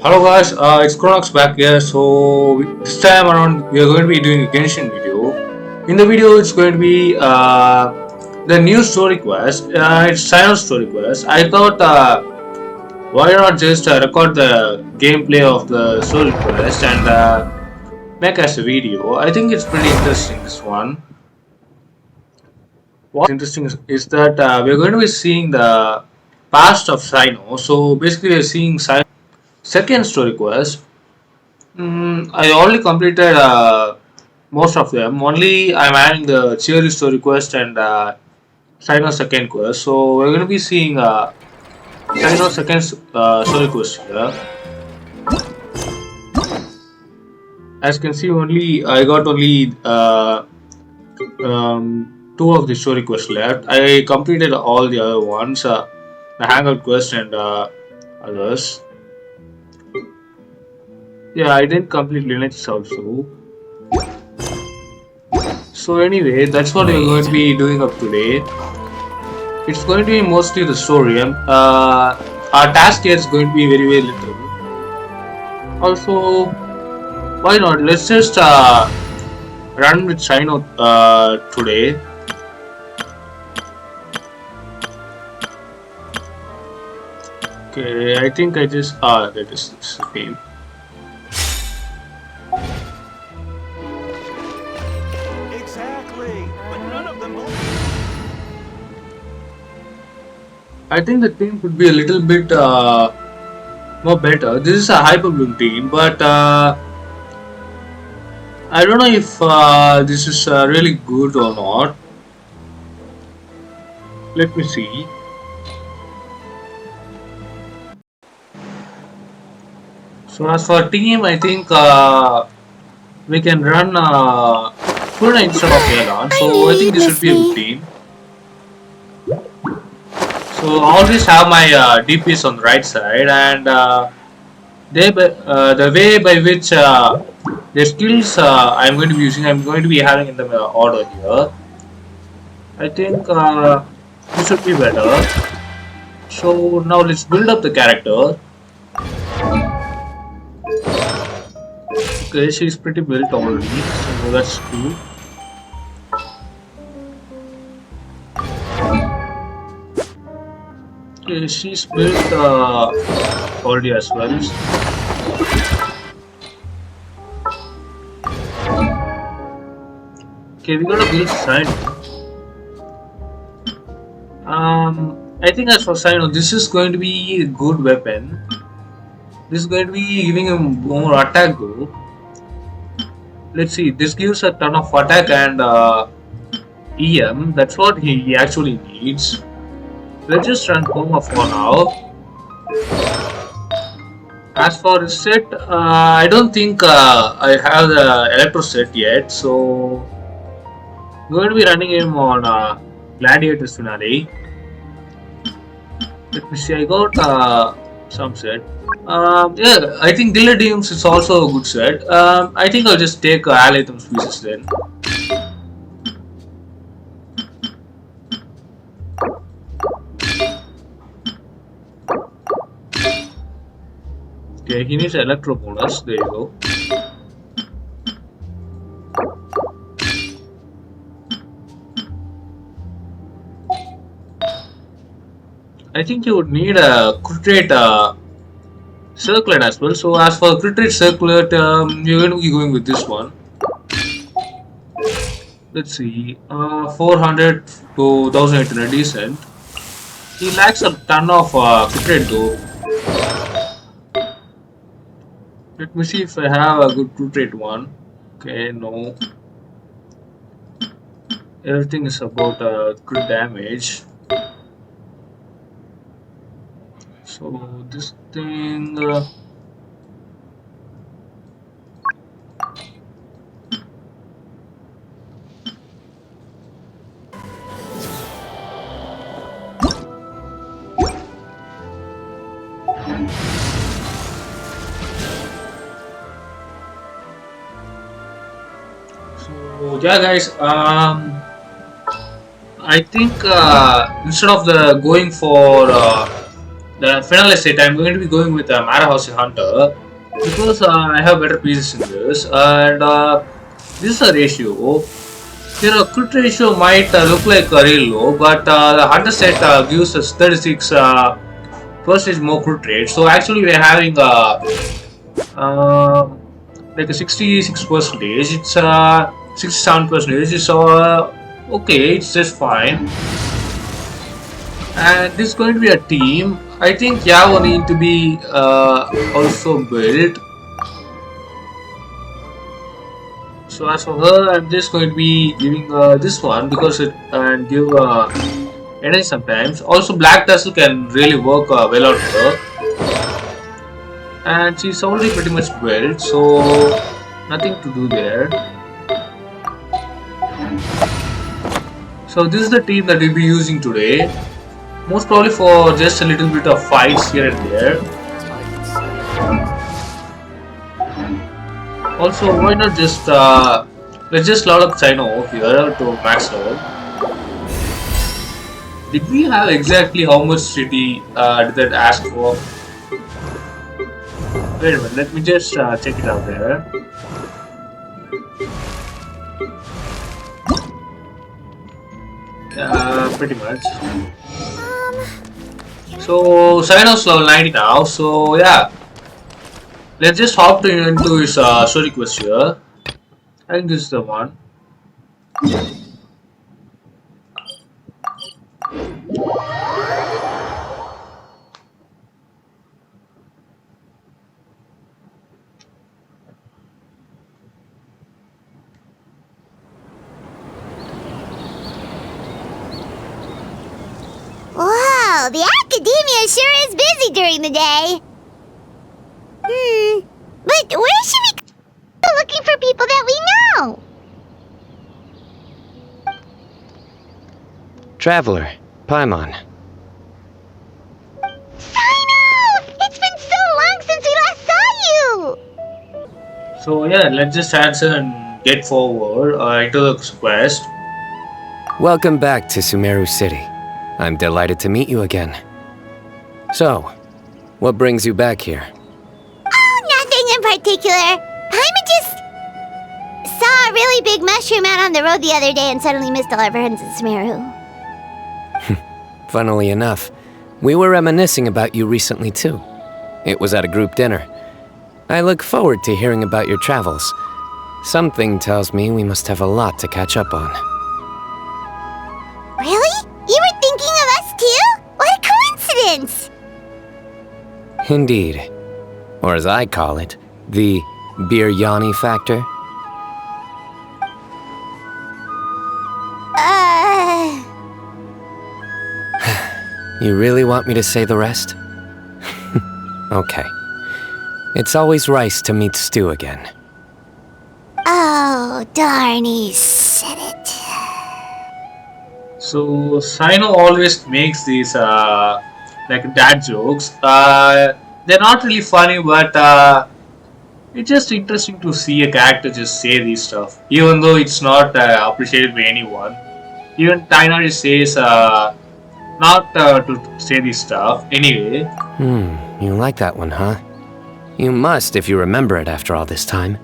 Hello guys, it's CRONOX back here. So this time around we are going to be doing a Genshin video. In the video it's going to be the new story quest. It's Cyno story quest. I thought why not just record the gameplay of the story quest and make as a video. I think it's pretty interesting, this one. What's interesting is that we're going to be seeing the past of Cyno. So basically we're seeing Cyno second story quest. I already completed most of them. Only I'm adding the Cheery story quest and Cyno second quest. So we're going to be seeing Cyno second story quest here. As you can see, only I got only two of the story quests left. I completed all the other ones, the Hangout quest and others. Yeah, I didn't complete Linux also. So anyway, that's what we're going to be doing up today. It's going to be mostly the story. Our task here is going to be very little. Also, why not? Let's just run with Cyno today. Okay, I think I just that is the same. I think the team could be a little bit more better. This is a Hyper Bloom team, but I don't know if this is really good or not. Let me see. So as for team, I think we can run Purna instead of Elan. So I think this should be a good team. So always have my DPS on the right side, and the way by which the skills I'm going to be using, I'm going to be having in the order here. I think this should be better. So now let's build up the character. Okay, she's pretty built already, so that's cool. Okay, she's built already as well. Okay, we gotta build Cyno. I think as for Cyno, this is going to be a good weapon. This is going to be giving him more attack though. Let's see, this gives a ton of attack and EM. That's what he actually needs. Let's just run Coma for now. As for the set, I don't think I have the Electro set yet, so I'm going to be running him on Gladiator's Finale. Let me see, I got some set. Yeah, I think Dilladim's is also a good set. I think I'll just take Alathum's pieces then. Okay, he needs Electro bonus. There you go. I think you would need a crit rate circlet as well. So as for crit rate circlet, you're going to be going with this one. Let's see, 400 to 1800, decent. He lacks a ton of crit rate though. Let me see if I have a good crit rate one. Okay, no. Everything is about crit damage. So this thing. So yeah, guys. I think instead of the going for the final set, I'm going to be going with Marahouse Hunter because I have better pieces in this, and this is a ratio. Here, a crit ratio might look like real low, but the Hunter set gives us 36 percentage more crit rate. So actually, we're having uh, like a 66 percentage. It's 67 percentage. It's okay. It's just fine. And this is going to be a team. I think Yao need to be also built. So as for her, I'm just going to be giving this one because it can give energy sometimes. Also, Black Tussle can really work well on her. And she's already pretty much built, so nothing to do there. So this is the team that we'll be using today. Most probably for just a little bit of fights here and there. Also, why not just let's just level up Cyno here to max level. Did we have exactly how much city did that ask for? Wait a minute, let me just check it out there. Pretty much. So Cyno's level 90 now, so yeah. Let's just hop into his story quest here. I think this is the one. Wow, the academia sure is busy during the day. But where should we go looking for people that we know? Traveler, Paimon. Cyno! It's been so long since we last saw you! So yeah, let's just answer and get forward into the quest. Welcome back to Sumeru City. I'm delighted to meet you again. So, what brings you back here? Oh, nothing in particular. Paimon just saw a really big mushroom out on the road the other day and suddenly missed all our friends in Sumeru. Funnily enough, we were reminiscing about you recently too. It was at a group dinner. I look forward to hearing about your travels. Something tells me we must have a lot to catch up on. Really? You were thinking of us too? What a coincidence! Indeed. Or as I call it, the Biryani factor. You really want me to say the rest? Okay. It's always rice to meet stew again. Oh, darn, he said it. So Cyno always makes these like dad jokes. They're not really funny, but it's just interesting to see a character just say these stuff, even though it's not appreciated by anyone. Even Tyna just says not to say this stuff. Anyway, You like that one, huh? You must if you remember it after all this time.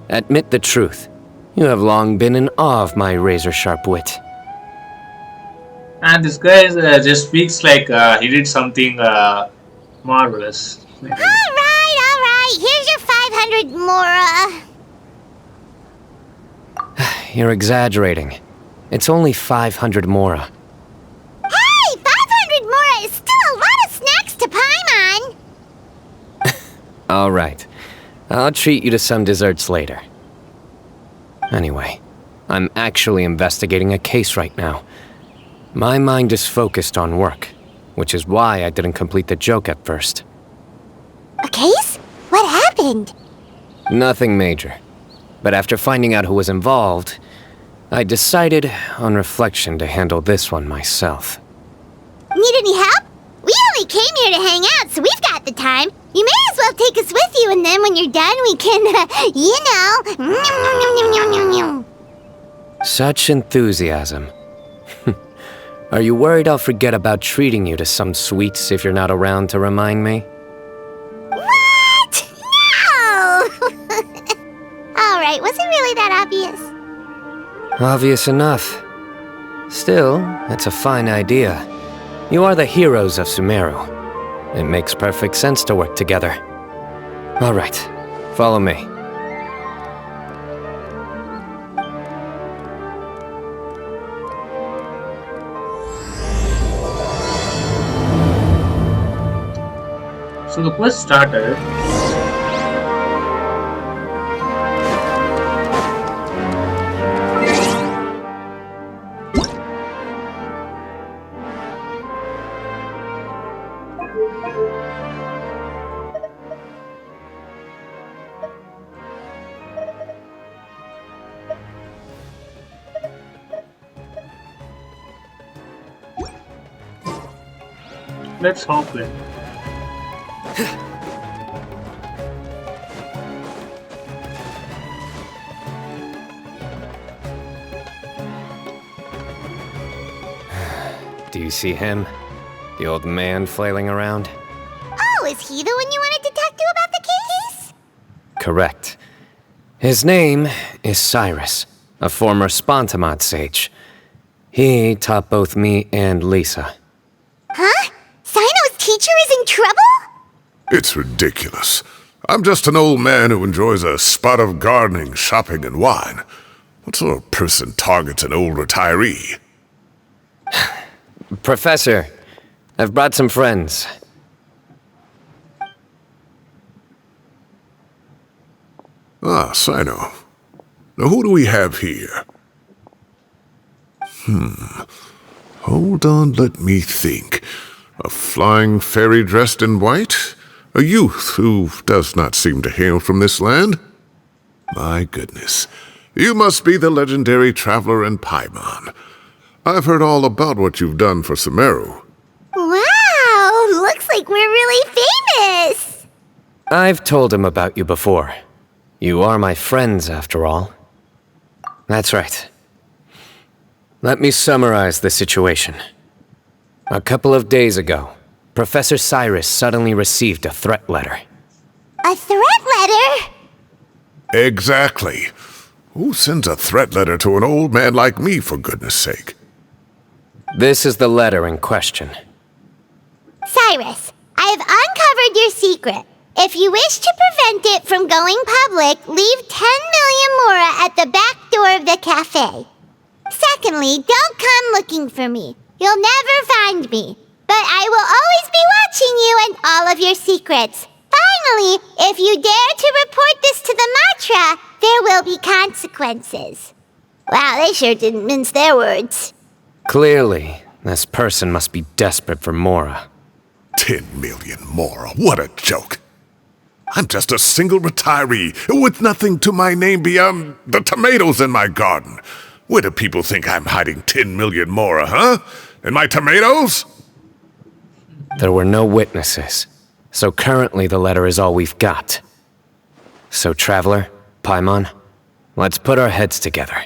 Admit the truth. You have long been in awe of my razor-sharp wit. and this guy just speaks like he did something marvelous. Alright, here's your 500 Mora. You're exaggerating. It's only 500 Mora. Hey, 500 Mora is still a lot of snacks to Paimon. All right. I'll treat you to some desserts later. Anyway, I'm actually investigating a case right now. My mind is focused on work, which is why I didn't complete the joke at first. A case? What happened? Nothing major. But after finding out who was involved, I decided, on reflection, to handle this one myself. Need any help? We only came here to hang out, so we've got the time. You may as well take us with you, and then when you're done, we can, Such enthusiasm. Are you worried I'll forget about treating you to some sweets if you're not around to remind me? What? No! Alright, was it really that obvious? Obvious enough. Still, it's a fine idea. You are the heroes of Sumeru. It makes perfect sense to work together. All right, follow me. So the quest started. Let's hop in. Do you see him? The old man flailing around? Oh, is he the one you wanted to talk to about the case? Correct. His name is Cyrus, a former Spontamod sage. He taught both me and Lisa. Huh? Cyno's teacher is in trouble? It's ridiculous. I'm just an old man who enjoys a spot of gardening, shopping, and wine. What sort of person targets an old retiree? Professor, I've brought some friends. Ah, Cyno. Now who do we have here? Hold on, let me think. A flying fairy dressed in white? A youth who does not seem to hail from this land? My goodness. You must be the legendary traveler in Paimon. I've heard all about what you've done for Sumeru. Wow, looks like we're really famous. I've told him about you before. You are my friends, after all. That's right. Let me summarize the situation. A couple of days ago, Professor Cyrus suddenly received a threat letter. A threat letter? Exactly. Who sends a threat letter to an old man like me, for goodness sake? This is the letter in question. Cyrus, I have uncovered your secret. If you wish to prevent it from going public, leave 10 million mora at the back door of the cafe. Secondly, don't come looking for me. You'll never find me. But I will always be watching you and all of your secrets. Finally, if you dare to report this to the Matra, there will be consequences. Wow, they sure didn't mince their words. Clearly, this person must be desperate for Mora. 10 million mora, what a joke. I'm just a single retiree with nothing to my name beyond the tomatoes in my garden. Where do people think I'm hiding 10 million mora, huh? In my tomatoes? There were no witnesses, so currently the letter is all we've got. So, Traveler, Paimon, let's put our heads together.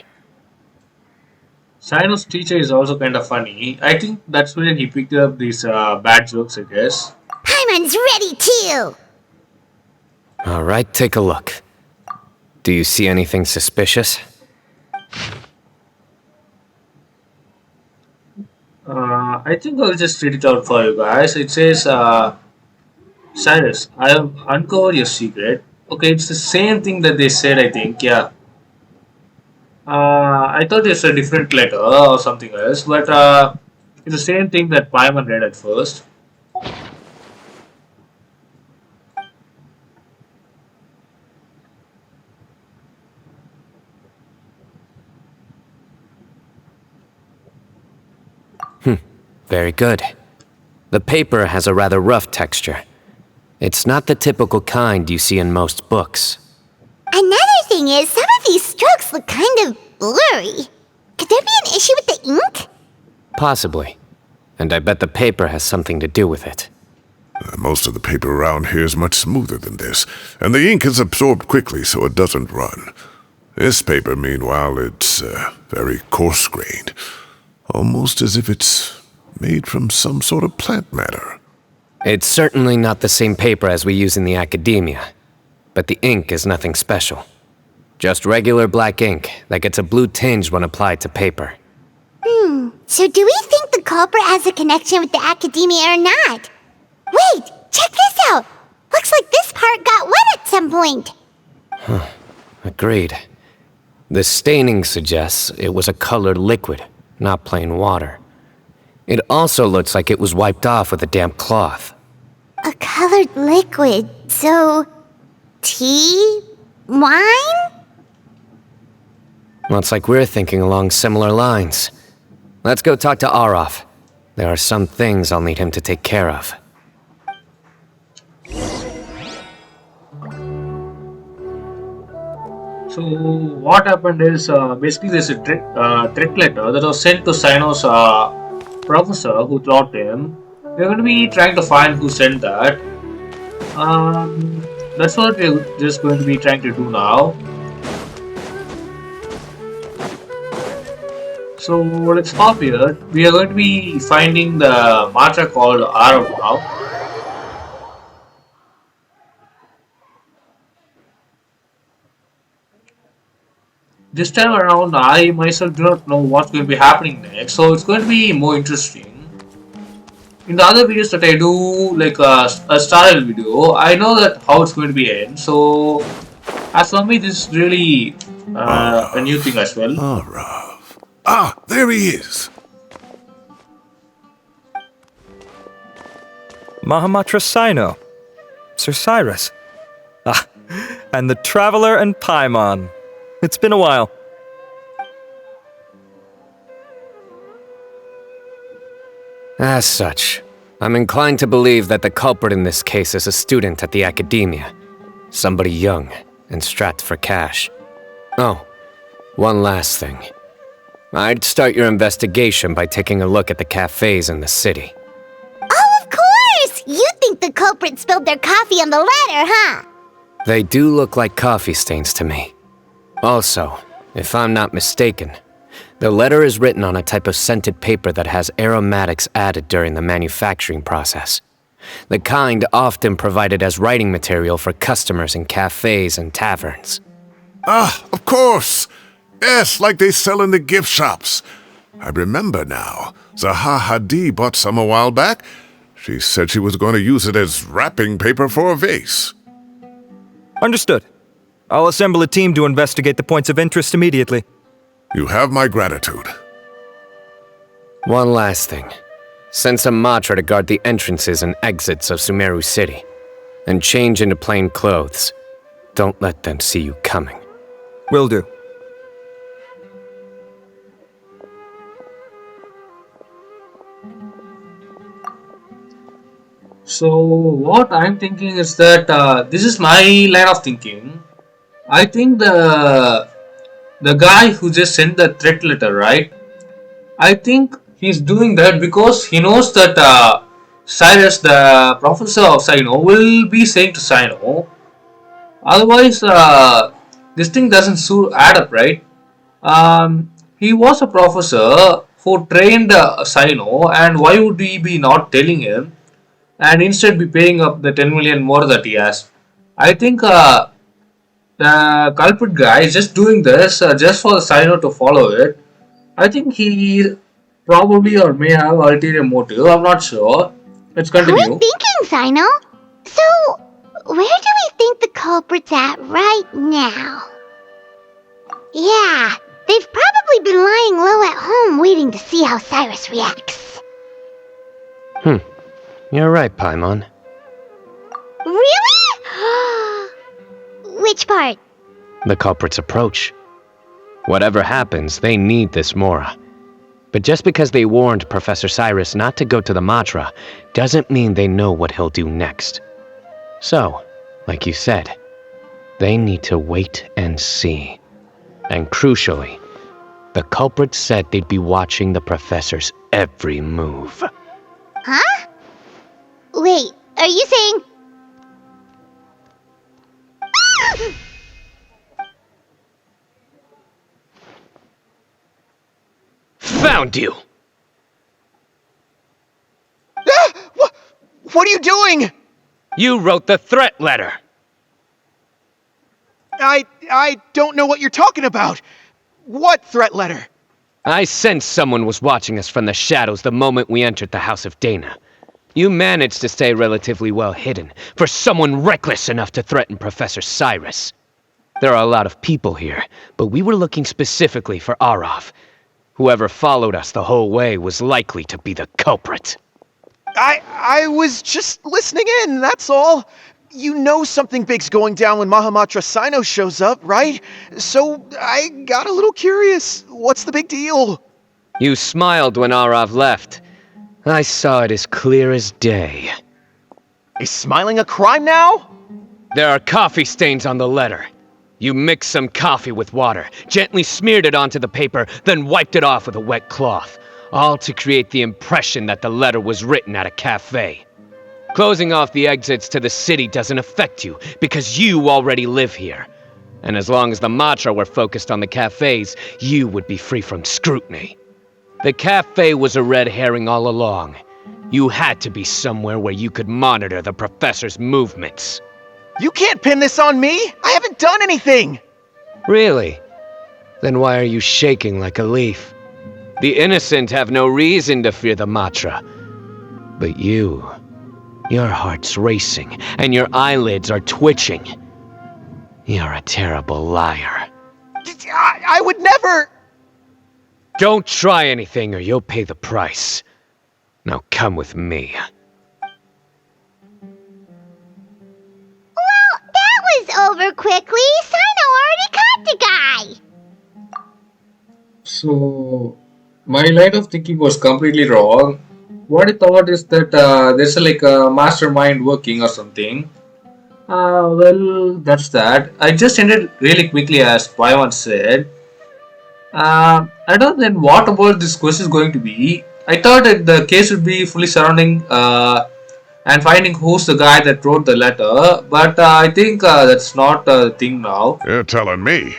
Cyno's teacher is also kind of funny. I think that's where he picked up these bad jokes, I guess. Paimon's ready too! Alright, take a look. Do you see anything suspicious? I think I'll just read it out for you guys. It says, Cyrus, I have uncovered your secret. Okay, it's the same thing that they said, I think, yeah. I thought it's a different letter or something else, but it's the same thing that Paimon read at first. Very good. The paper has a rather rough texture. It's not the typical kind you see in most books. Another thing is, some of these strokes look kind of blurry. Could there be an issue with the ink? Possibly. And I bet the paper has something to do with it. Most of the paper around here is much smoother than this, and the ink is absorbed quickly so it doesn't run. This paper, meanwhile, it's very coarse-grained. almost as if it's made from some sort of plant matter. It's certainly not the same paper as we use in the academia, but the ink is nothing special. Just regular black ink that gets a blue tinge when applied to paper. So do we think the culprit has a connection with the academia or not? Wait, check this out! Looks like this part got wet at some point. Agreed. The staining suggests it was a colored liquid, not plain water. It also looks like it was wiped off with a damp cloth. A colored liquid, so... tea? Wine? Looks like we're thinking along similar lines. Let's go talk to Arof. There are some things I'll need him to take care of. So what happened is basically there's a threat letter that was sent to Cyno's professor who taught him. We're going to be trying to find who sent that. That's what we're just going to be trying to do now. So let's hop here. We are going to be finding the mantra called Arrow now. This time around, I myself do not know what's going to be happening next, so it's going to be more interesting. In the other videos that I do, like a style video, I know that how it's going to be end. So, as for me, this is really a new thing as well. Arav. Ah, there he is. Mahamatra Cyno. Sir Cyrus. Ah, and the Traveler and Paimon. It's been a while. As such, I'm inclined to believe that the culprit in this case is a student at the academia. Somebody young and strapped for cash. Oh, one last thing. I'd start your investigation by taking a look at the cafes in the city. Oh, of course! You think the culprit spilled their coffee on the ladder, huh? They do look like coffee stains to me. Also, if I'm not mistaken, the letter is written on a type of scented paper that has aromatics added during the manufacturing process. The kind often provided as writing material for customers in cafes and taverns. Ah, of course. Yes, like they sell in the gift shops. I remember now. Zaha Hadi bought some a while back. She said she was going to use it as wrapping paper for a vase. Understood. I'll assemble a team to investigate the points of interest immediately. You have my gratitude. One last thing. Send some Matra to guard the entrances and exits of Sumeru City. And change into plain clothes. Don't let them see you coming. Will do. So what I'm thinking is that this is my line of thinking. I think the guy who just sent the threat letter, right? I think he's doing that because he knows that Cyrus, the professor of Cyno, will be saying to Cyno. Otherwise, this thing doesn't add up, right? He was a professor who trained Cyno, and why would he be not telling him and instead be paying up the 10 million more that he has? I think the culprit guy is just doing this just for Cyno to follow it. I think he probably or may have ulterior motive. I'm not sure. Let's Good continue. thinking, Cyno. So, where do we think the culprit's at right now? Yeah, they've probably been lying low at home waiting to see how Cyrus reacts. You're right, Paimon. Really? Which part? The culprit's approach. Whatever happens, they need this Mora. But just because they warned Professor Cyrus not to go to the Matra, doesn't mean they know what he'll do next. So, like you said, they need to wait and see. And crucially, the culprit said they'd be watching the professor's every move. Huh? Wait, are you saying... Found you! You wrote the threat letter! I don't know what you're talking about. What threat letter? I sensed someone was watching us from the shadows the moment we entered the House of Dana. You managed to stay relatively well hidden for someone reckless enough to threaten Professor Cyrus. There are a lot of people here, but we were looking specifically for Arav. Whoever followed us the whole way was likely to be the culprit. I was just listening in, that's all. You know something big's going down when Mahamatra Cyno shows up, right? So I got a little curious. What's the big deal? You smiled when Arav left. I saw it as clear as day. Is smiling a crime now? There are coffee stains on the letter. You mixed some coffee with water, gently smeared it onto the paper, then wiped it off with a wet cloth, all to create the impression that the letter was written at a cafe. Closing off the exits to the city doesn't affect you, because you already live here. And as long as the Matra were focused on the cafes, you would be free from scrutiny. The cafe was a red herring all along. You had to be somewhere where you could monitor the professor's movements. You can't pin this on me! I haven't done anything! Really? Then why are you shaking like a leaf? The innocent have no reason to fear the Matra. But you... your heart's racing, and your eyelids are twitching. You're a terrible liar. I would never... Don't try anything or you'll pay the price. Now come with me. Well, that was over quickly. Cyno already caught the guy. So, my line of thinking was completely wrong. What I thought is that there's a mastermind working or something. Well, that's that. I just ended really quickly as Paiwan said. I don't know then what about this quest is going to be. I thought that the case would be fully surrounding and finding who's the guy that wrote the letter, but I think that's not a thing now. You're telling me.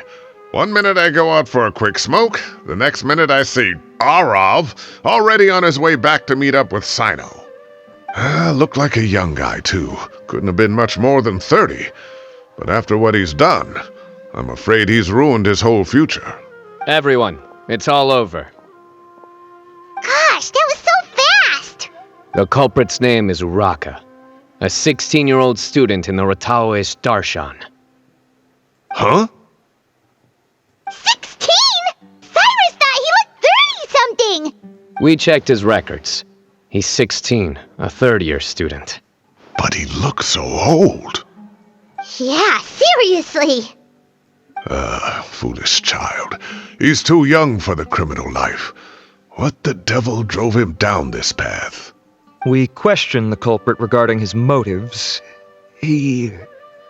One minute I go out for a quick smoke, the next minute I see Arav already on his way back to meet up with Cyno. Looked like a young guy, too. Couldn't have been much more than 30. But after what he's done, I'm afraid he's ruined his whole future. Everyone, it's all over. Gosh, that was so fast! The culprit's name is Uraka, a 16-year-old student in the Rataoist Darshan. Huh? 16? Cyrus thought he looked 30-something! We checked his records. He's 16, a third-year student. But he looks so old. Yeah, seriously! Foolish child. He's too young for the criminal life. What the devil drove him down this path? We questioned the culprit regarding his motives.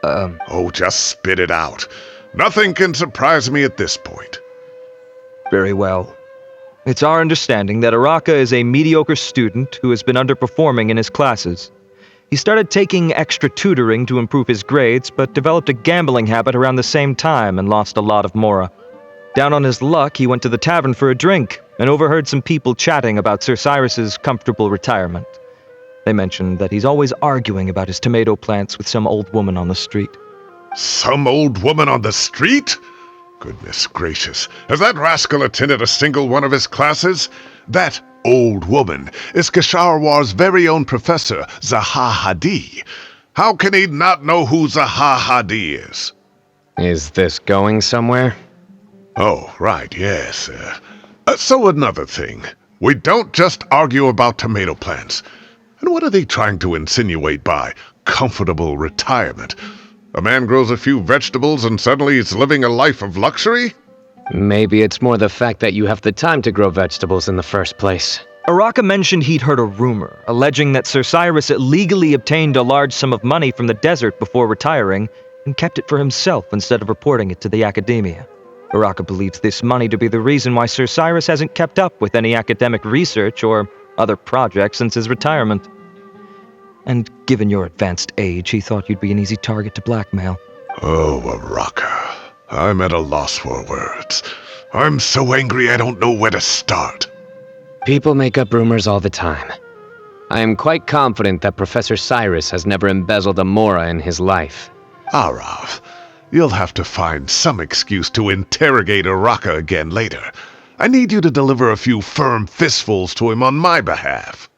Oh, just spit it out. Nothing can surprise me at this point. Very well. It's our understanding that Uraka is a mediocre student who has been underperforming in his classes. He started taking extra tutoring to improve his grades, but developed a gambling habit around the same time and lost a lot of mora. Down on his luck, he went to the tavern for a drink and overheard some people chatting about Sir Cyrus's comfortable retirement. They mentioned that he's always arguing about his tomato plants with some old woman on the street. Some old woman on the street? Goodness gracious, has that rascal attended a single one of his classes? That old woman is Kasharwar's very own professor, Zaha Hadi. How can he not know who Zaha Hadi is? Is this going somewhere? Oh, right, yes. So another thing. We don't just argue about tomato plants. And what are they trying to insinuate by comfortable retirement? A man grows a few vegetables and suddenly he's living a life of luxury? Maybe it's more the fact that you have the time to grow vegetables in the first place. Uraka mentioned he'd heard a rumor, alleging that Sir Cyrus illegally obtained a large sum of money from the desert before retiring, and kept it for himself instead of reporting it to the academia. Uraka believes this money to be the reason why Sir Cyrus hasn't kept up with any academic research or other projects since his retirement. And given your advanced age, he thought you'd be an easy target to blackmail. Oh, Uraka. I'm at a loss for words. I'm so angry I don't know where to start. People make up rumors all the time. I am quite confident that Professor Cyrus has never embezzled a mora in his life. Arav, you'll have to find some excuse to interrogate Araka again later. I need you to deliver a few firm fistfuls to him on my behalf.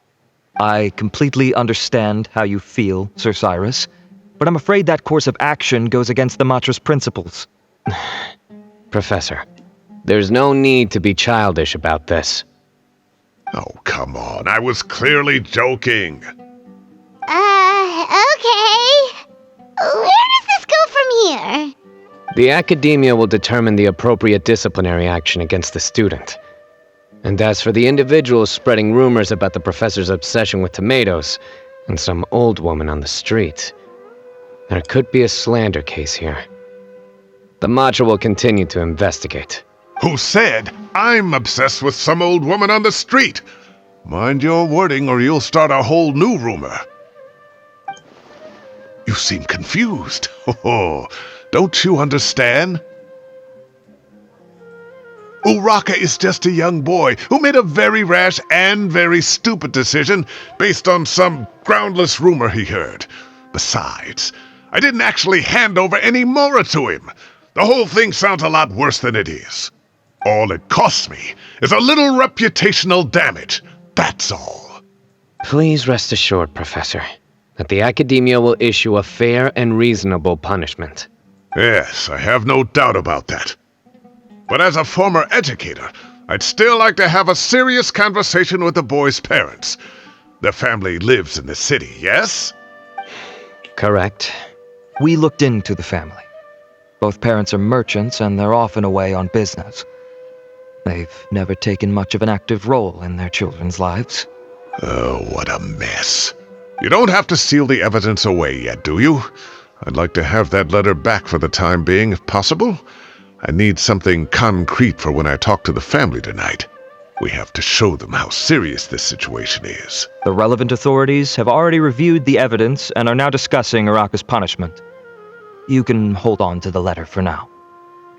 I completely understand how you feel, Sir Cyrus, but I'm afraid that course of action goes against the Matra's principles. Professor, there's no need to be childish about this. Oh, come on. I was clearly joking. Okay. Where does this go from here? The academia will determine the appropriate disciplinary action against the student. And as for the individuals spreading rumors about the professor's obsession with tomatoes and some old woman on the street, there could be a slander case here. The Matra will continue to investigate. Who said I'm obsessed with some old woman on the street? Mind your wording or you'll start a whole new rumor. You seem confused. Oh, don't you understand? Uraka is just a young boy who made a very rash and very stupid decision based on some groundless rumor he heard. Besides, I didn't actually hand over any mora to him. The whole thing sounds a lot worse than it is. All it costs me is a little reputational damage. That's all. Please rest assured, Professor, that the academia will issue a fair and reasonable punishment. Yes, I have no doubt about that. But as a former educator, I'd still like to have a serious conversation with the boy's parents. Their family lives in the city, yes? Correct. We looked into the family. Both parents are merchants and they're often away on business. They've never taken much of an active role in their children's lives. Oh, what a mess. You don't have to seal the evidence away yet, do you? I'd like to have that letter back for the time being, if possible. I need something concrete for when I talk to the family tonight. We have to show them how serious this situation is. The relevant authorities have already reviewed the evidence and are now discussing Araka's punishment. You can hold on to the letter for now.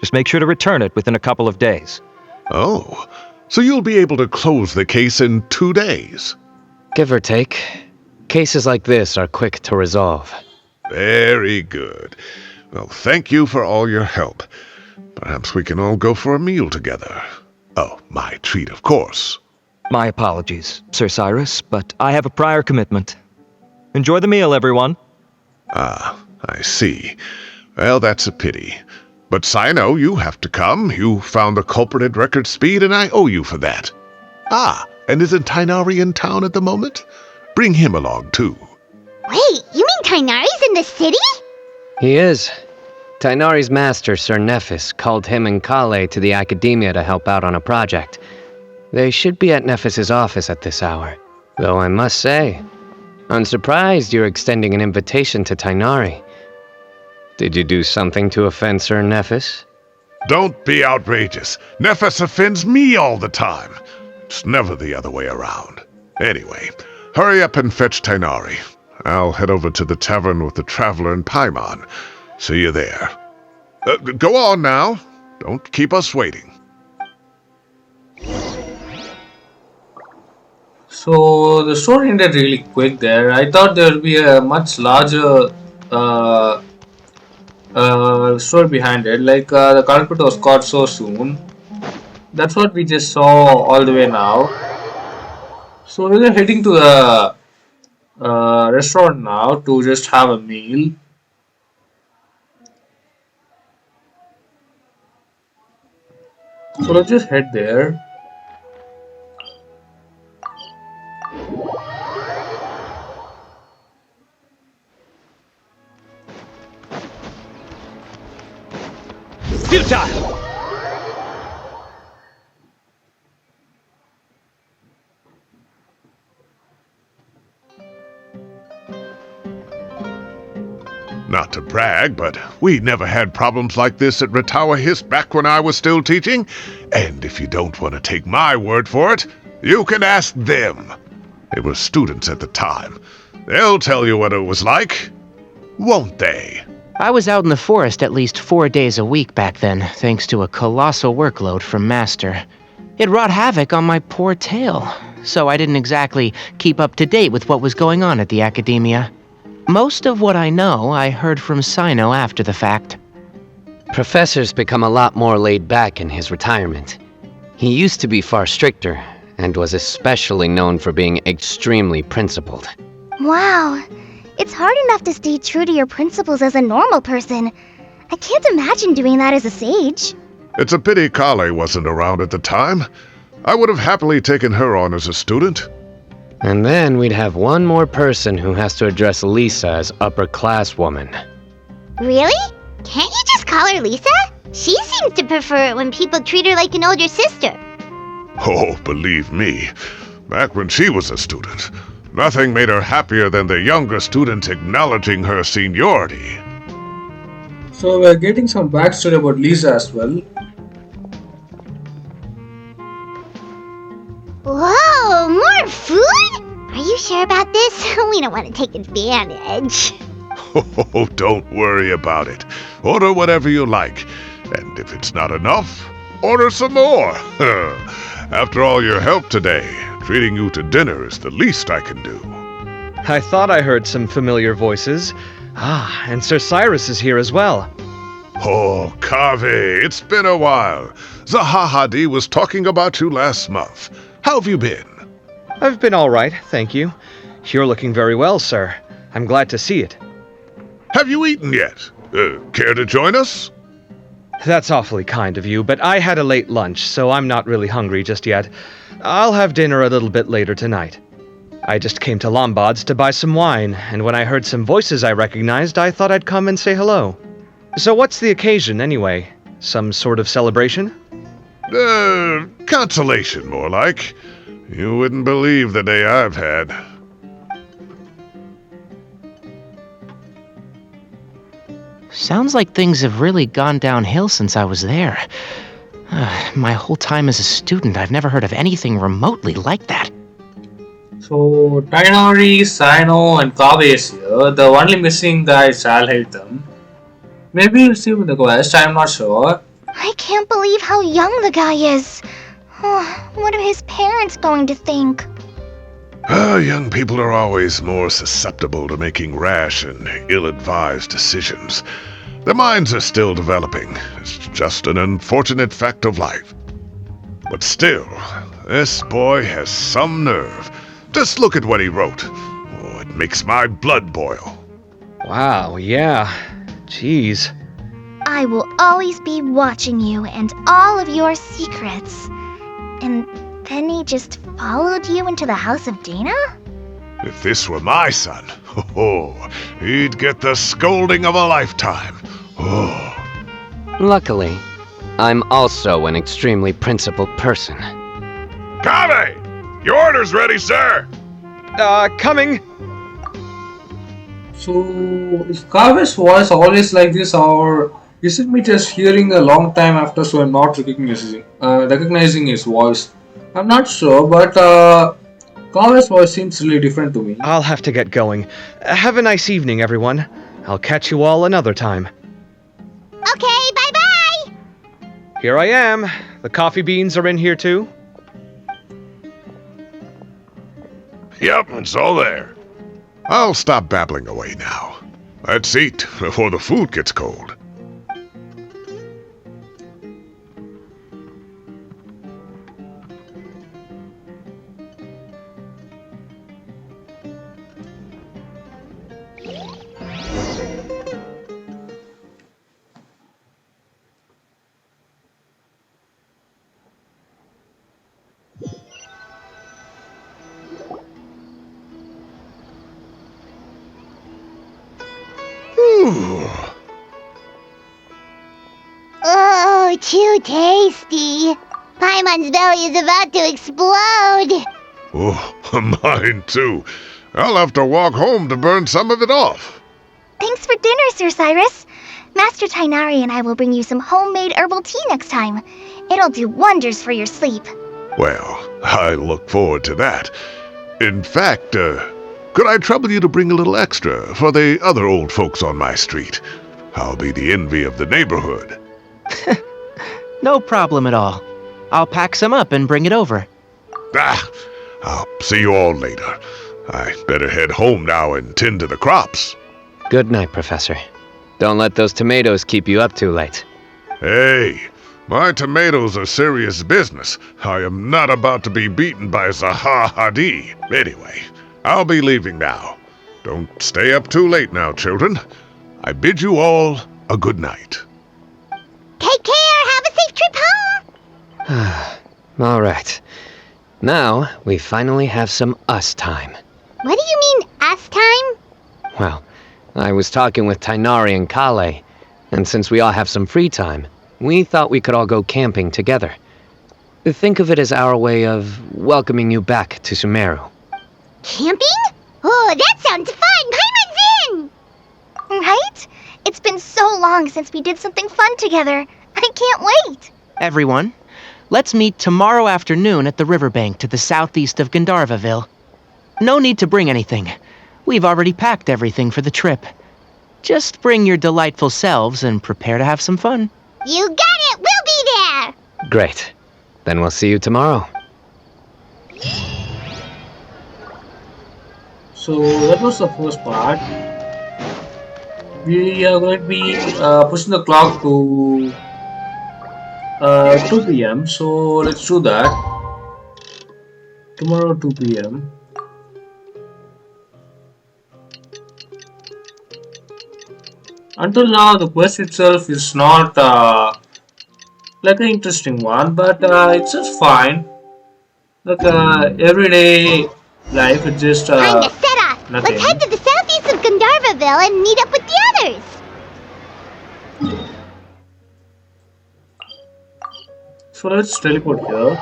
Just make sure to return it within a couple of days. Oh, so you'll be able to close the case in 2 days? Give or take. Cases like this are quick to resolve. Very good. Well, thank you for all your help. Perhaps we can all go for a meal together. Oh, my treat, of course. My apologies, Sir Cyrus, but I have a prior commitment. Enjoy the meal, everyone. Ah, I see. Well, that's a pity. But Cyno, you have to come. You found the culprit at record speed, and I owe you for that. Ah, and isn't Tighnari in town at the moment? Bring him along, too. Wait, you mean Tighnari's in the city? He is. Tighnari's master, Sir Nephis, called him and Kale to the academia to help out on a project. They should be at Nephis's office at this hour. Though I must say, I'm surprised you're extending an invitation to Tighnari. Did you do something to offend Sir Nephis? Don't be outrageous. Nephis offends me all the time. It's never the other way around. Anyway, hurry up and fetch Tighnari. I'll head over to the tavern with the Traveler and Paimon. See you there. Go on now. Don't keep us waiting. So the story ended really quick there. I thought there would be a much larger story behind it. Like the culprit was caught so soon. That's what we just saw all the way now. So we're heading to the restaurant now to just have a meal. So let's just head there. Futile! Not to brag, but we never had problems like this at Ratawa Hiss back when I was still teaching. And if you don't want to take my word for it, you can ask them. They were students at the time. They'll tell you what it was like, won't they? I was out in the forest at least 4 days a week back then, thanks to a colossal workload from Master. It wrought havoc on my poor tail, so I didn't exactly keep up to date with what was going on at the academia. Most of what I know, I heard from Cyno after the fact. Professor's become a lot more laid back in his retirement. He used to be far stricter, and was especially known for being extremely principled. Wow. It's hard enough to stay true to your principles as a normal person. I can't imagine doing that as a sage. It's a pity Kale wasn't around at the time. I would have happily taken her on as a student. And then we'd have one more person who has to address Lisa as upper-class woman. Really? Can't you just call her Lisa? She seems to prefer it when people treat her like an older sister. Oh, believe me, back when she was a student, nothing made her happier than the younger students acknowledging her seniority. So we're getting some backstory about Lisa as well. Whoa, more food? Are you sure about this? We don't want to take advantage. Oh, don't worry about it. Order whatever you like. And if it's not enough, order some more. After all your help today, treating you to dinner is the least I can do. I thought I heard some familiar voices. Ah, and Sir Cyrus is here as well. Oh, Kaveh, it's been a while. Zahahadi was talking about you last month. How have you been? I've been all right, thank you. You're looking very well, sir. I'm glad to see it. Have you eaten yet? Care to join us? That's awfully kind of you, but I had a late lunch, so I'm not really hungry just yet. I'll have dinner a little bit later tonight. I just came to Lombard's to buy some wine, and when I heard some voices I recognized, I thought I'd come and say hello. So what's the occasion, anyway? Some sort of celebration? Consolation, more like. You wouldn't believe the day I've had. Sounds like things have really gone downhill since I was there. My whole time as a student, I've never heard of anything remotely like that. So Tainari, Cyno and Kaveh is here. The only missing guy is Alhaitham. Maybe he'll see with the quest, I'm not sure. I can't believe how young the guy is. What are his parents going to think? Young people are always more susceptible to making rash and ill-advised decisions. Their minds are still developing. It's just an unfortunate fact of life. But still, this boy has some nerve. Just look at what he wrote. Oh, it makes my blood boil. Wow, yeah. Jeez. I will always be watching you and all of your secrets. And then he just followed you into the house of Dana? If this were my son, he'd get the scolding of a lifetime. Luckily, I'm also an extremely principled person. Kaveh! Your order's ready, sir! Coming! So is Kaveh's voice always like this, or is it me just hearing a long time after so I'm not recognizing his voice? I'm not sure, but Kaveh's voice seems really different to me. I'll have to get going. Have a nice evening, everyone. I'll catch you all another time. Okay, bye-bye! Here I am. The coffee beans are in here too. Yep, it's all there. I'll stop babbling away now. Let's eat before the food gets cold. Oh, too tasty. Paimon's belly is about to explode. Oh, mine too. I'll have to walk home to burn some of it off. Thanks for dinner, Sir Cyrus. Master Tainari and I will bring you some homemade herbal tea next time. It'll do wonders for your sleep. Well, I look forward to that. In fact, could I trouble you to bring a little extra for the other old folks on my street? I'll be the envy of the neighborhood. No problem at all. I'll pack some up and bring it over. Ah, I'll see you all later. I better head home now and tend to the crops. Good night, Professor. Don't let those tomatoes keep you up too late. Hey, my tomatoes are serious business. I am not about to be beaten by Zaha Hadi. Anyway, I'll be leaving now. Don't stay up too late now, children. I bid you all a good night. Take care. Have a safe trip home. All right. Now, we finally have some us time. What do you mean, us time? Well, I was talking with Tainari and Kale, and since we all have some free time, we thought we could all go camping together. Think of it as our way of welcoming you back to Sumeru. Camping? Oh, that sounds fun. Paimon's in. Right? It's been so long since we did something fun together. I can't wait. Everyone, let's meet tomorrow afternoon at the riverbank to the southeast of Gandharvaville. No need to bring anything. We've already packed everything for the trip. Just bring your delightful selves and prepare to have some fun. You got it. We'll be there. Great. Then we'll see you tomorrow. So that was the first part. We are going to be pushing the clock to 2 p.m. So let's do that. Tomorrow 2 p.m. Until now, the quest itself is not like an interesting one, but it's just fine. Like everyday life, it's just Time to set off. nothing. Let's head to the southeast of Gandharvaville and meet up with the others. So let's teleport here.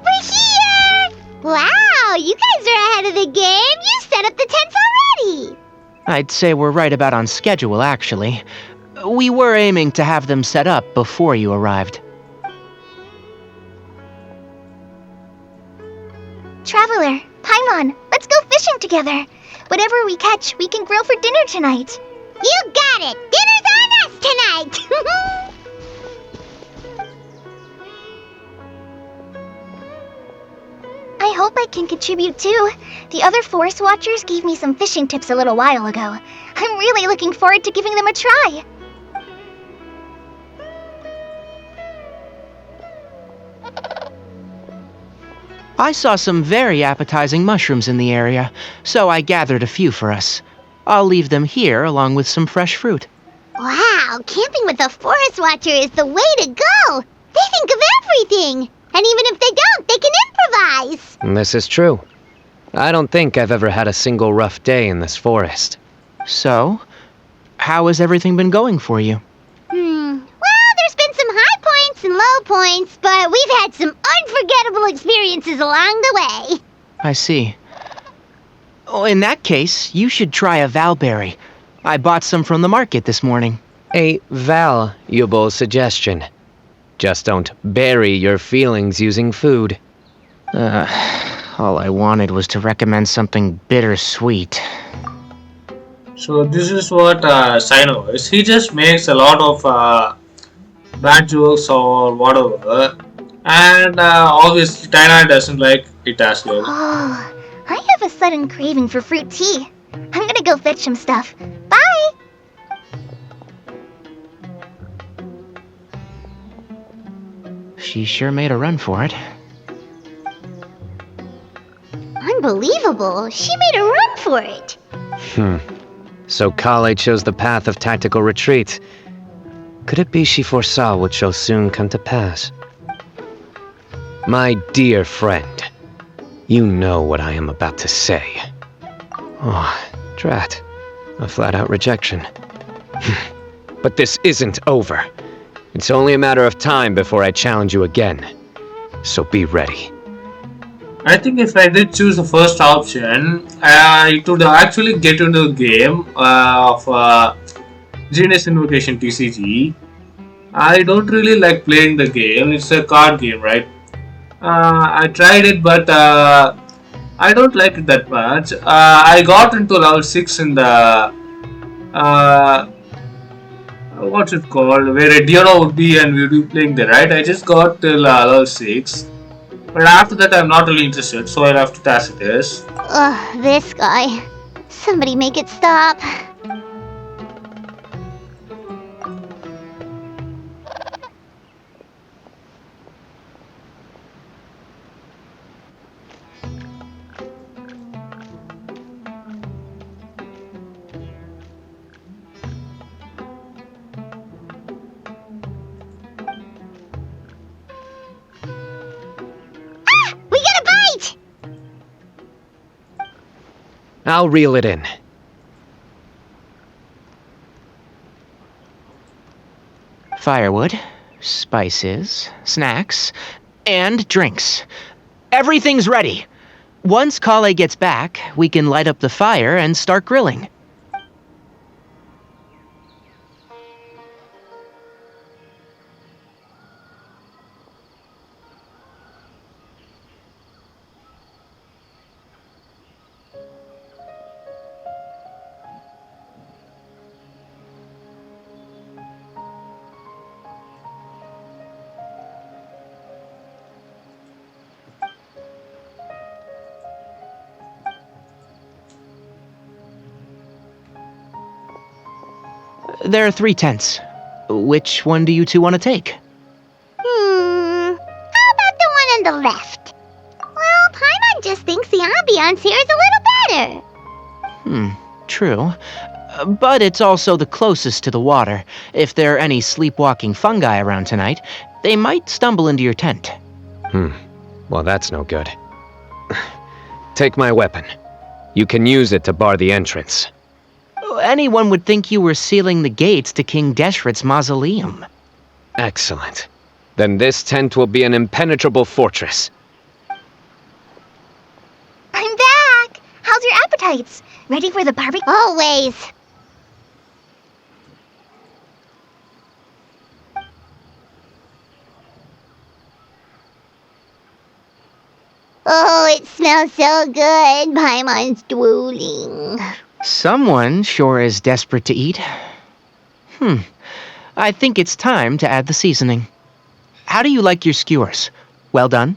We're here! Wow, you guys are ahead of the game. You set up the tents already. I'd say we're right about on schedule, actually. We were aiming to have them set up before you arrived. Traveler, Paimon, let's go fishing together. Whatever we catch, we can grill for dinner tonight. You got it. Dinner's on us tonight. I hope I can contribute too. The other forest watchers gave me some fishing tips a little while ago. I'm really looking forward to giving them a try. I saw some very appetizing mushrooms in the area, so I gathered a few for us. I'll leave them here along with some fresh fruit. Wow, camping with a forest watcher is the way to go. They think of everything. And even if they don't, they can improvise. This is true. I don't think I've ever had a single rough day in this forest. So, how has everything been going for you? Well, there's been some high points and low points, but we've had some unforgettable experiences along the way. I see. Oh, in that case, you should try a valberry. I bought some from the market this morning. A valuable suggestion. Just don't bury your feelings using food. All I wanted was to recommend something bittersweet. So this is what Cyno is. He just makes a lot of bad jokes or whatever, and obviously Taina doesn't like it as well. Oh, I have a sudden craving for fruit tea. I'm gonna go fetch some stuff. Bye! She sure made a run for it. Unbelievable. She made a run for it. So Kale chose the path of tactical retreat. Could it be she foresaw what shall soon come to pass? My dear friend, you know what I am about to say. Oh, drat. A flat-out rejection. But this isn't over. It's only a matter of time before I challenge you again. So be ready. I think if I did choose the first option, it would actually get into the game of Genius Invocation TCG. I don't really like playing the game. It's a card game, right? I tried it, but I don't like it that much. I got into level 6 in the uh, what's it called? Where Ediano would be and we'd be playing there, right? I just got till level 6. But after that, I'm not really interested, so I'll have to task it as. Ugh, this guy. Somebody make it stop. Ah! We got a bite! I'll reel it in. Firewood, spices, snacks, and drinks. Everything's ready. Once Kale gets back, we can light up the fire and start grilling. There are 3 tents. Which one do you two want to take? How about the one on the left? Well, Paimon just thinks the ambiance here is a little better. True. But it's also the closest to the water. If there are any sleepwalking fungi around tonight, they might stumble into your tent. Well, that's no good. Take my weapon. You can use it to bar the entrance. Anyone would think you were sealing the gates to King Deshret's mausoleum. Excellent. Then this tent will be an impenetrable fortress. I'm back! How's your appetites? Ready for the barbecue? Always. Oh, it smells so good. Paimon's drooling. Someone sure is desperate to eat. I think it's time to add the seasoning. How do you like your skewers? Well done?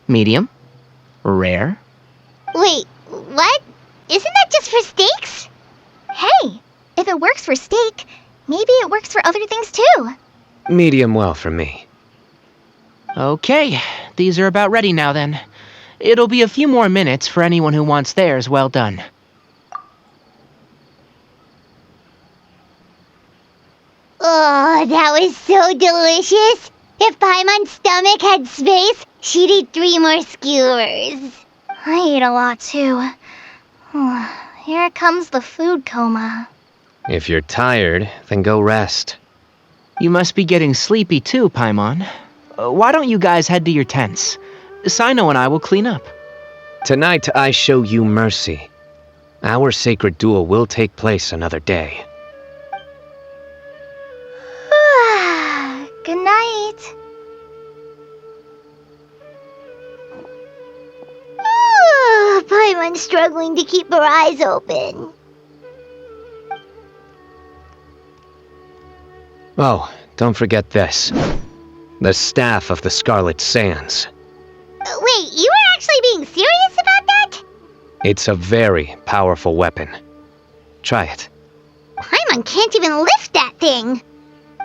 Medium? Rare? Wait, what? Isn't that just for steaks? Hey, if it works for steak, maybe it works for other things too. Medium well for me. Okay, these are about ready now then. It'll be a few more minutes for anyone who wants theirs well done. Oh, that was so delicious. If Paimon's stomach had space, she'd eat 3 more skewers. I ate a lot too. Here comes the food coma. If you're tired, then go rest. You must be getting sleepy too, Paimon. Why don't you guys head to your tents? Cyno and I will clean up. Tonight I show you mercy. Our sacred duel will take place another day. Good night. Paimon's struggling to keep her eyes open. Oh, don't forget this. The Staff of the Scarlet Sands. Wait, you were actually being serious about that? It's a very powerful weapon. Try it. Paimon can't even lift that thing.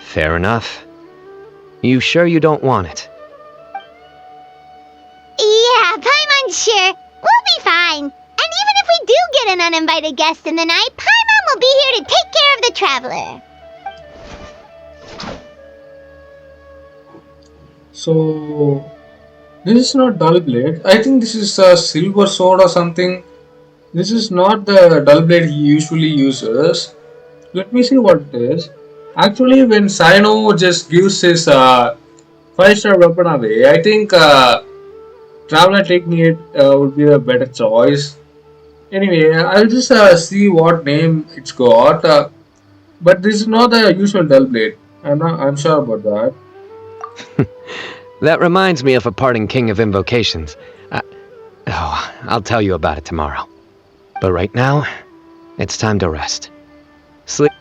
Fair enough. You sure you don't want it? Yeah, Paimon's sure. We'll be fine. And even if we do get an uninvited guest in the night, Paimon will be here to take care of the traveler. So, this is not dull blade. I think this is a silver sword or something. This is not the dull blade he usually uses. Let me see what it is. Actually, when Cyno just gives his 5-star weapon away, I think Traveler taking it would be a better choice. Anyway, I'll just see what name it's got. But this is not the usual dull blade. I'm sure about that. That reminds me of a parting king of invocations. I'll tell you about it tomorrow. But right now, it's time to rest. Sleep.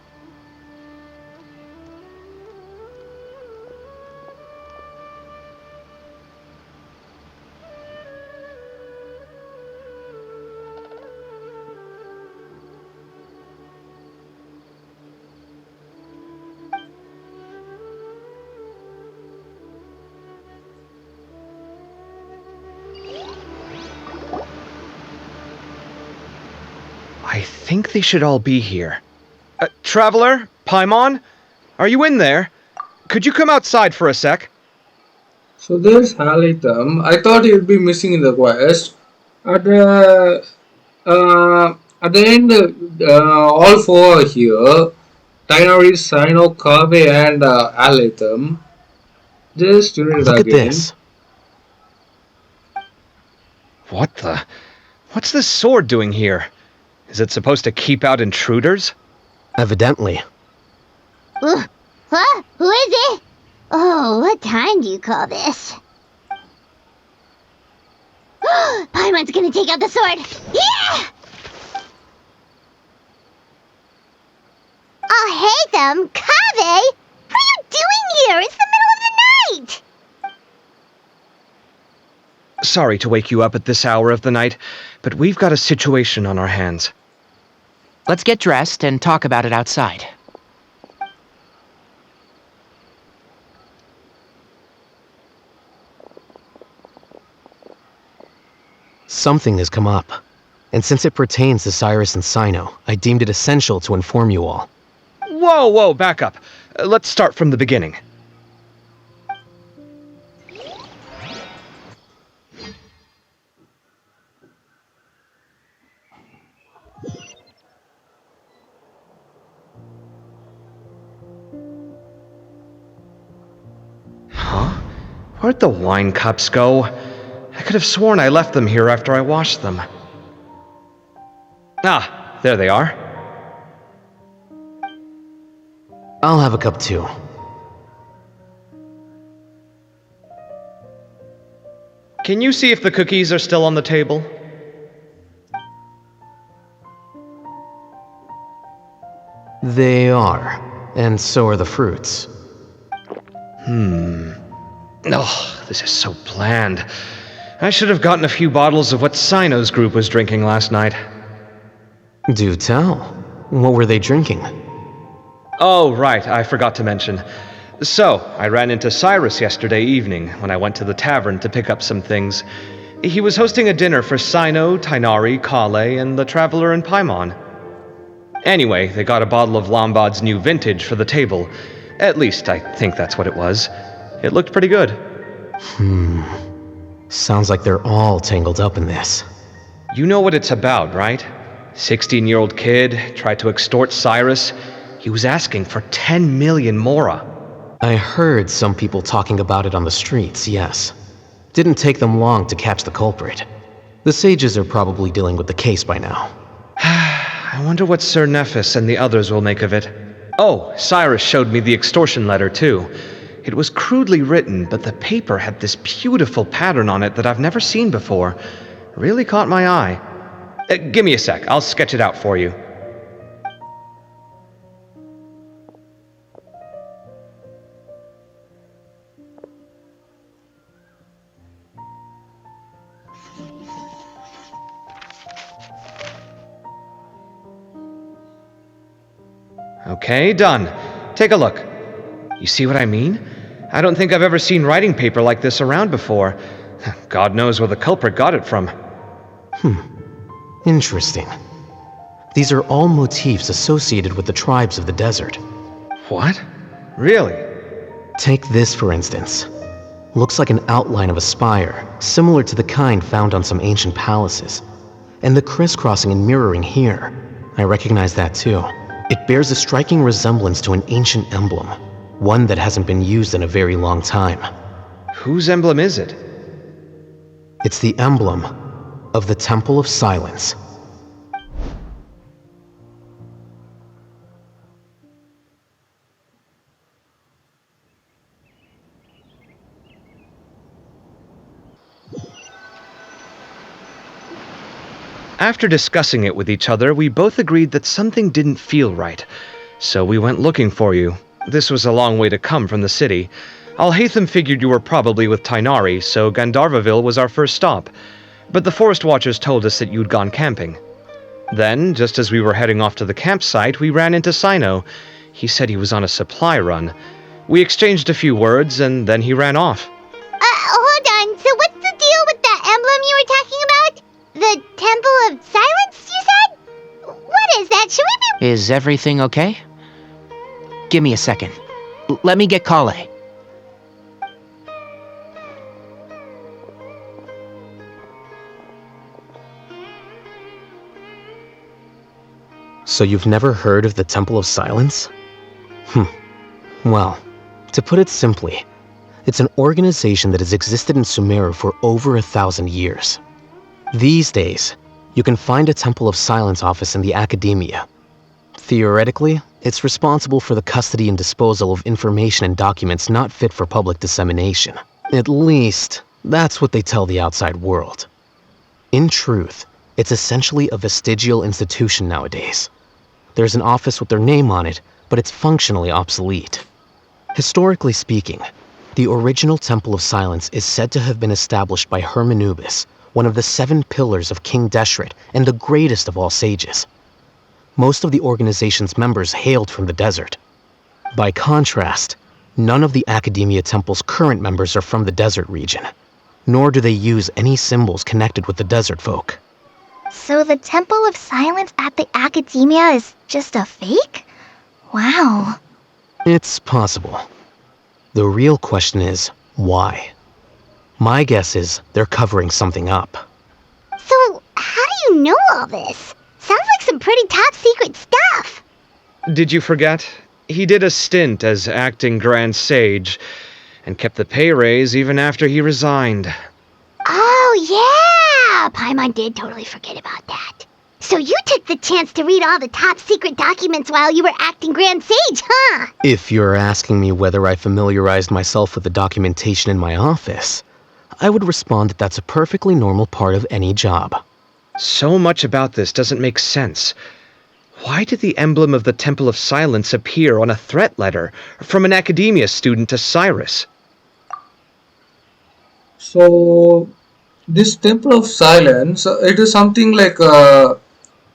I think they should all be here. Traveler? Paimon? Are you in there? Could you come outside for a sec? So there's Halitum. I thought he'd be missing in the quest. At the at the end, all four are here. Tinori, Cyno, Kave, and Halitum. Just tune it Look at again. this. What the? What's this sword doing here? Is it supposed to keep out intruders? Evidently. What? Who is it? Oh, what time do you call this? Paimon's gonna take out the sword. Yeah! I'll hate them. Kave? What are you doing here? It's the middle of the night! Sorry to wake you up at this hour of the night, but we've got a situation on our hands. Let's get dressed and talk about it outside. Something has come up. And since it pertains to Cyrus and Cyno, I deemed it essential to inform you all. Whoa, back up. Let's start from the beginning. Huh? Where'd the wine cups go? I could have sworn I left them here after I washed them. Ah, there they are. I'll have a cup too. Can you see if the cookies are still on the table? They are. And so are the fruits. Oh, this is so bland. I should have gotten a few bottles of what Cyno's group was drinking last night. Do tell. What were they drinking? Oh, right, I forgot to mention. So, I ran into Cyrus yesterday evening when I went to the tavern to pick up some things. He was hosting a dinner for Cyno, Tinari, Kale, and the Traveler and Paimon. Anyway, they got a bottle of Lombard's new vintage for the table. At least, I think that's what it was. It looked pretty good. Sounds like they're all tangled up in this. You know what it's about, right? 16-year-old kid tried to extort Cyrus. He was asking for 10 million mora. I heard some people talking about it on the streets, yes. Didn't take them long to catch the culprit. The sages are probably dealing with the case by now. I wonder what Sir Nephis and the others will make of it. Oh, Cyrus showed me the extortion letter, too. It was crudely written, but the paper had this beautiful pattern on it that I've never seen before. Really caught my eye. Give me a sec, I'll sketch it out for you. Okay, done. Take a look. You see what I mean? I don't think I've ever seen writing paper like this around before. God knows where the culprit got it from. Interesting. These are all motifs associated with the tribes of the desert. What? Really? Take this, for instance. Looks like an outline of a spire, similar to the kind found on some ancient palaces. And the crisscrossing and mirroring here. I recognize that too. It bears a striking resemblance to an ancient emblem, one that hasn't been used in a very long time. Whose emblem is it? It's the emblem of the Temple of Silence. After discussing it with each other, we both agreed that something didn't feel right. So we went looking for you. This was a long way to come from the city. Alhaitham figured you were probably with Tainari, so Gandharvaville was our first stop. But the Forest Watchers told us that you'd gone camping. Then, just as we were heading off to the campsite, we ran into Cyno. He said he was on a supply run. We exchanged a few words, and then he ran off. Hold on. So what's the deal with that emblem you were talking about? The Temple of Silence, you said? What is that? Should we be... Is everything okay? Give me a second. Let me get Kale. So you've never heard of the Temple of Silence? Well, to put it simply, it's an organization that has existed in Sumeru for over 1,000 years. These days, you can find a Temple of Silence office in the academia. Theoretically, it's responsible for the custody and disposal of information and documents not fit for public dissemination. At least, that's what they tell the outside world. In truth, it's essentially a vestigial institution nowadays. There's an office with their name on it, but it's functionally obsolete. Historically speaking, the original Temple of Silence is said to have been established by HermaAnubis, one of the 7 pillars of King Deshret and the greatest of all sages. Most of the organization's members hailed from the desert. By contrast, none of the Academia Temple's current members are from the desert region, nor do they use any symbols connected with the desert folk. So the Temple of Silence at the Academia is just a fake? Wow. It's possible. The real question is, why? My guess is they're covering something up. So, how do you know all this? Sounds like some pretty top secret stuff. Did you forget? He did a stint as acting Grand Sage, and kept the pay raise even after he resigned. Oh, yeah! Paimon did totally forget about that. So you took the chance to read all the top secret documents while you were acting Grand Sage, huh? If you're asking me whether I familiarized myself with the documentation in my office, I would respond that that's a perfectly normal part of any job. So much about this doesn't make sense. Why did the emblem of the Temple of Silence appear on a threat letter from an academia student to Cyrus? So, this Temple of Silence, it is something like a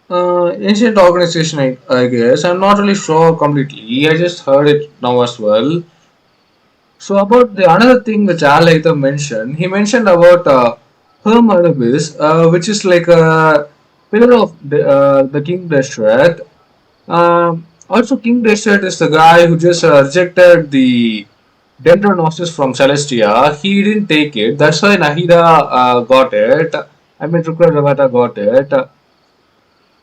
ancient organization, I guess. I'm not really sure completely. I just heard it now as well. So about the another thing which Al mentioned, he mentioned about HermaAnubis, which is like a pillar of the King Deshret. Also, King Deshret is the guy who just rejected the Dendronosis from Celestia. He didn't take it. That's why Nahida got it. I mean, Rukra Ravata got it.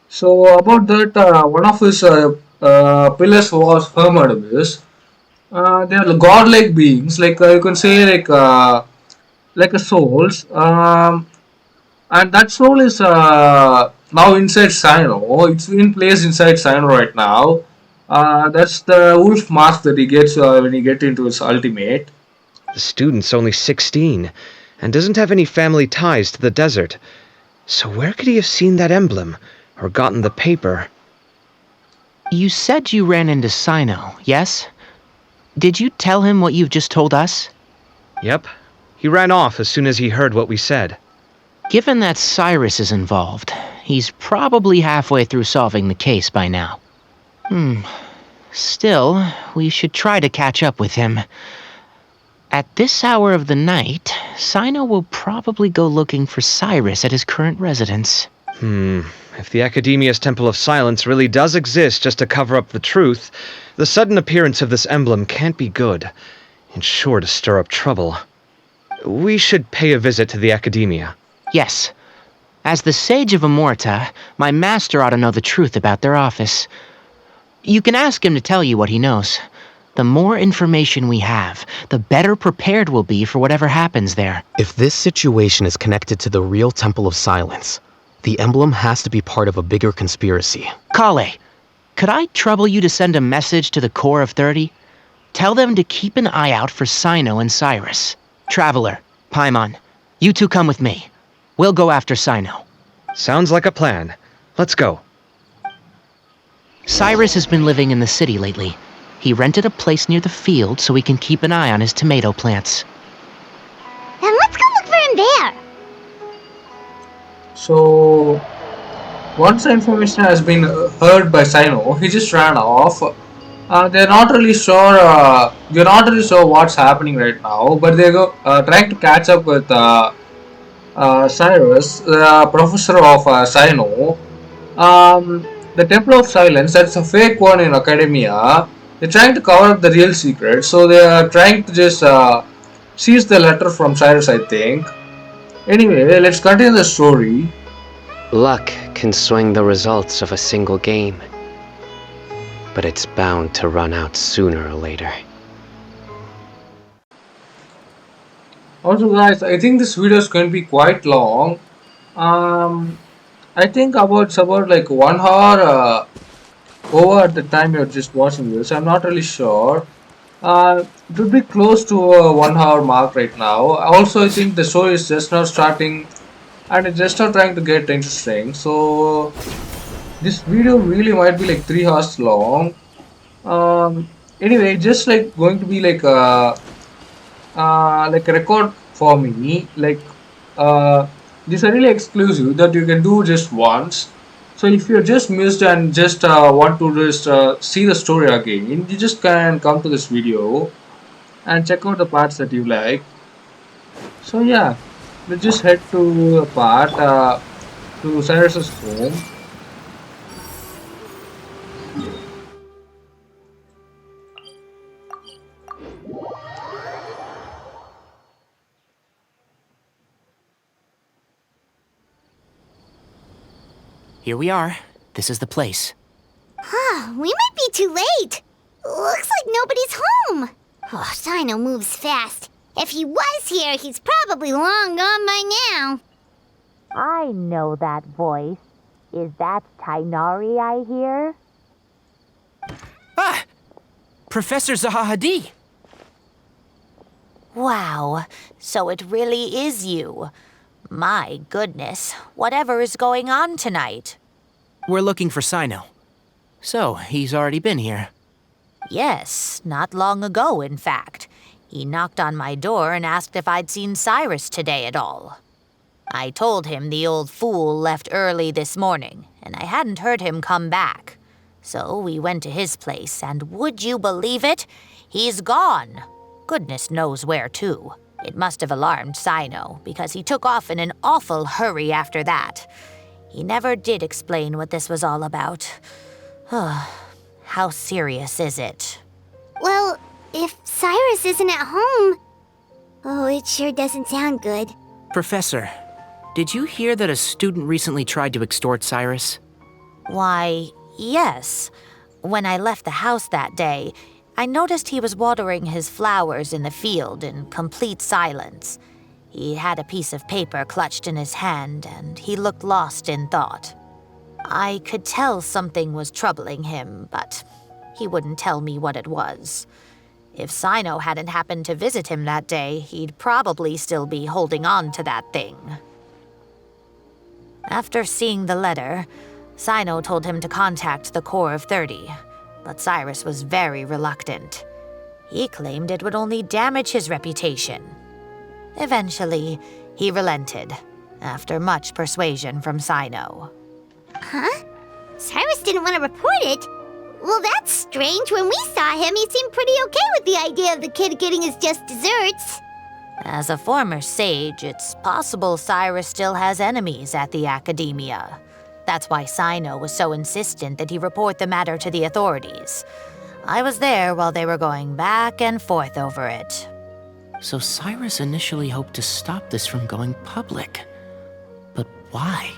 So about that, one of his pillars was HermaAnubis. They are godlike beings, like you can say, like a souls. And that soul is now inside Cyno. It's been placed inside Cyno right now. That's the wolf mask that he gets when he gets into his ultimate. The student's only 16, and doesn't have any family ties to the desert. So where could he have seen that emblem, or gotten the paper? You said you ran into Cyno, yes? Did you tell him what you've just told us? Yep. He ran off as soon as he heard what we said. Given that Cyrus is involved, he's probably halfway through solving the case by now. Still, we should try to catch up with him. At this hour of the night, Cyno will probably go looking for Cyrus at his current residence. If the Academia's Temple of Silence really does exist just to cover up the truth, the sudden appearance of this emblem can't be good, and sure to stir up trouble. We should pay a visit to the Academia. Yes. As the Sage of Amorta, my master ought to know the truth about their office. You can ask him to tell you what he knows. The more information we have, the better prepared we'll be for whatever happens there. If this situation is connected to the real Temple of Silence, the emblem has to be part of a bigger conspiracy. Kale, could I trouble you to send a message to the Core of 30? Tell them to keep an eye out for Cyno and Cyrus. Traveler, Paimon, you two come with me. We'll go after Cyno. Sounds like a plan. Let's go. Cyrus has been living in the city lately. He rented a place near the field so he can keep an eye on his tomato plants. Then let's go look for him there. So once the information has been heard by Cyno, he just ran off. They're not really sure. They're not really sure what's happening right now, but they're trying to catch up with Cyrus, the professor of Cyno. The Temple of Silence, that's a fake one in academia. They're trying to cover up the real secret, so they are trying to just seize the letter from Cyrus, I think. Anyway, let's continue the story. Luck can swing the results of a single game, but it's bound to run out sooner or later. Also, guys, I think this video is going to be quite long. I think it's about like 1 hour over at the time you're just watching this. I'm not really sure. It would be close to a 1 hour mark right now. Also, I think the show is just now starting and it's just now trying to get interesting. So this video really might be like 3 hours long. Anyway, just like going to be like a record for me. These are really exclusive that you can do just once. So if you're just missed and just want to just see the story again, you just can come to this video and check out the parts that you like. So yeah, let's just head to the part to Cyrus's home. Here we are. This is the place. We might be too late. Looks like nobody's home. Oh, Cyno moves fast. If he was here, he's probably long gone by now. I know that voice. Is that Tainari I hear? Ah! Professor Zahahadi! Wow, so it really is you. My goodness, whatever is going on tonight? We're looking for Cyno. So, he's already been here. Yes, not long ago, in fact. He knocked on my door and asked if I'd seen Cyrus today at all. I told him the old fool left early this morning, and I hadn't heard him come back. So we went to his place, and would you believe it? He's gone. Goodness knows where to. It must have alarmed Cyno, because he took off in an awful hurry after that. He never did explain what this was all about. How serious is it? Well, if Cyrus isn't at home... Oh, it sure doesn't sound good. Professor, did you hear that a student recently tried to extort Cyrus? Why, yes. When I left the house that day, I noticed he was watering his flowers in the field in complete silence. He had a piece of paper clutched in his hand, and he looked lost in thought. I could tell something was troubling him, but he wouldn't tell me what it was. If Cyno hadn't happened to visit him that day, he'd probably still be holding on to that thing. After seeing the letter, Cyno told him to contact the Corps of 30, but Cyrus was very reluctant. He claimed it would only damage his reputation. Eventually, he relented, after much persuasion from Cyno. Huh? Cyrus didn't want to report it? Well, that's strange. When we saw him, he seemed pretty okay with the idea of the kid getting his just desserts. As a former sage, it's possible Cyrus still has enemies at the academia. That's why Cyno was so insistent that he report the matter to the authorities. I was there while they were going back and forth over it. So Cyrus initially hoped to stop this from going public. But why?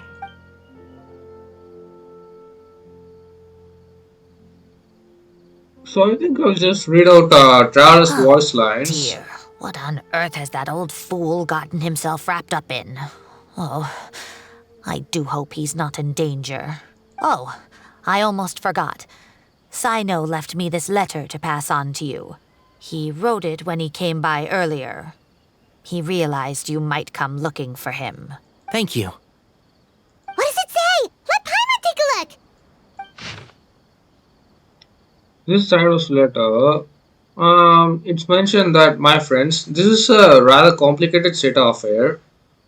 So I think I'll just read out Travis' voice lines. Dear, what on earth has that old fool gotten himself wrapped up in? Oh, I do hope he's not in danger. Oh, I almost forgot. Cyno left me this letter to pass on to you. He wrote it when he came by earlier. He realized you might come looking for him. Thank you. What does This Cyno's letter, it's mentioned that, my friends, this is a rather complicated state of affair.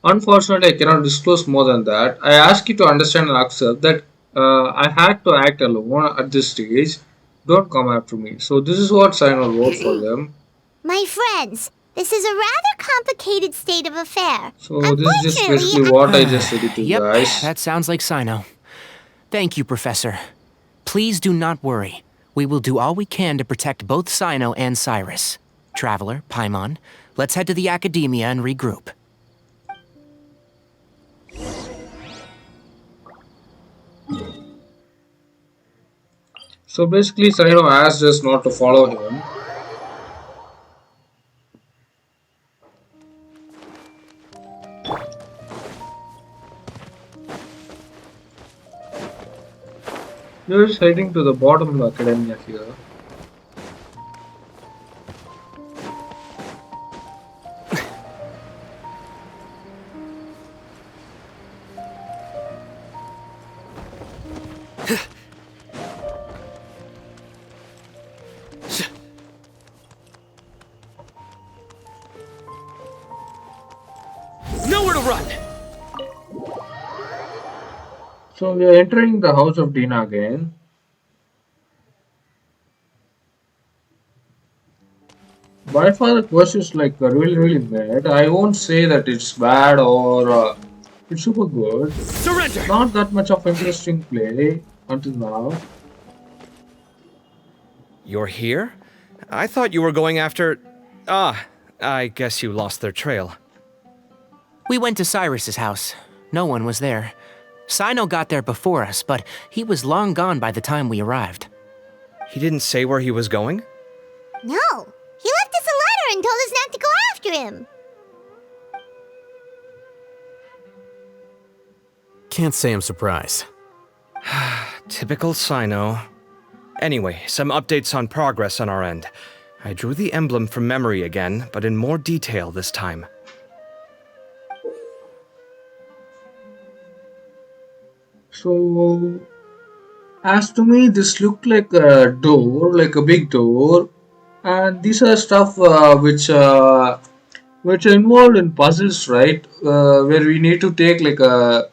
Unfortunately, I cannot disclose more than that. I ask you to understand and accept that I had to act alone at this stage. Don't come after me. So this is what Cyno wrote for them. My friends, this is a rather complicated state of affair. So this is just Unfortunately, basically what I just said it to you Yep, guys. that sounds like Cyno. Thank you, Professor. Please do not worry. We will do all we can to protect both Cyno and Cyrus. Traveler, Paimon, let's head to the Academia and regroup. So basically, Cyno asked us not to follow him. We're just heading to the bottom of the academia here. Nowhere to run! So we are entering the house of Dina again. By far the quest is like really bad. I won't say that it's bad or it's super good. Surrender! Not that much of interesting play until now. You're here? I thought you were going after... Ah, I guess you lost their trail. We went to Cyrus's house. No one was there. Cyno got there before us, but he was long gone by the time we arrived. He didn't say where he was going? No, he left us a letter and told us not to go after him. Can't say I'm surprised. Typical Cyno. Anyway, some updates on progress on our end. I drew the emblem from memory again, but in more detail this time. So, as to me, this looked like a door, like a big door, and these are stuff which are involved in puzzles, right? Where we need to take like a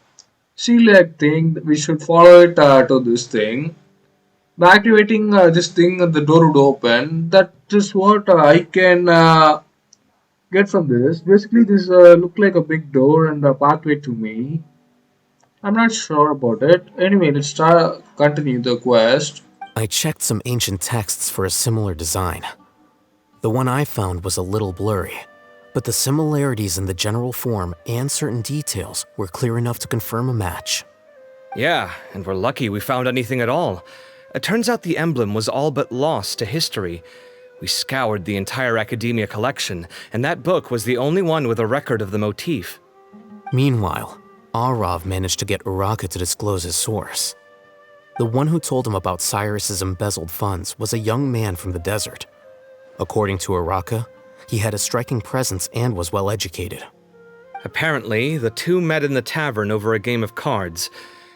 sea-like thing. We should follow it to this thing. By activating this thing, the door would open. That is what I can get from this. Basically, this looked like a big door and a pathway to me. I'm not sure about it. Anyway, let's continue the quest. I checked some ancient texts for a similar design. The one I found was a little blurry, but the similarities in the general form and certain details were clear enough to confirm a match. Yeah, and we're lucky we found anything at all. It turns out the emblem was all but lost to history. We scoured the entire Academia collection, and that book was the only one with a record of the motif. Meanwhile, Arav managed to get Uraka to disclose his source. The one who told him about Cyrus's embezzled funds was a young man from the desert. According to Uraka, he had a striking presence and was well educated. Apparently, the two met in the tavern over a game of cards.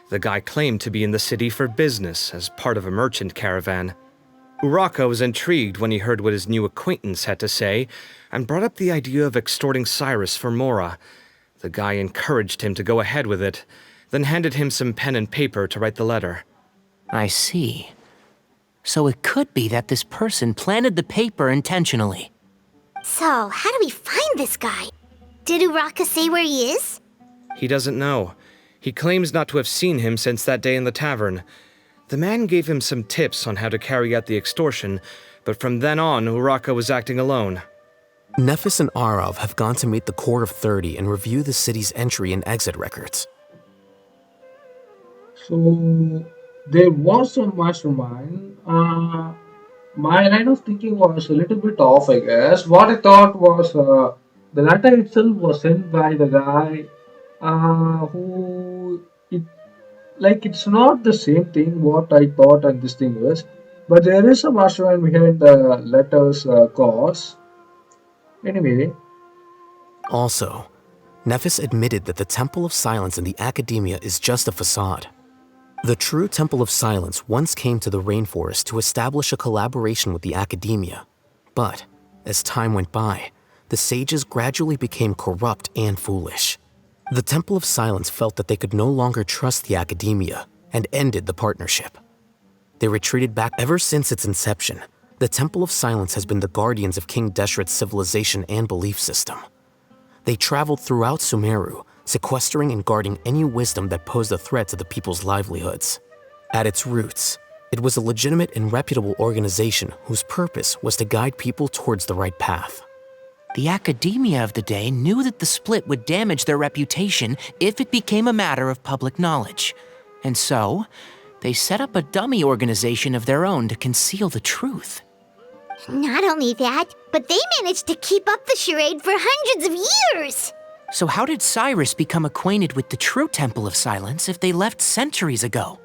The guy claimed to be in the city for business as part of a merchant caravan. Uraka was intrigued when he heard what his new acquaintance had to say and brought up the idea of extorting Cyrus for Mora. The guy encouraged him to go ahead with it, then handed him some pen and paper to write the letter. I see. So it could be that this person planted the paper intentionally. So, how do we find this guy? Did Uraka say where he is? He doesn't know. He claims not to have seen him since that day in the tavern. The man gave him some tips on how to carry out the extortion, but from then on, Uraka was acting alone. Nephis and Arav have gone to meet the Court of 30 and review the city's entry and exit records. So there was a mastermind. My line of thinking was a little bit off, I guess. What I thought was the letter itself was sent by the guy who it like it's not the same thing what I thought and this thing was, but there is a mastermind behind the letter's cause. Anyway, Also, Nephis admitted that the Temple of Silence in the Academia is just a facade. The true Temple of Silence once came to the rainforest to establish a collaboration with the academia. But, as time went by, the sages gradually became corrupt and foolish. The Temple of Silence felt that they could no longer trust the academia and ended the partnership. They retreated back. Ever since its inception, the Temple of Silence has been the guardians of King Deshret's civilization and belief system. They traveled throughout Sumeru, sequestering and guarding any wisdom that posed a threat to the people's livelihoods. At its roots, it was a legitimate and reputable organization whose purpose was to guide people towards the right path. The academia of the day knew that the split would damage their reputation if it became a matter of public knowledge. And so, they set up a dummy organization of their own to conceal the truth. Not only that, but they managed to keep up the charade for hundreds of years! So how did Cyrus become acquainted with the true Temple of Silence if they left centuries ago?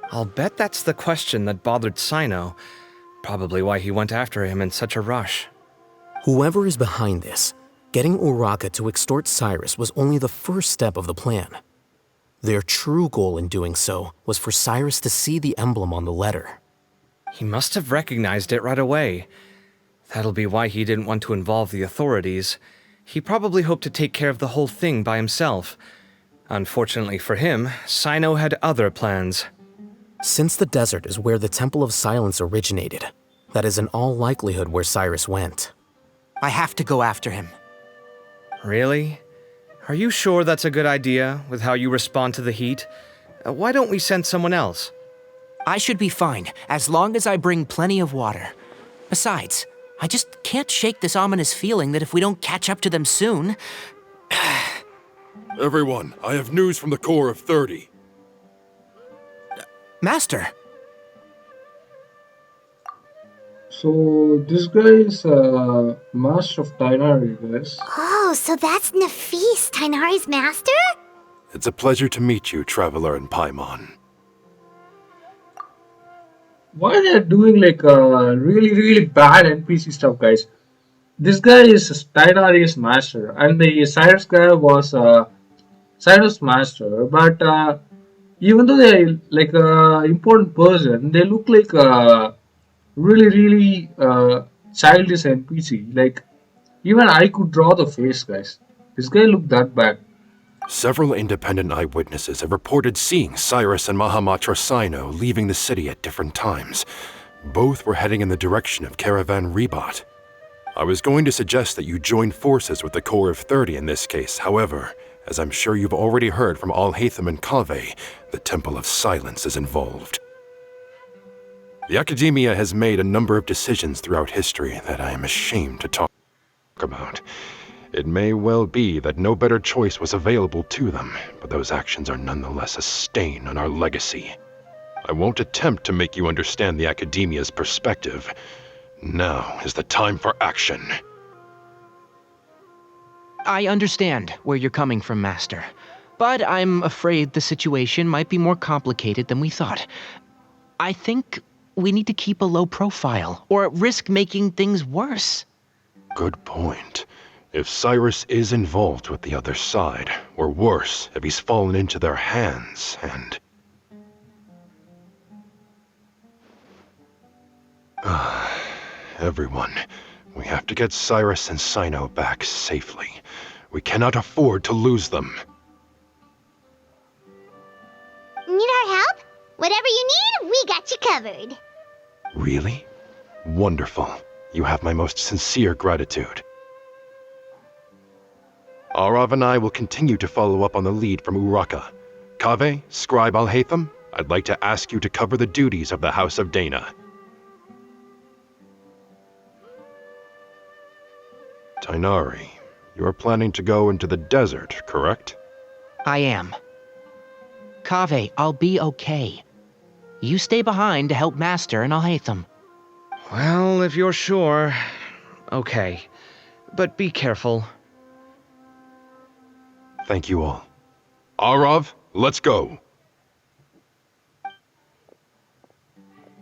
I'll bet that's the question that bothered Cyno. Probably why he went after him in such a rush. Whoever is behind this, getting Uraka to extort Cyrus was only the first step of the plan. Their true goal in doing so was for Cyrus to see the emblem on the letter. He must have recognized it right away. That'll be why he didn't want to involve the authorities. He probably hoped to take care of the whole thing by himself. Unfortunately for him, Cyno had other plans. Since the desert is where the Temple of Silence originated, that is in all likelihood where Cyrus went. I have to go after him. Really? Are you sure that's a good idea, with how you respond to the heat? Why don't we send someone else? I should be fine, as long as I bring plenty of water. Besides, I just can't shake this ominous feeling that if we don't catch up to them soon... Everyone, I have news from the Core of 30. Master! So this guy is master of Tainari, guys. Oh, so that's Nafis, Tainari's master? It's a pleasure to meet you, Traveler and Paimon. Why they are doing like really bad NPC stuff, guys? This guy is Tainari's master, and the Cyrus guy was Cyrus' master. But even though they're like important person, they look like really childish NPC. Like even I could draw the face, guys. This guy looked that bad. Several independent eyewitnesses have reported seeing Cyrus and Mahamatra Cyno leaving the city at different times. Both were heading in the direction of Caravan Rebot. I was going to suggest that you join forces with the Core of 30 in this case. However, as I'm sure you've already heard from Alhaitham and Kaveh, the Temple of Silence is involved. The Academia has made a number of decisions throughout history that I am ashamed to talk about. It may well be that no better choice was available to them, but those actions are nonetheless a stain on our legacy. I won't attempt to make you understand the Academia's perspective. Now is the time for action. I understand where you're coming from, Master. But I'm afraid the situation might be more complicated than we thought. I think we need to keep a low profile, or risk making things worse. Good point. If Cyrus is involved with the other side, or worse, if he's fallen into their hands, and... Everyone, we have to get Cyrus and Cyno back safely. We cannot afford to lose them. Need our help? Whatever you need, we got you covered. Really? Wonderful. You have my most sincere gratitude. Arav and I will continue to follow up on the lead from Uraka. Kaveh, Scribe Alhaitham, I'd like to ask you to cover the duties of the House of Dana. Tainari, you are planning to go into the desert, correct? I am. Kaveh, I'll be okay. You stay behind to help Master and Alhaitham. Well, if you're sure... Okay. But be careful. Thank you all. Arav, let's go.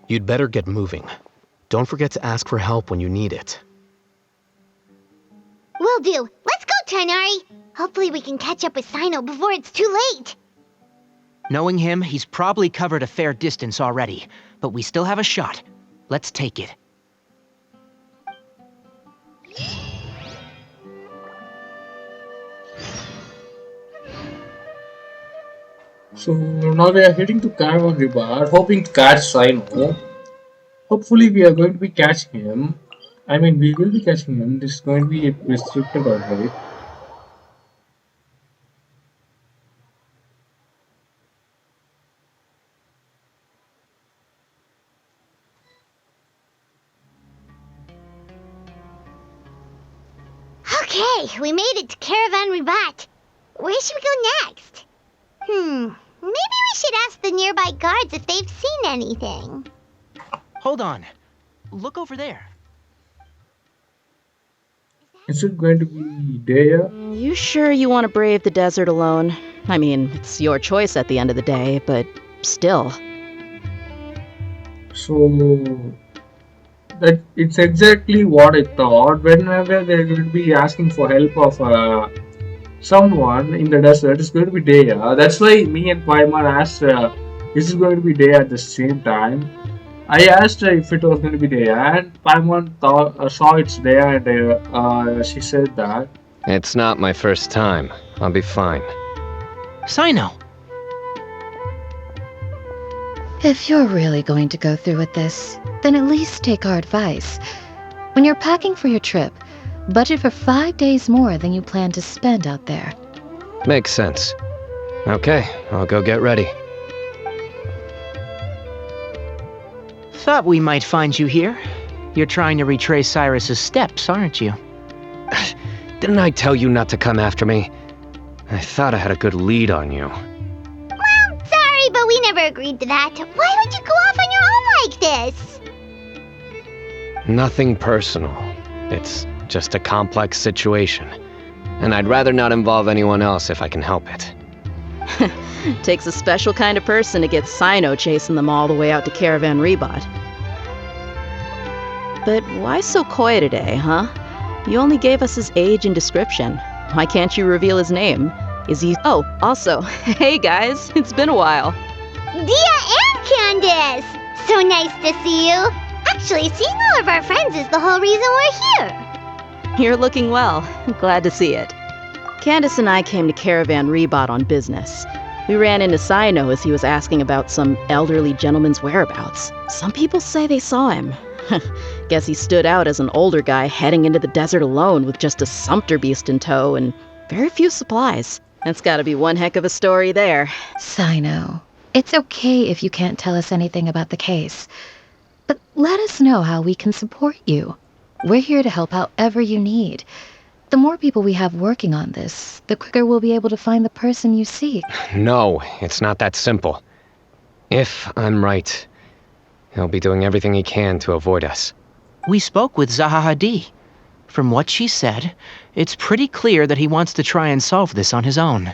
You'd better get moving. Don't forget to ask for help when you need it. Will do. Let's go, Tainari. Hopefully we can catch up with Cyno before it's too late. Knowing him, he's probably covered a fair distance already, but we still have a shot. Let's take it. So now we are heading to Caravan River, hoping to catch Cyno. Hopefully we are going to be catching him. I mean, we will be catching him. This is going to be restricted already. Okay, we made it to Caravan Ribat. Where should we go next? Maybe we should ask the nearby guards if they've seen anything. Hold on. Look over there. Is it going to be there? You sure you want to brave the desert alone? I mean, it's your choice at the end of the day, but still. So that it's exactly what I thought. Whenever they're going to be asking for help of someone in the desert, it's going to be Daya. That's why me and Paimon asked, is it going to be Daya at the same time? I asked her if it was going to be Daya, and Paimon saw it's Daya, and she said that. It's not my first time. I'll be fine. Cyno! If you're really going to go through with this, then at least take our advice. When you're packing for your trip, budget for 5 days more than you plan to spend out there. Makes sense. Okay, I'll go get ready. Thought we might find you here. You're trying to retrace Cyrus's steps, aren't you? Didn't I tell you not to come after me? I thought I had a good lead on you. Well, sorry, but we never agreed to that. Why would you go off on your own like this? Nothing personal. It's just a complex situation. And I'd rather not involve anyone else if I can help it. Takes a special kind of person to get Cyno chasing them all the way out to Caravan Rebot. But why so coy today, huh? You only gave us his age and description. Why can't you reveal his name? Is he... Oh, also, hey guys, it's been a while. Dia and Candace! So nice to see you. Actually, seeing all of our friends is the whole reason we're here. You're looking well. Glad to see it. Candace and I came to Caravan Rebot on business. We ran into Cyno as he was asking about some elderly gentleman's whereabouts. Some people say they saw him. Guess he stood out as an older guy heading into the desert alone with just a sumpter beast in tow and very few supplies. That's gotta be one heck of a story there. Cyno, it's okay if you can't tell us anything about the case. But let us know how we can support you. We're here to help however you need. The more people we have working on this, the quicker we'll be able to find the person you seek. No, it's not that simple. If I'm right, he'll be doing everything he can to avoid us. We spoke with Zaha Hadid. From what she said, it's pretty clear that he wants to try and solve this on his own.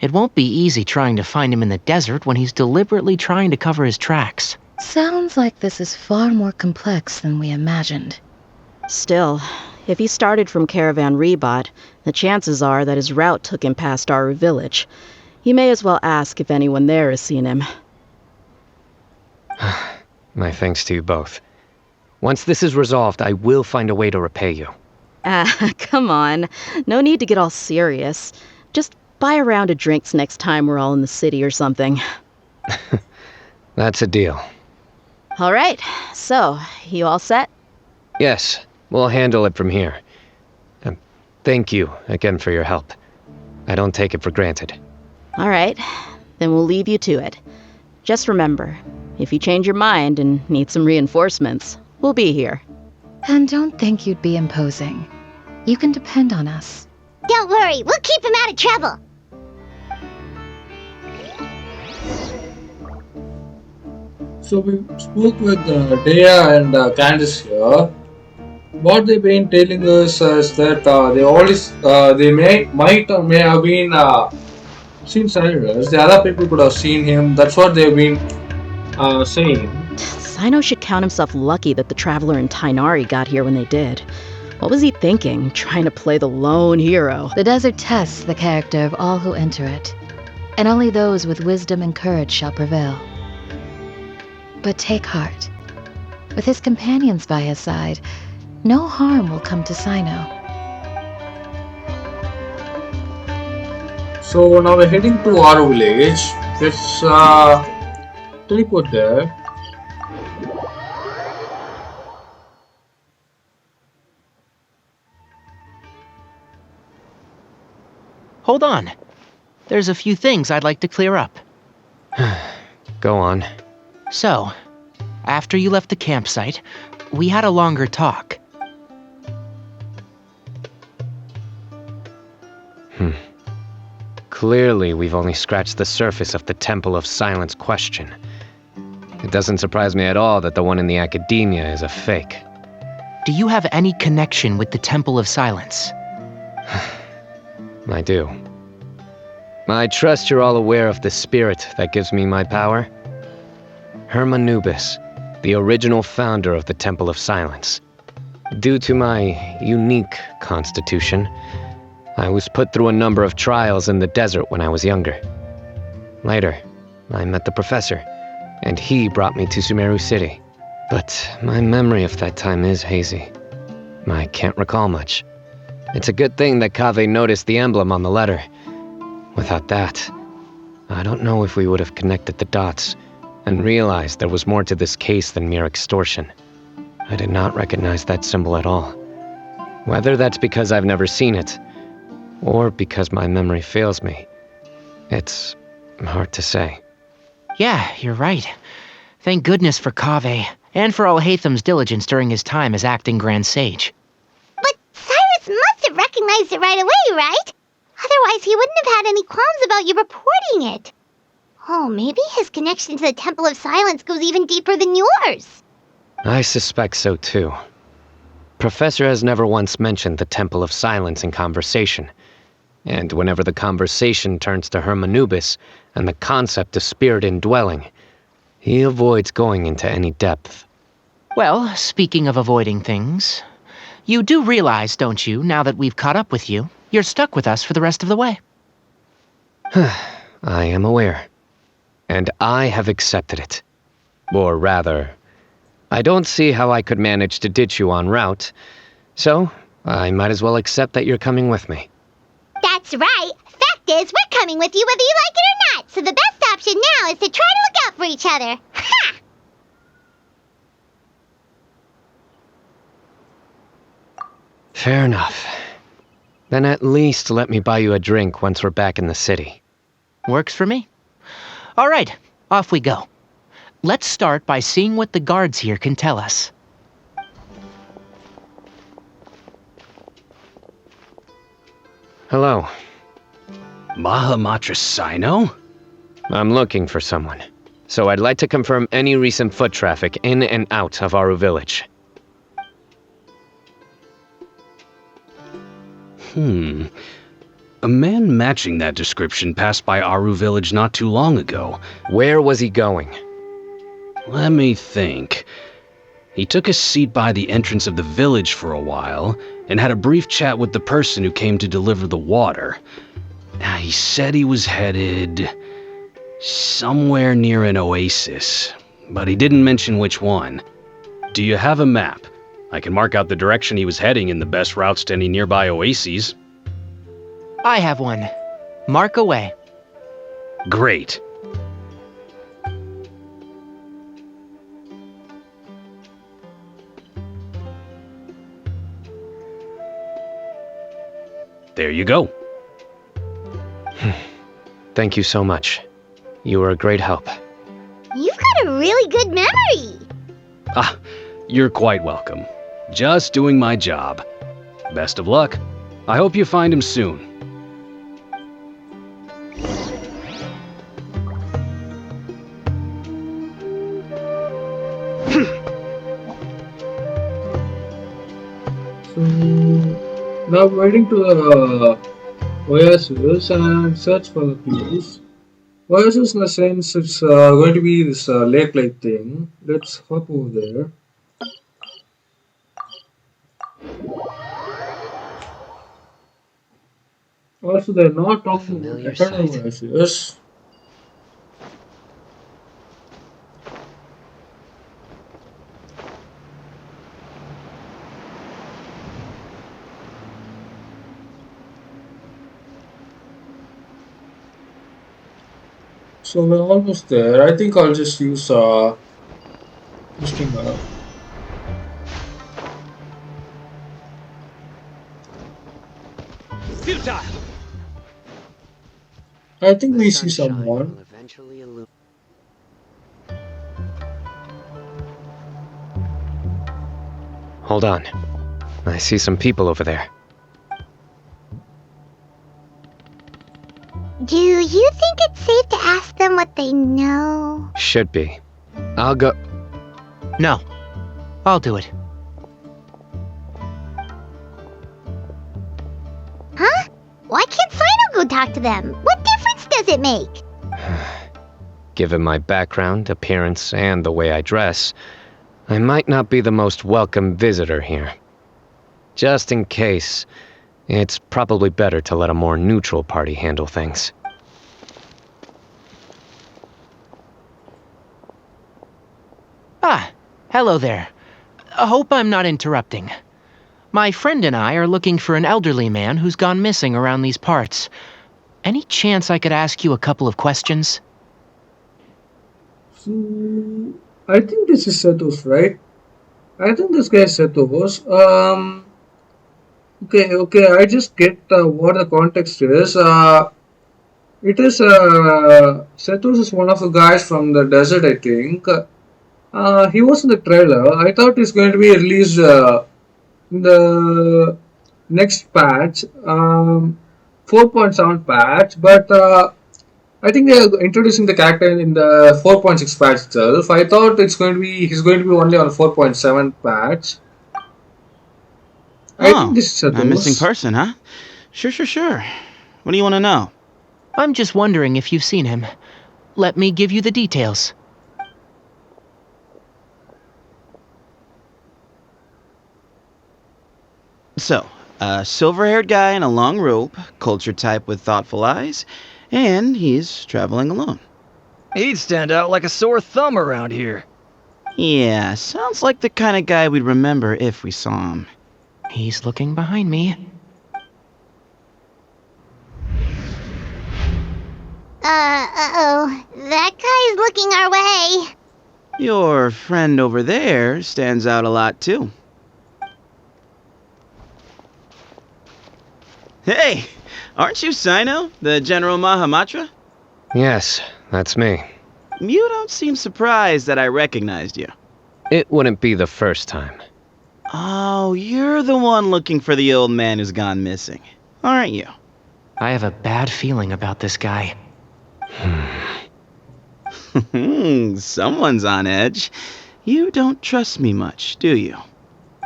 It won't be easy trying to find him in the desert when he's deliberately trying to cover his tracks. Sounds like this is far more complex than we imagined. Still, if he started from Caravan Rebot, the chances are that his route took him past our village. You may as well ask if anyone there has seen him. My thanks to you both. Once this is resolved, I will find a way to repay you. Come on. No need to get all serious. Just buy a round of drinks next time we're all in the city or something. That's a deal. All right. So, you all set? Yes, we'll handle it from here. Thank you again for your help. I don't take it for granted. All right. Then we'll leave you to it. Just remember, if you change your mind and need some reinforcements, we'll be here. And don't think you'd be imposing. You can depend on us. Don't worry, we'll keep him out of trouble. So we spoke with Daya and Candace here. What they've been telling us is that they might or may have been seen Cyrus. The other people could have seen him. That's what they've been saying. Cyno should count himself lucky that the Traveler and Tainari got here when they did. What was he thinking, trying to play the lone hero? The desert tests the character of all who enter it. and only those with wisdom and courage shall prevail. But take heart. With his companions by his side, no harm will come to Cyno. So now we're heading to our village. Let's teleport there. Hold on. There's a few things I'd like to clear up. Go on. So, after you left the campsite, we had a longer talk. Clearly, we've only scratched the surface of the Temple of Silence question. It doesn't surprise me at all that the one in the academia is a fake. Do you have any connection with the Temple of Silence? I do. I trust you're all aware of the spirit that gives me my power. HermaAnubis, the original founder of the Temple of Silence. Due to my unique constitution, I was put through a number of trials in the desert when I was younger. Later, I met the professor, and he brought me to Sumeru City. But my memory of that time is hazy. I can't recall much. It's a good thing that Kaveh noticed the emblem on the letter. Without that, I don't know if we would have connected the dots and realized there was more to this case than mere extortion. I did not recognize that symbol at all. Whether that's because I've never seen it, or because my memory fails me, it's hard to say. Yeah, you're right. Thank goodness for Kaveh, and for Alhaitham's diligence during his time as acting Grand Sage. But Cyrus must have recognized it right away, right? Otherwise, he wouldn't have had any qualms about you reporting it. Oh, maybe his connection to the Temple of Silence goes even deeper than yours. I suspect so too. Professor has never once mentioned the Temple of Silence in conversation. And whenever the conversation turns to HermaAnubis and the concept of spirit indwelling, he avoids going into any depth. Well, speaking of avoiding things, you do realize, don't you, now that we've caught up with you, you're stuck with us for the rest of the way. I am aware. And I have accepted it. Or rather, I don't see how I could manage to ditch you en route, so I might as well accept that you're coming with me. That's right. Fact is, we're coming with you whether you like it or not, so the best option now is to try to look out for each other. Ha! Fair enough. Then at least let me buy you a drink once we're back in the city. Works for me. All right, off we go. Let's start by seeing what the guards here can tell us. Hello. Mahamatra Cyno? I'm looking for someone, so I'd like to confirm any recent foot traffic in and out of Aru Village. A man matching that description passed by Aru Village not too long ago. Where was he going? Let me think. He took a seat by the entrance of the village for a while, and had a brief chat with the person who came to deliver the water. He said he was headed somewhere near an oasis, but he didn't mention which one. Do you have a map? I can mark out the direction he was heading and the best routes to any nearby oases. I have one. Mark away. Great. There you go. Thank you so much. You were a great help. You've got a really good memory. You're quite welcome. Just doing my job. Best of luck. I hope you find him soon. So now we're heading to the Oasis and search for the clues. Oasis in the sense it's going to be this lake-like thing. Let's hop over there. Also, they're not talking about eternal Oasis. So we're almost there. I think I'll just use this thing. Futile! I think we see someone. Hold on. I see some people over there. Do you think it's safe to ask them what they know? Should be. I'll go. No. I'll do it. Huh? Why can't Cyno go talk to them? What difference does it make? Given my background, appearance, and the way I dress, I might not be the most welcome visitor here. Just in case, it's probably better to let a more neutral party handle things. Ah, hello there. I hope I'm not interrupting. My friend and I are looking for an elderly man who's gone missing around these parts. Any chance I could ask you a couple of questions? So I think this is Sethos, right? I think this guy is Sethos. Okay. I just get what the context is. It is Sethos is one of the guys from the desert, I think. He was in the trailer. I thought he's going to be released in the next patch, 4.7 patch, but I think they are introducing the character in the 4.6 patch itself. I thought he's going to be only on 4.7 patch. I think Oh, this is a missing Sethos. person, huh? Sure. What do you want to know? I'm just wondering if you've seen him. Let me give you the details. So, a silver-haired guy in a long robe, culture type with thoughtful eyes, and he's traveling alone. He'd stand out like a sore thumb around here. Yeah, sounds like the kind of guy we'd remember if we saw him. He's looking behind me. Uh-oh. That guy's looking our way. Your friend over there stands out a lot, too. Hey, aren't you Cyno, the General Mahamatra? Yes, that's me. You don't seem surprised that I recognized you. It wouldn't be the first time. Oh, you're the one looking for the old man who's gone missing, aren't you? I have a bad feeling about this guy. Someone's on edge. You don't trust me much, do you?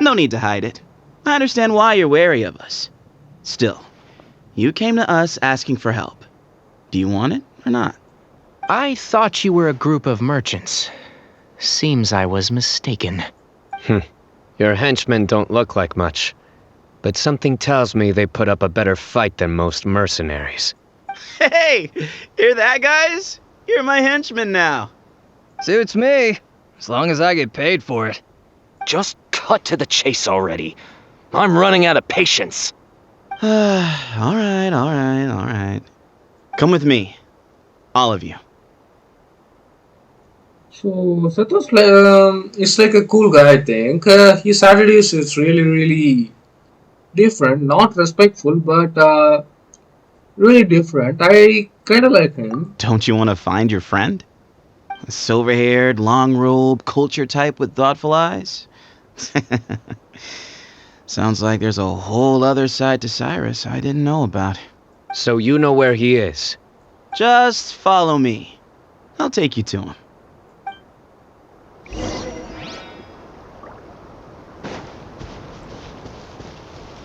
No need to hide it. I understand why you're wary of us. Still, you came to us asking for help. Do you want it or not? I thought you were a group of merchants. Seems I was mistaken. Your henchmen don't look like much, but something tells me they put up a better fight than most mercenaries. Hey, hear that, guys? You're my henchmen now. Suits me, as long as I get paid for it. Just cut to the chase already. I'm running out of patience. All right. Come with me. All of you. So Sethos is like a cool guy, I think. His attitude is really different, not respectful, but really different. I kind of like him. Don't you want to find your friend? A silver-haired, long-robed, culture type with thoughtful eyes? Sounds like there's a whole other side to Cyrus I didn't know about. So you know where he is? Just follow me. I'll take you to him.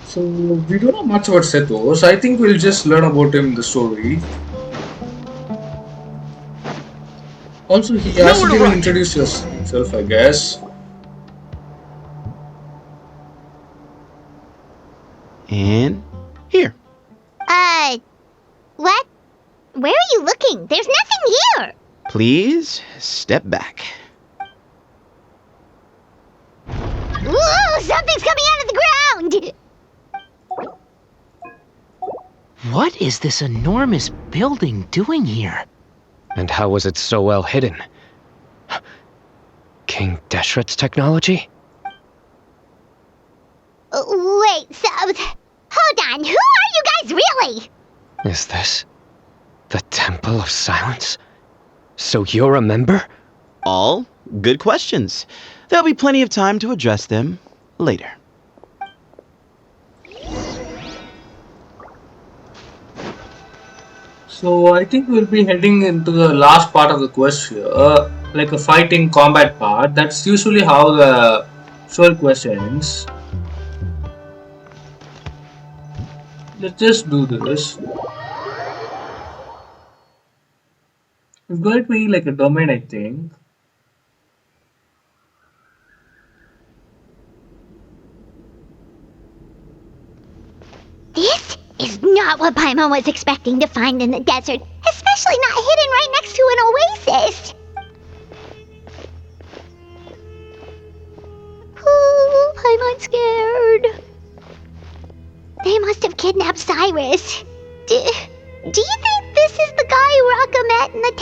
So we don't know much about Sethos. I think we'll just learn about him in the story. Also, he hasn't even introduced himself, I guess. And here. What? Where are you looking? There's nothing here. Please step back. Whoa, something's coming out of the ground. What is this enormous building doing here? And how was it so well hidden? King Deshret's technology? Wait, so... Hold on, who are you guys really? Is this the Temple of Silence? So you're a member? All good questions. There'll be plenty of time to address them later. So I think we'll be heading into the last part of the quest here, like a fighting combat part. That's usually how the story quest ends. Let's just do this. It's going to be like a domain, I think. This is not what Paimon was expecting to find in the desert, especially not hidden right next to an oasis. Oh, Paimon's scared. They must have kidnapped Cyrus. Do you think this is the guy Uraka met in the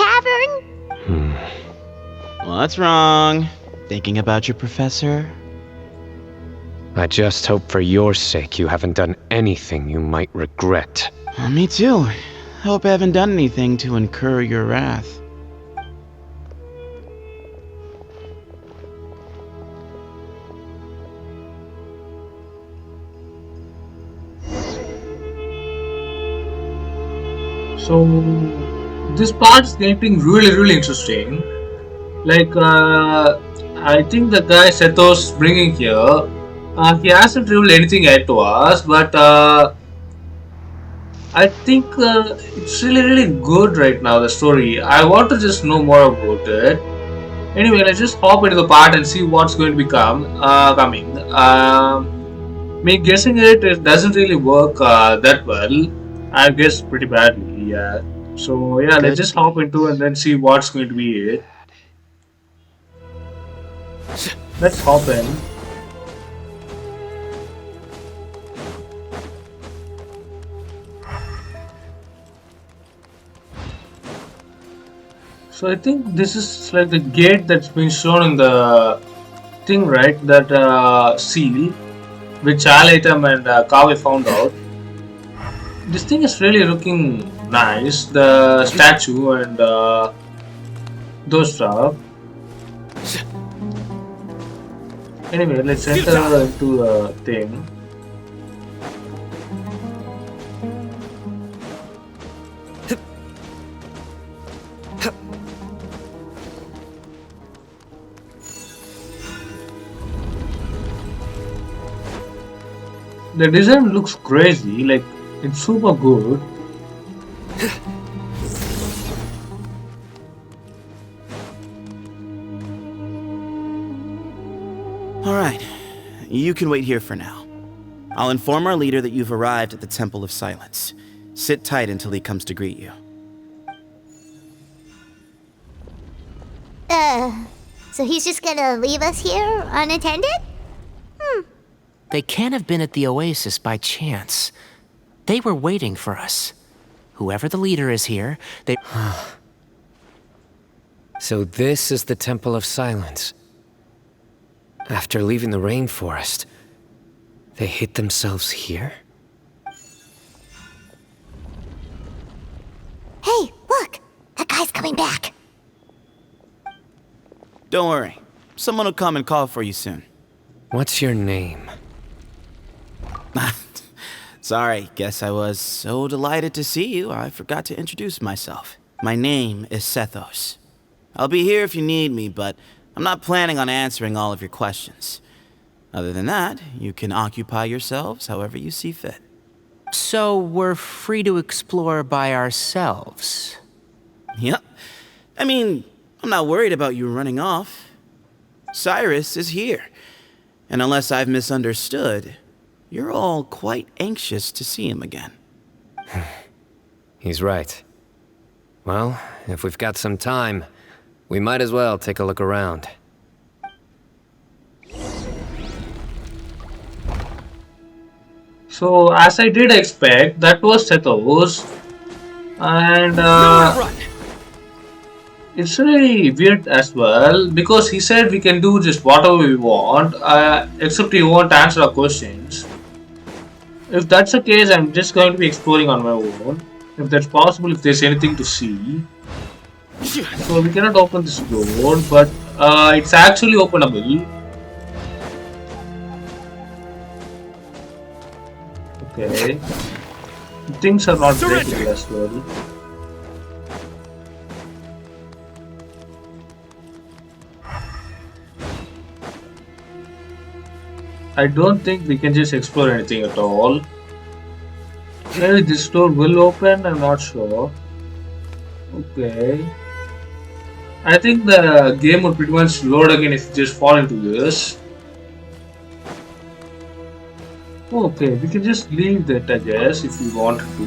tavern? What's wrong? Thinking about your professor? I just hope for your sake you haven't done anything you might regret. Me too. Hope I haven't done anything to incur your wrath. So this part's getting really interesting. Like I think the guy Sethos bringing here, he hasn't revealed anything yet to us, but I think it's really good right now, the story. I want to just know more about it. Anyway, let's just hop into the part and see what's going to become coming. Me guessing it doesn't really work that well. I guess pretty badly, yeah. So yeah, let's just hop into and then see what's going to be it. Let's hop in. So I think this is like the gate that's been shown in the thing, right? That seal, which Alatam and Kawe found out. This thing is really looking nice. The statue and those stuff. Anyway, let's enter into the thing. The design looks crazy, like it's super good. Alright, you can wait here for now. I'll inform our leader that you've arrived at the Temple of Silence. Sit tight until he comes to greet you. So he's just gonna leave us here unattended? They can't have been at the oasis by chance. They were waiting for us. Whoever the leader is here, they... So this is the Temple of Silence. After leaving the rainforest, they hid themselves here? Hey, look! That guy's coming back. Don't worry. Someone will come and call for you soon. What's your name? Sorry, guess I was so delighted to see you, I forgot to introduce myself. My name is Sethos. I'll be here if you need me, but I'm not planning on answering all of your questions. Other than that, you can occupy yourselves however you see fit. So we're free to explore by ourselves? Yep. I mean, I'm not worried about you running off. Cyrus is here. And unless I've misunderstood, you're all quite anxious to see him again. He's right. Well, if we've got some time, we might as well take a look around. So as I did expect, that was Sethos. And It's really weird as well because he said we can do just whatever we want, except he won't answer our questions. If that's the case, I'm just going to be exploring on my own. If that's possible, if there's anything to see. So we cannot open this door, but it's actually openable. Okay. Things are not breakable as well. I don't think we can just explore anything at all. Maybe this door will open, I'm not sure. Okay. I think the game would pretty much load again if you just fall into this. Okay, we can just leave that, I guess, if we wanted to.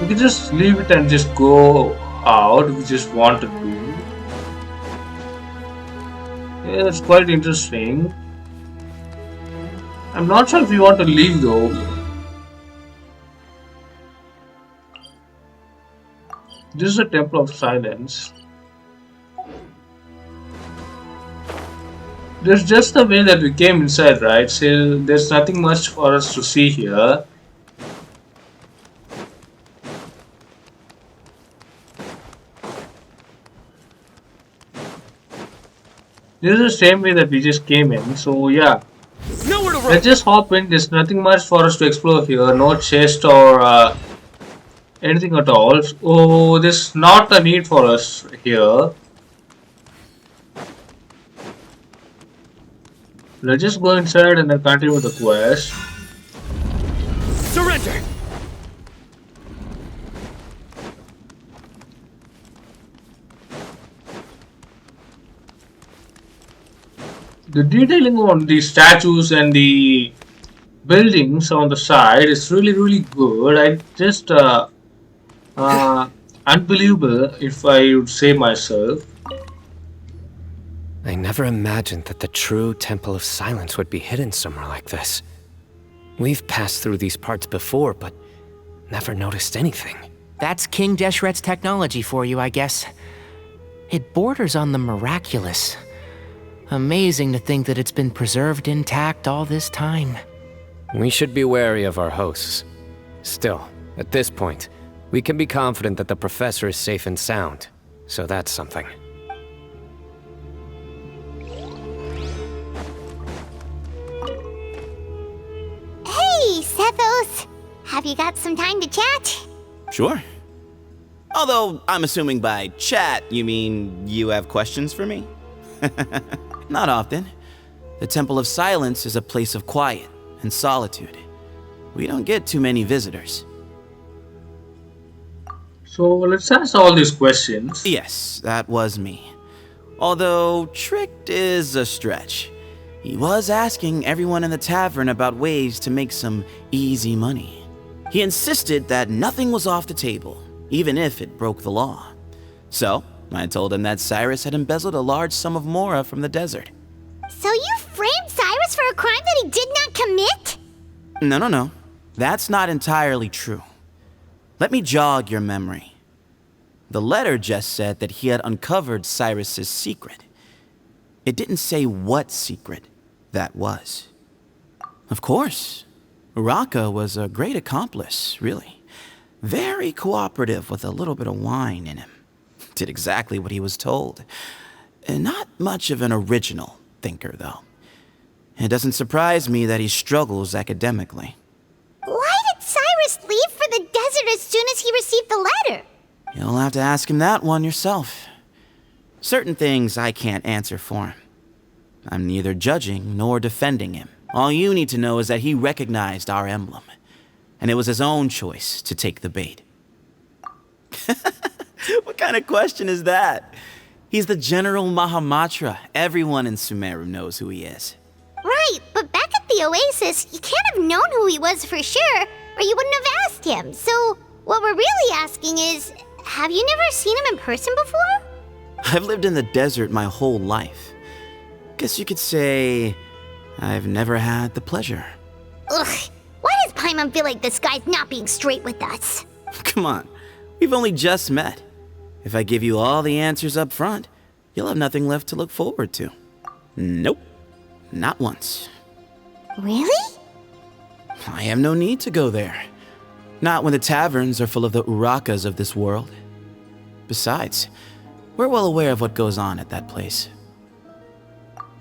We can just leave it and just go out if we just wanted to. Yeah, that's quite interesting. I'm not sure if we want to leave though. This is a temple of silence. There's just the way that we came inside, right? So there's nothing much for us to see here. This is the same way that we just came in, so yeah. Let's just hop in. There's nothing much for us to explore here. No chest or anything at all. Oh, there's not a need for us here. Let's just go inside and then continue with the quest. Surrender! The detailing on the statues and the buildings on the side is really good. I just unbelievable if I would say myself. I never imagined that the true Temple of Silence would be hidden somewhere like this. We've passed through these parts before, but never noticed anything. That's King Deshret's technology for you, I guess. It borders on the miraculous. Amazing to think that it's been preserved intact all this time. We should be wary of our hosts. Still, at this point, we can be confident that the professor is safe and sound, so that's something. Hey, Sethos! Have you got some time to chat? Sure. Although, I'm assuming by chat, you mean you have questions for me? Not often. The Temple of Silence is a place of quiet and solitude. We don't get too many visitors. So let's ask all these questions. Yes, that was me. Although, tricked is a stretch. He was asking everyone in the tavern about ways to make some easy money. He insisted that nothing was off the table, even if it broke the law. So, I told him that Cyrus had embezzled a large sum of mora from the desert. So you framed Cyrus for a crime that he did not commit? No. That's not entirely true. Let me jog your memory. The letter just said that he had uncovered Cyrus's secret. It didn't say what secret that was. Of course, Uraka was a great accomplice, really. Very cooperative with a little bit of wine in him. Did exactly what he was told. Not much of an original thinker, though. It doesn't surprise me that he struggles academically. Why did Cyrus leave for the desert as soon as he received the letter? You'll have to ask him that one yourself. Certain things I can't answer for him. I'm neither judging nor defending him. All you need to know is that he recognized our emblem, and it was his own choice to take the bait. What kind of question is that? He's the General Mahamatra. Everyone in Sumeru knows who he is. Right, but back at the Oasis, you can't have known who he was for sure, or you wouldn't have asked him. So, what we're really asking is, have you never seen him in person before? I've lived in the desert my whole life. Guess you could say I've never had the pleasure. Ugh, why does Paimon feel like this guy's not being straight with us? Come on, We've only just met. If I give you all the answers up front, you'll have nothing left to look forward to. Nope. Not once. Really? I have no need to go there. Not when the taverns are full of the Urakas of this world. Besides, we're well aware of what goes on at that place.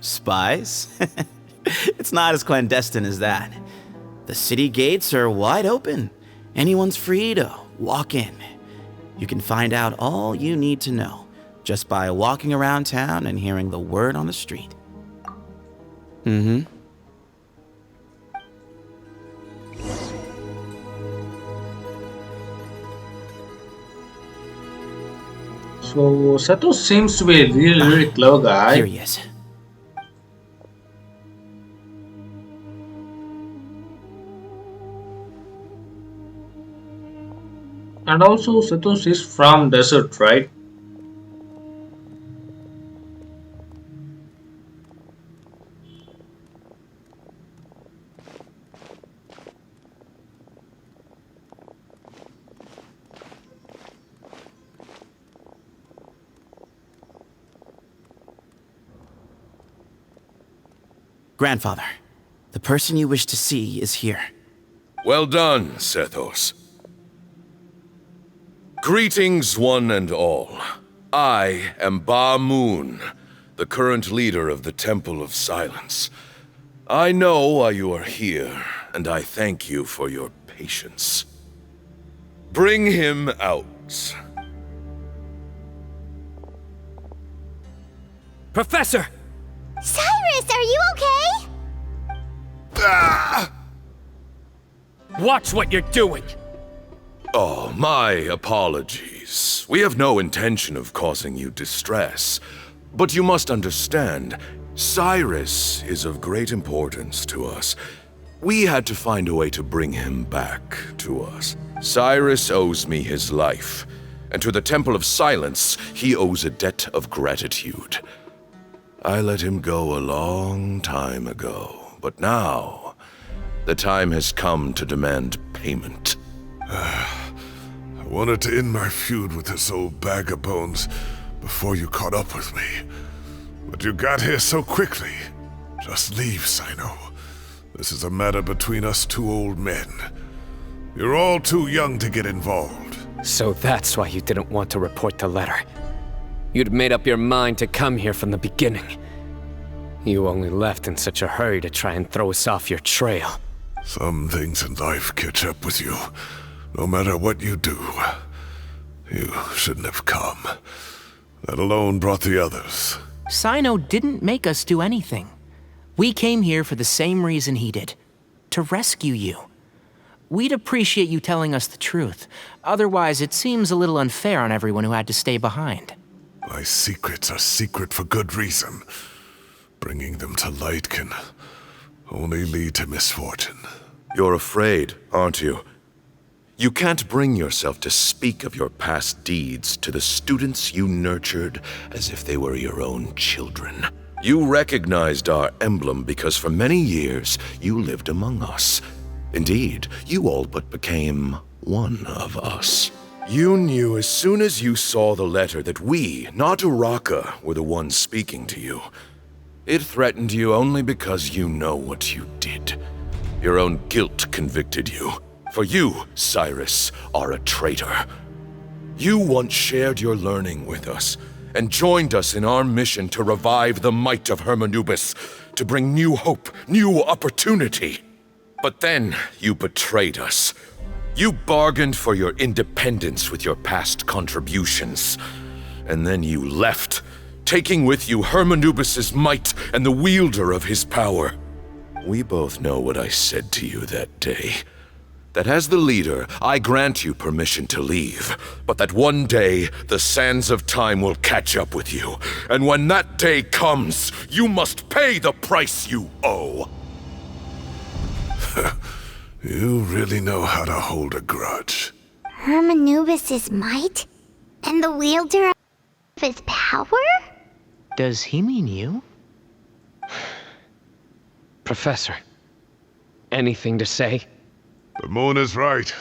Spies? It's not as clandestine as that. The city gates are wide open. Anyone's free to walk in. You can find out all you need to know just by walking around town and hearing the word on the street. Mm-hmm. So Sethos seems to be a really clever guy. Here he is. And also Sethos is from desert, right? Grandfather, the person you wish to see is here. Well done, Sethos. Greetings, one and all. I am Ba Moon, the current leader of the Temple of Silence. I know why you are here, and I thank you for your patience. Bring him out. Professor! Cyrus, are you okay? Ah! Watch what you're doing! Oh, my apologies. We have no intention of causing you distress. But you must understand, Cyrus is of great importance to us. We had to find a way to bring him back to us. Cyrus owes me his life, and to the Temple of Silence, he owes a debt of gratitude. I let him go a long time ago, but now, the time has come to demand payment. I wanted to end my feud with this old bag of bones before you caught up with me. But you got here so quickly. Just leave, Cyno. This is a matter between us two old men. You're all too young to get involved. So that's why you didn't want to report the letter. You'd made up your mind to come here from the beginning. You only left in such a hurry to try and throw us off your trail. Some things in life catch up with you. No matter what you do, you shouldn't have come. That alone brought the others. Cyno didn't make us do anything. We came here for the same reason he did. To rescue you. We'd appreciate you telling us the truth. Otherwise, it seems a little unfair on everyone who had to stay behind. My secrets are secret for good reason. Bringing them to light can only lead to misfortune. You're afraid, aren't you? You can't bring yourself to speak of your past deeds to the students you nurtured as if they were your own children. You recognized our emblem because for many years you lived among us. Indeed, you all but became one of us. You knew as soon as you saw the letter that we, not Uraka, were the ones speaking to you. It threatened you only because you know what you did. Your own guilt convicted you. For you, Cyrus, are a traitor. You once shared your learning with us, and joined us in our mission to revive the might of HermaAnubis, to bring new hope, new opportunity. But then you betrayed us. You bargained for your independence with your past contributions. And then you left, taking with you HermanUbis's might and the wielder of his power. We both know what I said to you that day. That as the leader, I grant you permission to leave, but that one day, the sands of time will catch up with you. And when that day comes, you must pay the price you owe. You really know how to hold a grudge. HermanUbis's might? And the wielder of his power? Does he mean you? Professor, anything to say? The moon is right.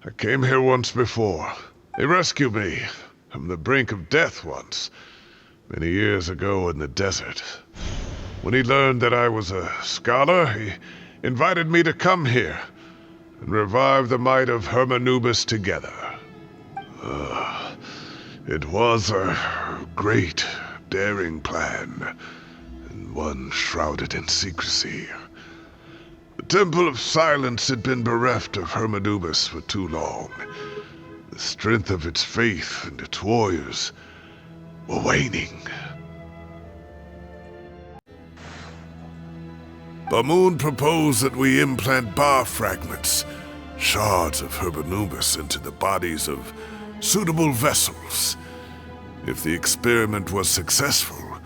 I came here once before. He rescued me from the brink of death once, many years ago in the desert. When he learned that I was a scholar, he invited me to come here and revive the might of HermaAnubis together. It was a great, daring plan, and one shrouded in secrecy. The Temple of Silence had been bereft of HermaAnubis for too long. The strength of its faith and its warriors were waning. Bamoon proposed that we implant bar fragments, shards of HermaAnubis, into the bodies of suitable vessels. If the experiment was successful,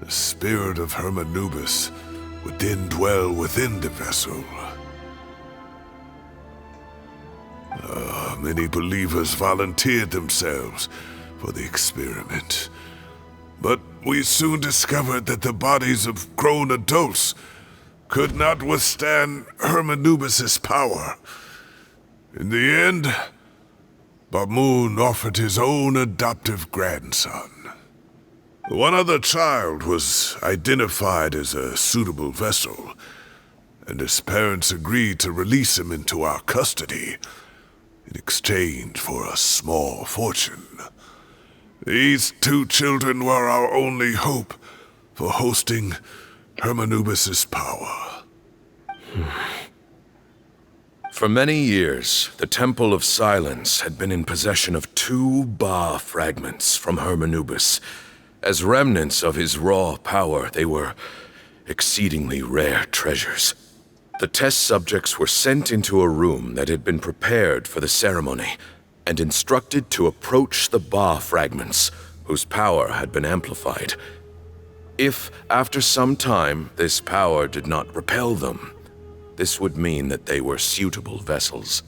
the spirit of HermaAnubis would then dwell within the vessel. Many believers volunteered themselves for the experiment. But we soon discovered that the bodies of grown adults could not withstand HermaAnubis' power. In the end, Bamoon offered his own adoptive grandson. One other child was identified as a suitable vessel, and his parents agreed to release him into our custody in exchange for a small fortune. These two children were our only hope for hosting HermaAnubis' power. For many years, the Temple of Silence had been in possession of 2 Ba fragments from HermaAnubis. As remnants of his raw power, they were exceedingly rare treasures. The test subjects were sent into a room that had been prepared for the ceremony and instructed to approach the Ba fragments, whose power had been amplified. If, after some time, this power did not repel them, this would mean that they were suitable vessels.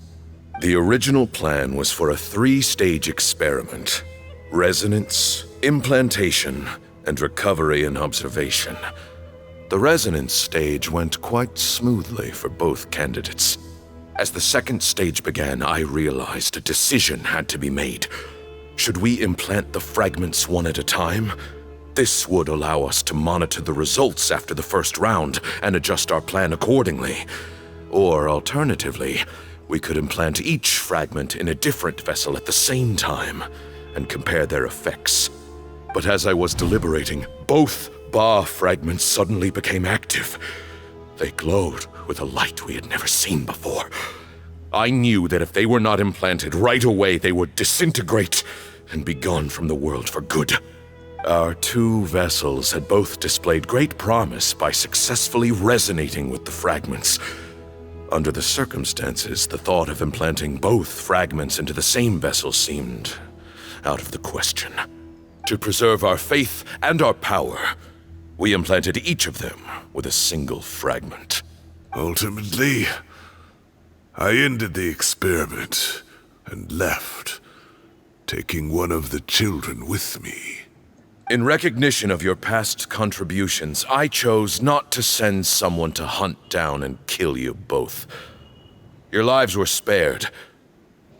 The original plan was for a 3-stage experiment: resonance, implantation, and recovery and observation. The resonance stage went quite smoothly for both candidates. As the 2nd stage began, I realized a decision had to be made. Should we implant the fragments one at a time? This would allow us to monitor the results after the first round and adjust our plan accordingly. Or alternatively, we could implant each fragment in a different vessel at the same time and compare their effects. But as I was deliberating, both Ba fragments suddenly became active. They glowed with a light we had never seen before. I knew that if they were not implanted right away, they would disintegrate and be gone from the world for good. Our 2 vessels had both displayed great promise by successfully resonating with the fragments. Under the circumstances, the thought of implanting both fragments into the same vessel seemed out of the question. To preserve our faith and our power, we implanted each of them with a single fragment. Ultimately, I ended the experiment and left, taking one of the children with me. In recognition of your past contributions, I chose not to send someone to hunt down and kill you both. Your lives were spared,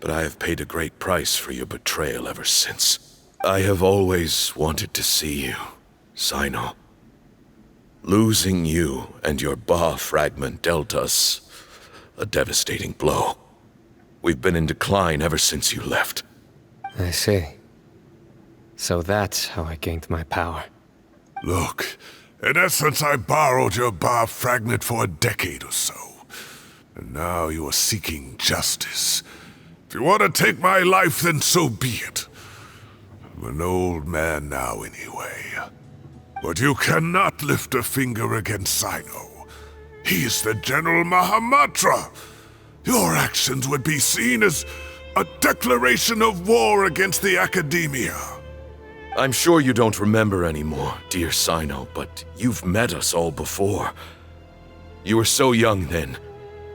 but I have paid a great price for your betrayal ever since. I have always wanted to see you, Cyno. Losing you and your Ba fragment dealt us a devastating blow. We've been in decline ever since you left. I see. So that's how I gained my power. Look, in essence, I borrowed your Ba fragment for a decade or so. And now you are seeking justice. If you want to take my life, then so be it. I'm an old man now anyway. But you cannot lift a finger against Cyno. He is the General Mahamatra. Your actions would be seen as a declaration of war against the Academia. I'm sure you don't remember anymore, dear Cyno, but you've met us all before. You were so young then,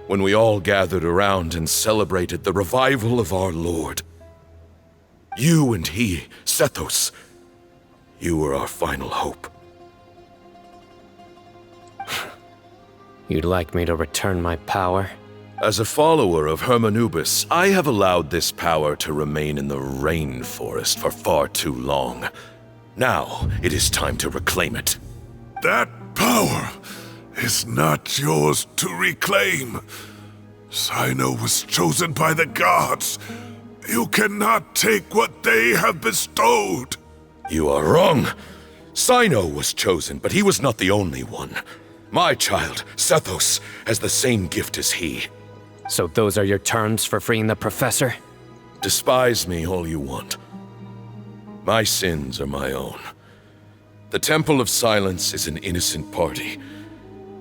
when we all gathered around and celebrated the revival of our Lord. You and he, Sethos, you were our final hope. You'd like me to return my power? As a follower of HermaAnubis, I have allowed this power to remain in the rainforest for far too long. Now, it is time to reclaim it. That power is not yours to reclaim. Cyno was chosen by the gods. You cannot take what they have bestowed. You are wrong. Cyno was chosen, but he was not the only one. My child, Sethos, has the same gift as he. So those are your terms for freeing the professor? Despise me all you want. My sins are my own. The Temple of Silence is an innocent party.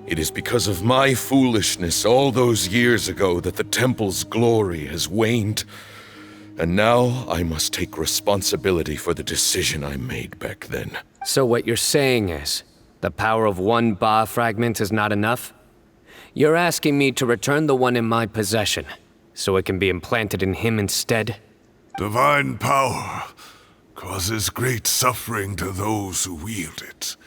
It is because of my foolishness all those years ago that the Temple's glory has waned. And now I must take responsibility for the decision I made back then. So what you're saying is, the power of one Ba fragment is not enough? You're asking me to return the one in my possession, so it can be implanted in him instead? Divine power causes great suffering to those who wield it.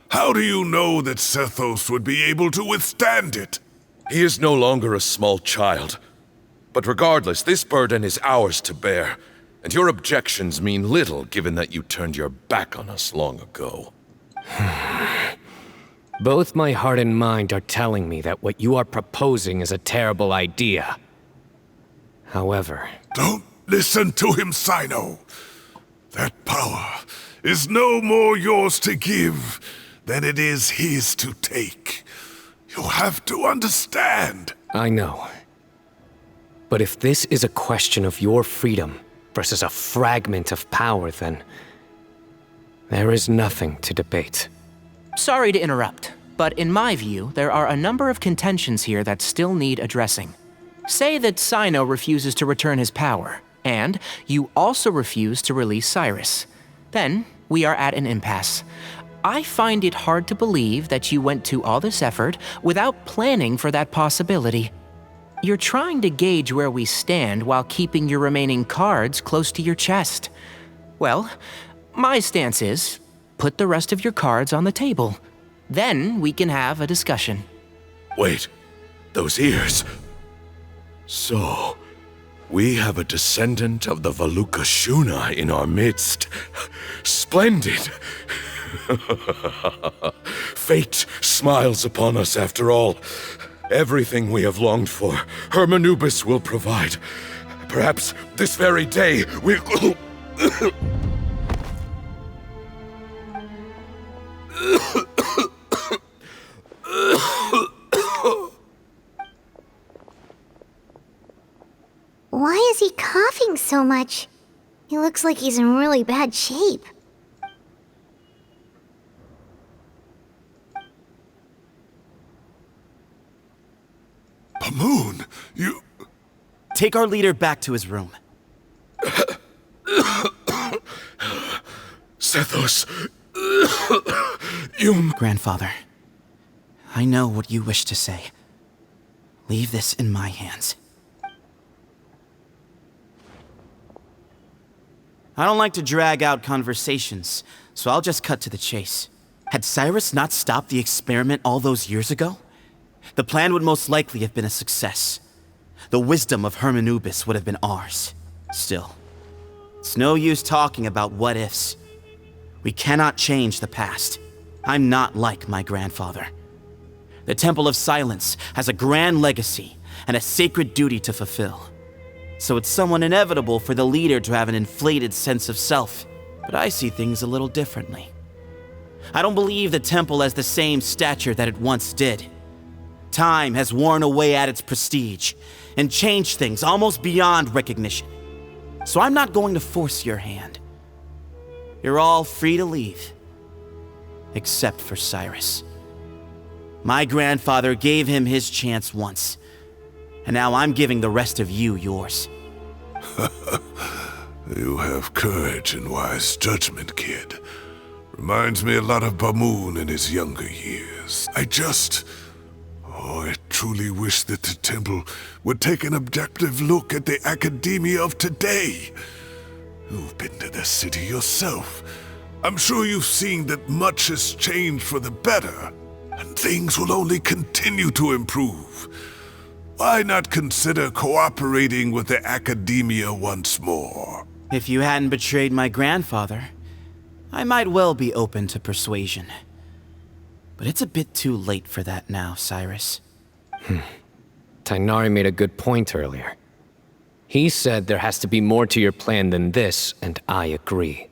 How do you know that Sethos would be able to withstand it? He is no longer a small child. But regardless, this burden is ours to bear, and your objections mean little given that you turned your back on us long ago. Both my heart and mind are telling me that what you are proposing is a terrible idea. However... Don't listen to him, Cyno. That power is no more yours to give than it is his to take. You have to understand. I know. But if this is a question of your freedom versus a fragment of power, then... there is nothing to debate. Sorry to interrupt, but in my view, there are a number of contentions here that still need addressing. Say that Cyno refuses to return his power, and you also refuse to release Cyrus. Then, we are at an impasse. I find it hard to believe that you went to all this effort without planning for that possibility. You're trying to gauge where we stand while keeping your remaining cards close to your chest. Well, my stance is, put the rest of your cards on the table. Then we can have a discussion. Wait, those ears. So, we have a descendant of the Valukashuna in our midst. Splendid! Fate smiles upon us after all. Everything we have longed for, HermaAnubis will provide. Perhaps this very day we'll... Why is he coughing so much? He looks like he's in really bad shape. Pamoon, you... Take our leader back to his room. Sethos... you... Grandfather, I know what you wish to say. Leave this in my hands. I don't like to drag out conversations, so I'll just cut to the chase. Had Cyrus not stopped the experiment all those years ago, the plan would most likely have been a success. The wisdom of HermaAnubis would have been ours. Still, it's no use talking about what-ifs. We cannot change the past. I'm not like my grandfather. The Temple of Silence has a grand legacy and a sacred duty to fulfill. So it's somewhat inevitable for the leader to have an inflated sense of self. But I see things a little differently. I don't believe the temple has the same stature that it once did. Time has worn away at its prestige and changed things almost beyond recognition. So I'm not going to force your hand. You're all free to leave. Except for Cyrus. My grandfather gave him his chance once. And now I'm giving the rest of you yours. You have courage and wise judgment, kid. Reminds me a lot of Pamoon in his younger years. I truly wish that the temple would take an objective look at the academia of today. You've been to the city yourself. I'm sure you've seen that much has changed for the better, and things will only continue to improve. Why not consider cooperating with the academia once more? If you hadn't betrayed my grandfather, I might well be open to persuasion. But it's a bit too late for that now, Cyrus. Tighnari made a good point earlier. He said there has to be more to your plan than this, and I agree.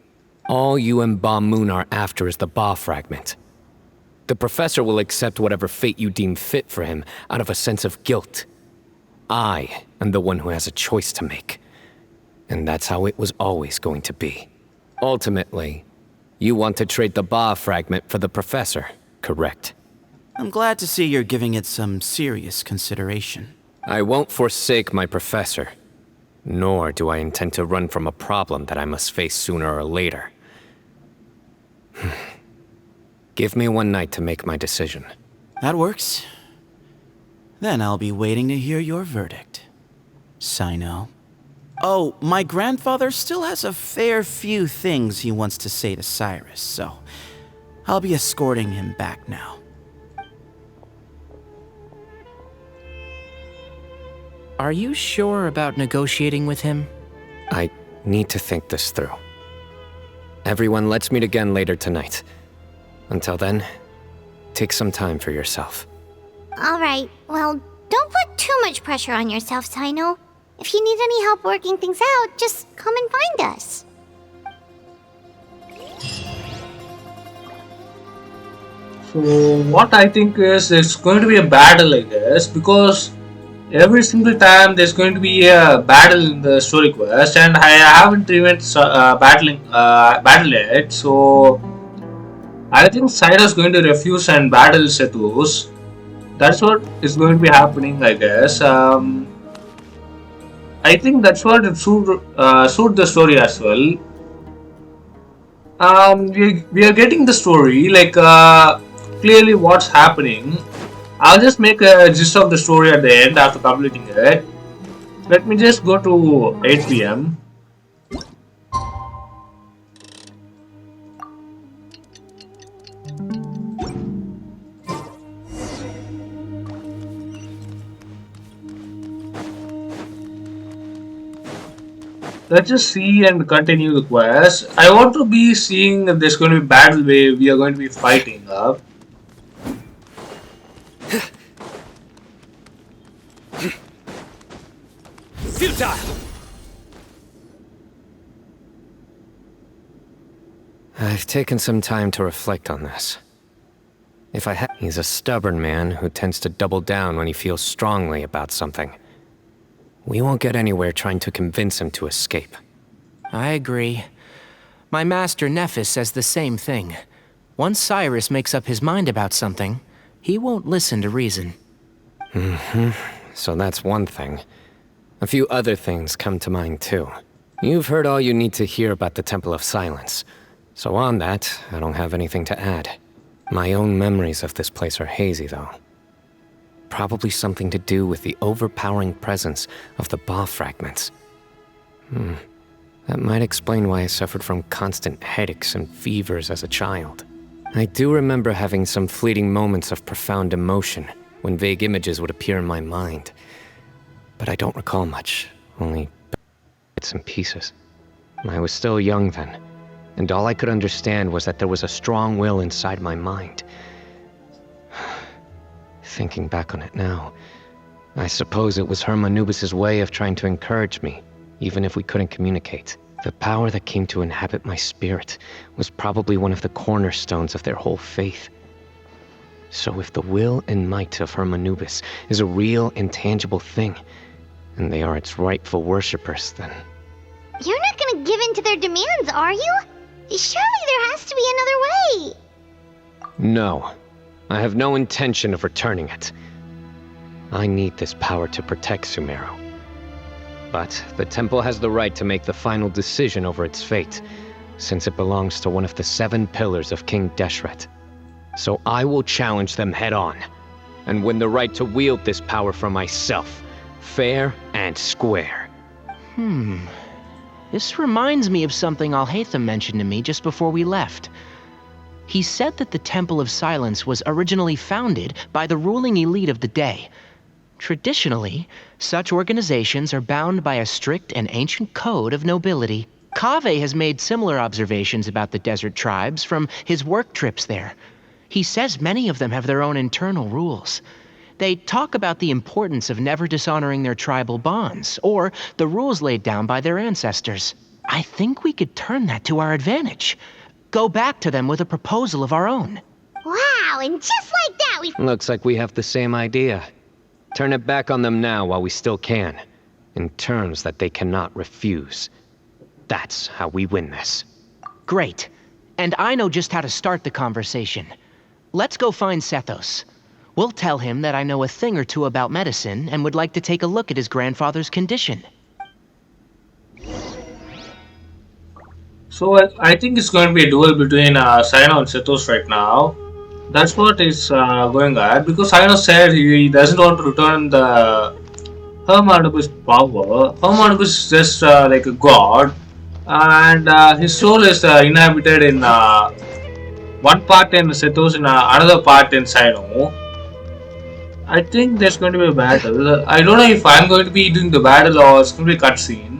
All you and Ba Moon are after is the Ba fragment. The professor will accept whatever fate you deem fit for him out of a sense of guilt. I am the one who has a choice to make. And that's how it was always going to be. Ultimately, you want to trade the Ba fragment for the professor, correct? I'm glad to see you're giving it some serious consideration. I won't forsake my professor. Nor do I intend to run from a problem that I must face sooner or later. Give me one night to make my decision. That works. Then I'll be waiting to hear your verdict, Cyno. Oh, my grandfather still has a fair few things he wants to say to Cyrus, so I'll be escorting him back now. Are you sure about negotiating with him? I need to think this through. Everyone, let's meet again later tonight. Until then, take some time for yourself. Alright, well, don't put too much pressure on yourself, Cyno. If you need any help working things out, just come and find us. So what I think is it's going to be a battle, I guess, because every single time there's going to be a battle in the story quest, and I haven't even battle yet. So I think Cyno is going to refuse and battle Sethos. That's what is going to be happening, I guess. I think that's what would suit the story as well. We are getting the story, like clearly what's happening. I'll just make a gist of the story at the end after completing it. Let me just go to 8 PM. Let's just see and continue the quest. I want to be seeing if there's going to be battle where we are going to be fighting up. Futile! I've taken some time to reflect on this. If I had... He's a stubborn man who tends to double down when he feels strongly about something. We won't get anywhere trying to convince him to escape. I agree. My master Nephis says the same thing. Once Cyrus makes up his mind about something, he won't listen to reason. So that's one thing. A few other things come to mind too. You've heard all you need to hear about the Temple of Silence. So on that, I don't have anything to add. My own memories of this place are hazy though. Probably something to do with the overpowering presence of the Ba fragments. That might explain why I suffered from constant headaches and fevers as a child. I do remember having some fleeting moments of profound emotion when vague images would appear in my mind. But I don't recall much, only bits and pieces. I was still young then, and all I could understand was that there was a strong will inside my mind. Thinking back on it now, I suppose it was HermaAnubis' way of trying to encourage me, even if we couldn't communicate. The power that came to inhabit my spirit was probably one of the cornerstones of their whole faith. So if the will and might of HermaAnubis is a real, intangible thing, and they are its rightful worshippers, then... You're not gonna give in to their demands, are you? Surely there has to be another way. No. I have no intention of returning it. I need this power to protect Sumeru. But the temple has the right to make the final decision over its fate, since it belongs to one of the 7 pillars of King Deshret. So I will challenge them head-on, and win the right to wield this power for myself, fair and square. This reminds me of something Alhaitham mentioned to me just before we left. He said that the Temple of Silence was originally founded by the ruling elite of the day. Traditionally, such organizations are bound by a strict and ancient code of nobility. Kaveh has made similar observations about the desert tribes from his work trips there. He says many of them have their own internal rules. They talk about the importance of never dishonoring their tribal bonds, or the rules laid down by their ancestors. I think we could turn that to our advantage. Go back to them with a proposal of our own. Wow, and just like that, we... Looks like we have the same idea. Turn it back on them now while we still can, in terms that they cannot refuse. That's how we win this. Great. And I know just how to start the conversation. Let's go find Sethos. We'll tell him that I know a thing or two about medicine and would like to take a look at his grandfather's condition. So I think it's going to be a duel between Cyno and Sethos right now. That's what is going on, because Cyno said he doesn't want to return the HermaAnubis power. HermaAnubis is just like a god, and his soul is inhabited in one part in Sethos and another part in Cyno. I think there's going to be a battle. I don't know if I'm going to be doing the battle or it's going to be a cutscene.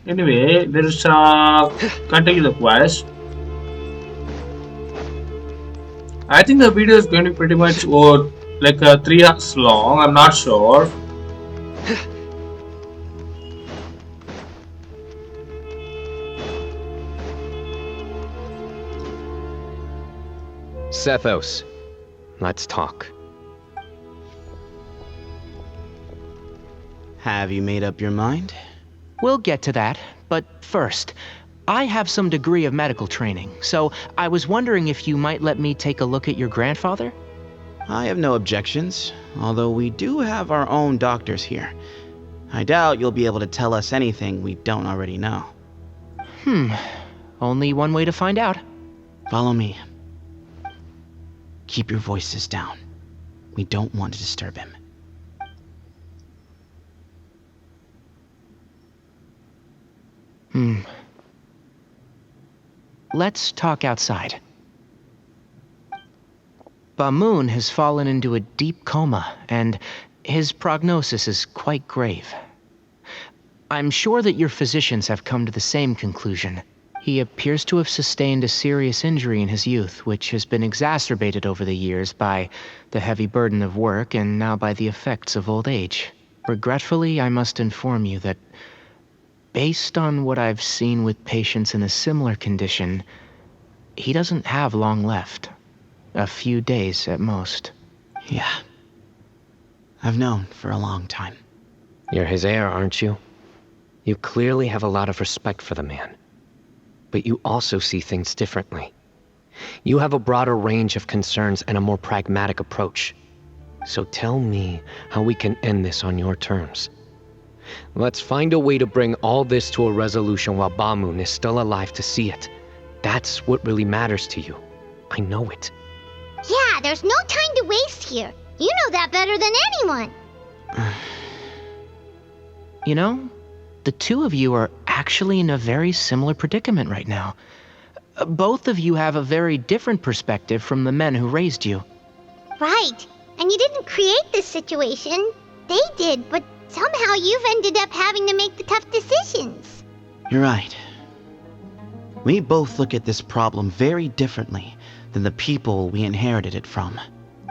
Anyway, there's continue the quest. I think the video is going to be pretty much like 3 hours long. I'm not sure. Sethos, let's talk. Have you made up your mind? We'll get to that, but first, I have some degree of medical training, so I was wondering if you might let me take a look at your grandfather? I have no objections, although we do have our own doctors here. I doubt you'll be able to tell us anything we don't already know. Only one way to find out. Follow me. Keep your voices down. We don't want to disturb him. Let's talk outside. Bamoon has fallen into a deep coma, and his prognosis is quite grave. I'm sure that your physicians have come to the same conclusion. He appears to have sustained a serious injury in his youth, which has been exacerbated over the years by the heavy burden of work and now by the effects of old age. Regretfully, I must inform you that based on what I've seen with patients in a similar condition, he doesn't have long left. A few days at most. Yeah. I've known for a long time. You're his heir, aren't you? You clearly have a lot of respect for the man. But you also see things differently. You have a broader range of concerns and a more pragmatic approach. So tell me how we can end this on your terms. Let's find a way to bring all this to a resolution while Bamoon is still alive to see it. That's what really matters to you. I know it. Yeah, there's no time to waste here. You know that better than anyone. You know, the two of you are actually in a very similar predicament right now. Both of you have a very different perspective from the men who raised you. Right. And you didn't create this situation. They did, but somehow you've ended up having to make the tough decisions. You're right. We both look at this problem very differently than the people we inherited it from.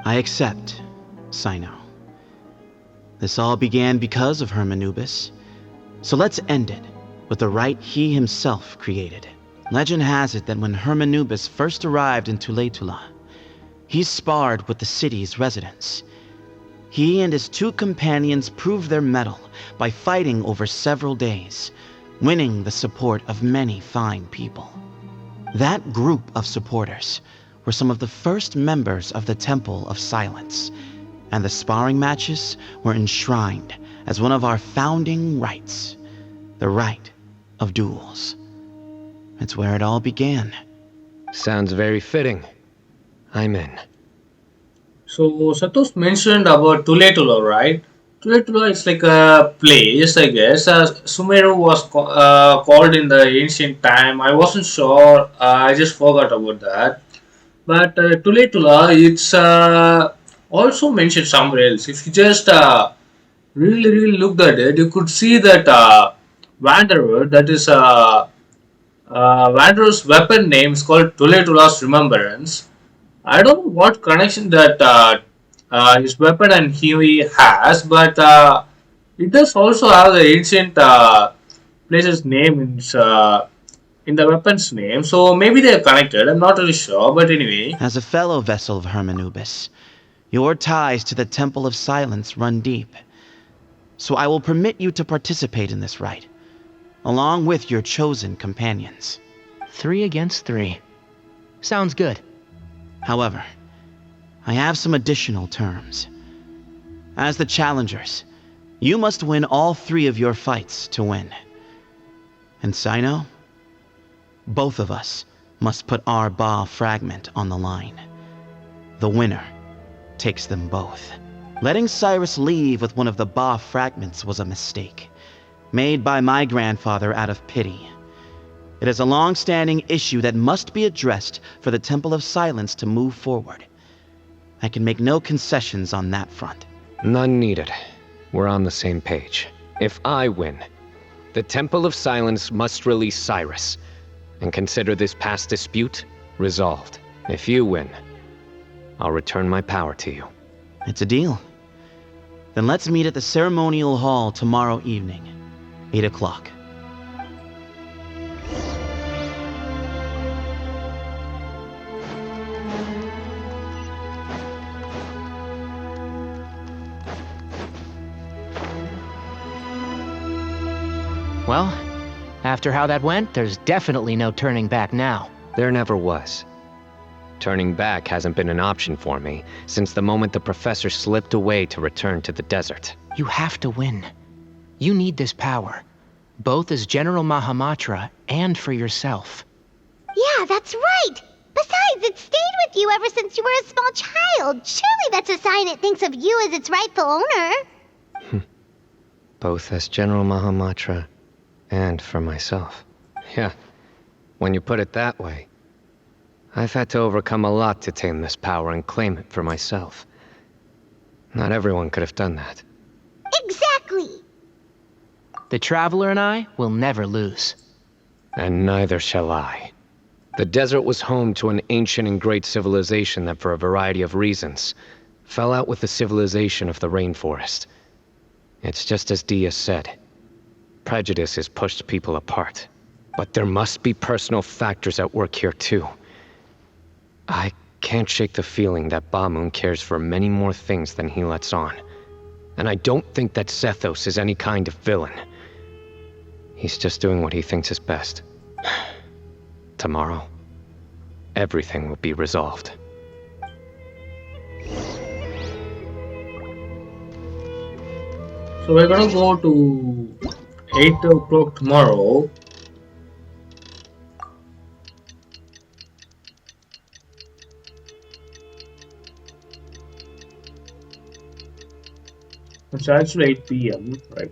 I accept, Cyno. This all began because of HermaAnubis. So let's end it with the rite he himself created. Legend has it that when HermaAnubis first arrived in Tuletula, he sparred with the city's residents. He and his two companions proved their mettle by fighting over several days, winning the support of many fine people. That group of supporters were some of the first members of the Temple of Silence, and the sparring matches were enshrined as one of our founding rites, the rite of duels. It's where it all began. Sounds very fitting. I'm in. So Sethos mentioned about Tuletula, right? Tuletula is like a place, I guess. Sumeru was called in the ancient time. I wasn't sure. I just forgot about that. But Tuletula, it's also mentioned somewhere else. If you just really looked at it, you could see that Wanderer, that is Wanderer's weapon name is called Tuletula's Remembrance. I don't know what connection that his weapon and he has, but it does also have the ancient place's name in the weapon's name, so maybe they're connected. I'm not really sure, but anyway. As a fellow vessel of HermaAnubis, your ties to the Temple of Silence run deep. So I will permit you to participate in this rite, along with your chosen companions. 3 against 3. Sounds good. However, I have some additional terms. As the challengers, you must win all 3 of your fights to win. And Cyno, both of us must put our Ba fragment on the line. The winner takes them both. Letting Cyrus leave with one of the Ba fragments was a mistake, made by my grandfather out of pity. It is a long-standing issue that must be addressed for the Temple of Silence to move forward. I can make no concessions on that front. None needed. We're on the same page. If I win, the Temple of Silence must release Cyrus, and consider this past dispute resolved. If you win, I'll return my power to you. It's a deal. Then let's meet at the ceremonial hall tomorrow evening, 8 o'clock. Well, after how that went, there's definitely no turning back now. There never was. Turning back hasn't been an option for me since the moment the professor slipped away to return to the desert. You have to win. You need this power, both as General Mahamatra and for yourself. Yeah, that's right. Besides, it stayed with you ever since you were a small child. Surely that's a sign it thinks of you as its rightful owner. Both as General Mahamatra and for myself. Yeah, when you put it that way. I've had to overcome a lot to tame this power and claim it for myself. Not everyone could have done that. Exactly. The Traveler and I will never lose. And neither shall I. The desert was home to an ancient and great civilization that, for a variety of reasons, fell out with the civilization of the rainforest. It's just as Dia said. Prejudice has pushed people apart. But there must be personal factors at work here too. I can't shake the feeling that Bamoon cares for many more things than he lets on. And I don't think that Sethos is any kind of villain. He's just doing what he thinks is best. Tomorrow, everything will be resolved. So we're gonna go to 8 o'clock tomorrow. It's actually 8 p.m., right?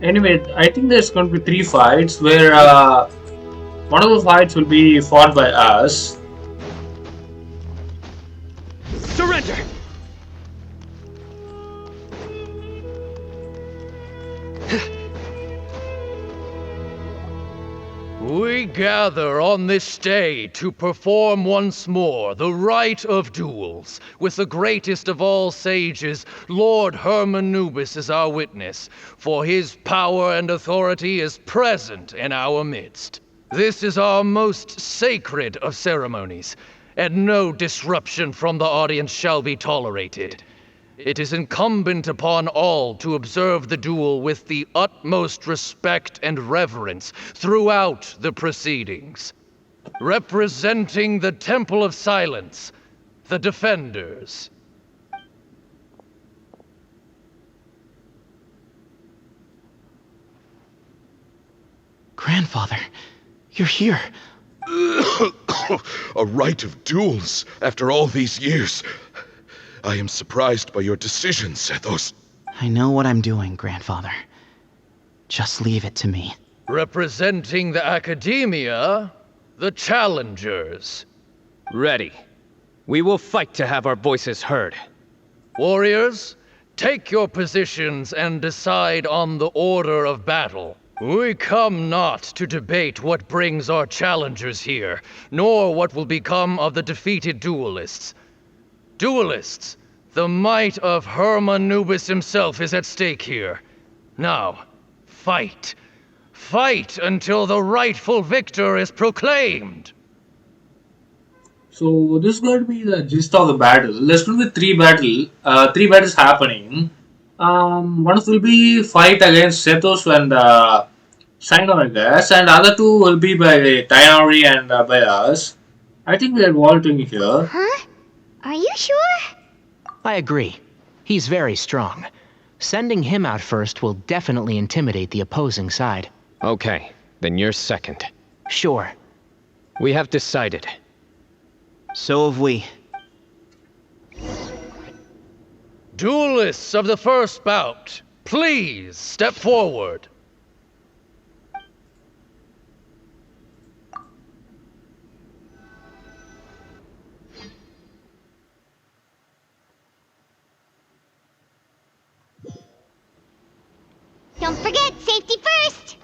Anyway, I think there's going to be 3 fights where one of the fights will be fought by us. Surrender! We gather on this day to perform once more the rite of duels, with the greatest of all sages, Lord HermaAnubis, as our witness, for his power and authority is present in our midst. This is our most sacred of ceremonies, and no disruption from the audience shall be tolerated. It is incumbent upon all to observe the duel with the utmost respect and reverence throughout the proceedings. Representing the Temple of Silence, the Defenders. Grandfather, you're here. A rite of duels after all these years. I am surprised by your decision, Sethos. I know what I'm doing, grandfather. Just leave it to me. Representing the academia, the challengers. Ready. We will fight to have our voices heard. Warriors, take your positions and decide on the order of battle. We come not to debate what brings our challengers here, nor what will become of the defeated duelists. Duelists, the might of HermaAnubis himself is at stake here. Now, fight. Fight until the rightful victor is proclaimed. So this is going to be the gist of the battle. There's going to be three battles happening. One will be fight against Sethos and Cyno, I guess, and other two will be by Tainari and by us. I think we are vaulting here. Huh? Are you sure? I agree. He's very strong. Sending him out first will definitely intimidate the opposing side. Okay, then you're second. Sure. We have decided. So have we. Duelists of the first bout, please step forward. Don't forget, safety first!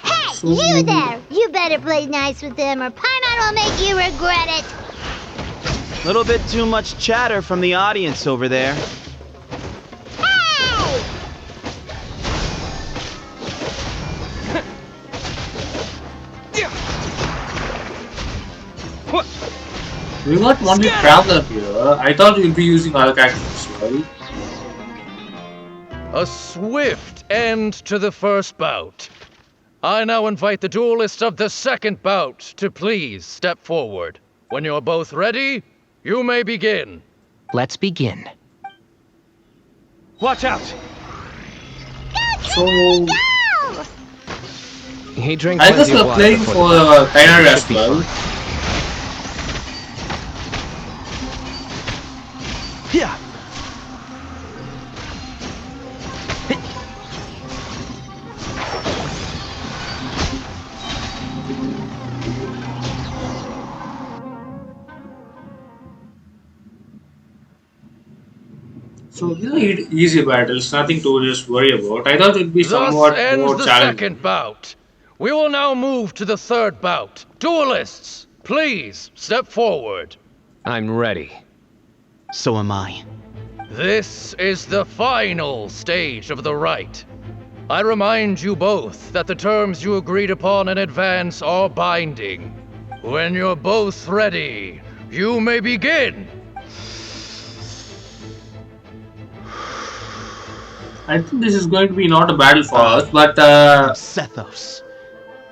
Hey, you there! You better play nice with them or Paimon will make you regret it! Little bit too much chatter from the audience over there. Hey! We got only Traveler here. I thought you'd be using other characters as well. A swift end to the first bout. I now invite the duelists of the second bout to please step forward. When you're both ready, you may begin. Let's begin. Watch out! So Go! He drank I guess plenty of we're water playing before for the battle. Tainari as Should be well. fine. Yeah. So these are easy battles, nothing to just worry about. I thought it'd be Thus somewhat ends more the challenging. second bout. We will now move to the third bout. Duelists, please step forward. I'm ready. So am I. This is the final stage of the rite. I remind you both that the terms you agreed upon in advance are binding. When you're both ready, you may begin. I think this is going to be not a battle for us, but Sethos,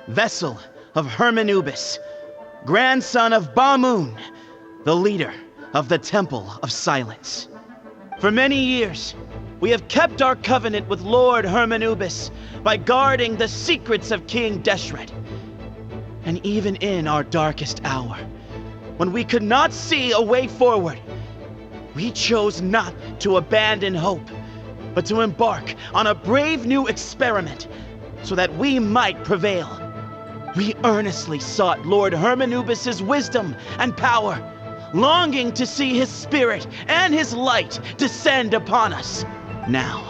vessel of HermaAnubis, grandson of Bamoon, the leader of the Temple of Silence. For many years, we have kept our covenant with Lord HermaAnubis by guarding the secrets of King Deshret. And even in our darkest hour, when we could not see a way forward, we chose not to abandon hope, but to embark on a brave new experiment so that we might prevail. We earnestly sought Lord HermaAnubis' wisdom and power, longing to see his spirit and his light descend upon us. Now,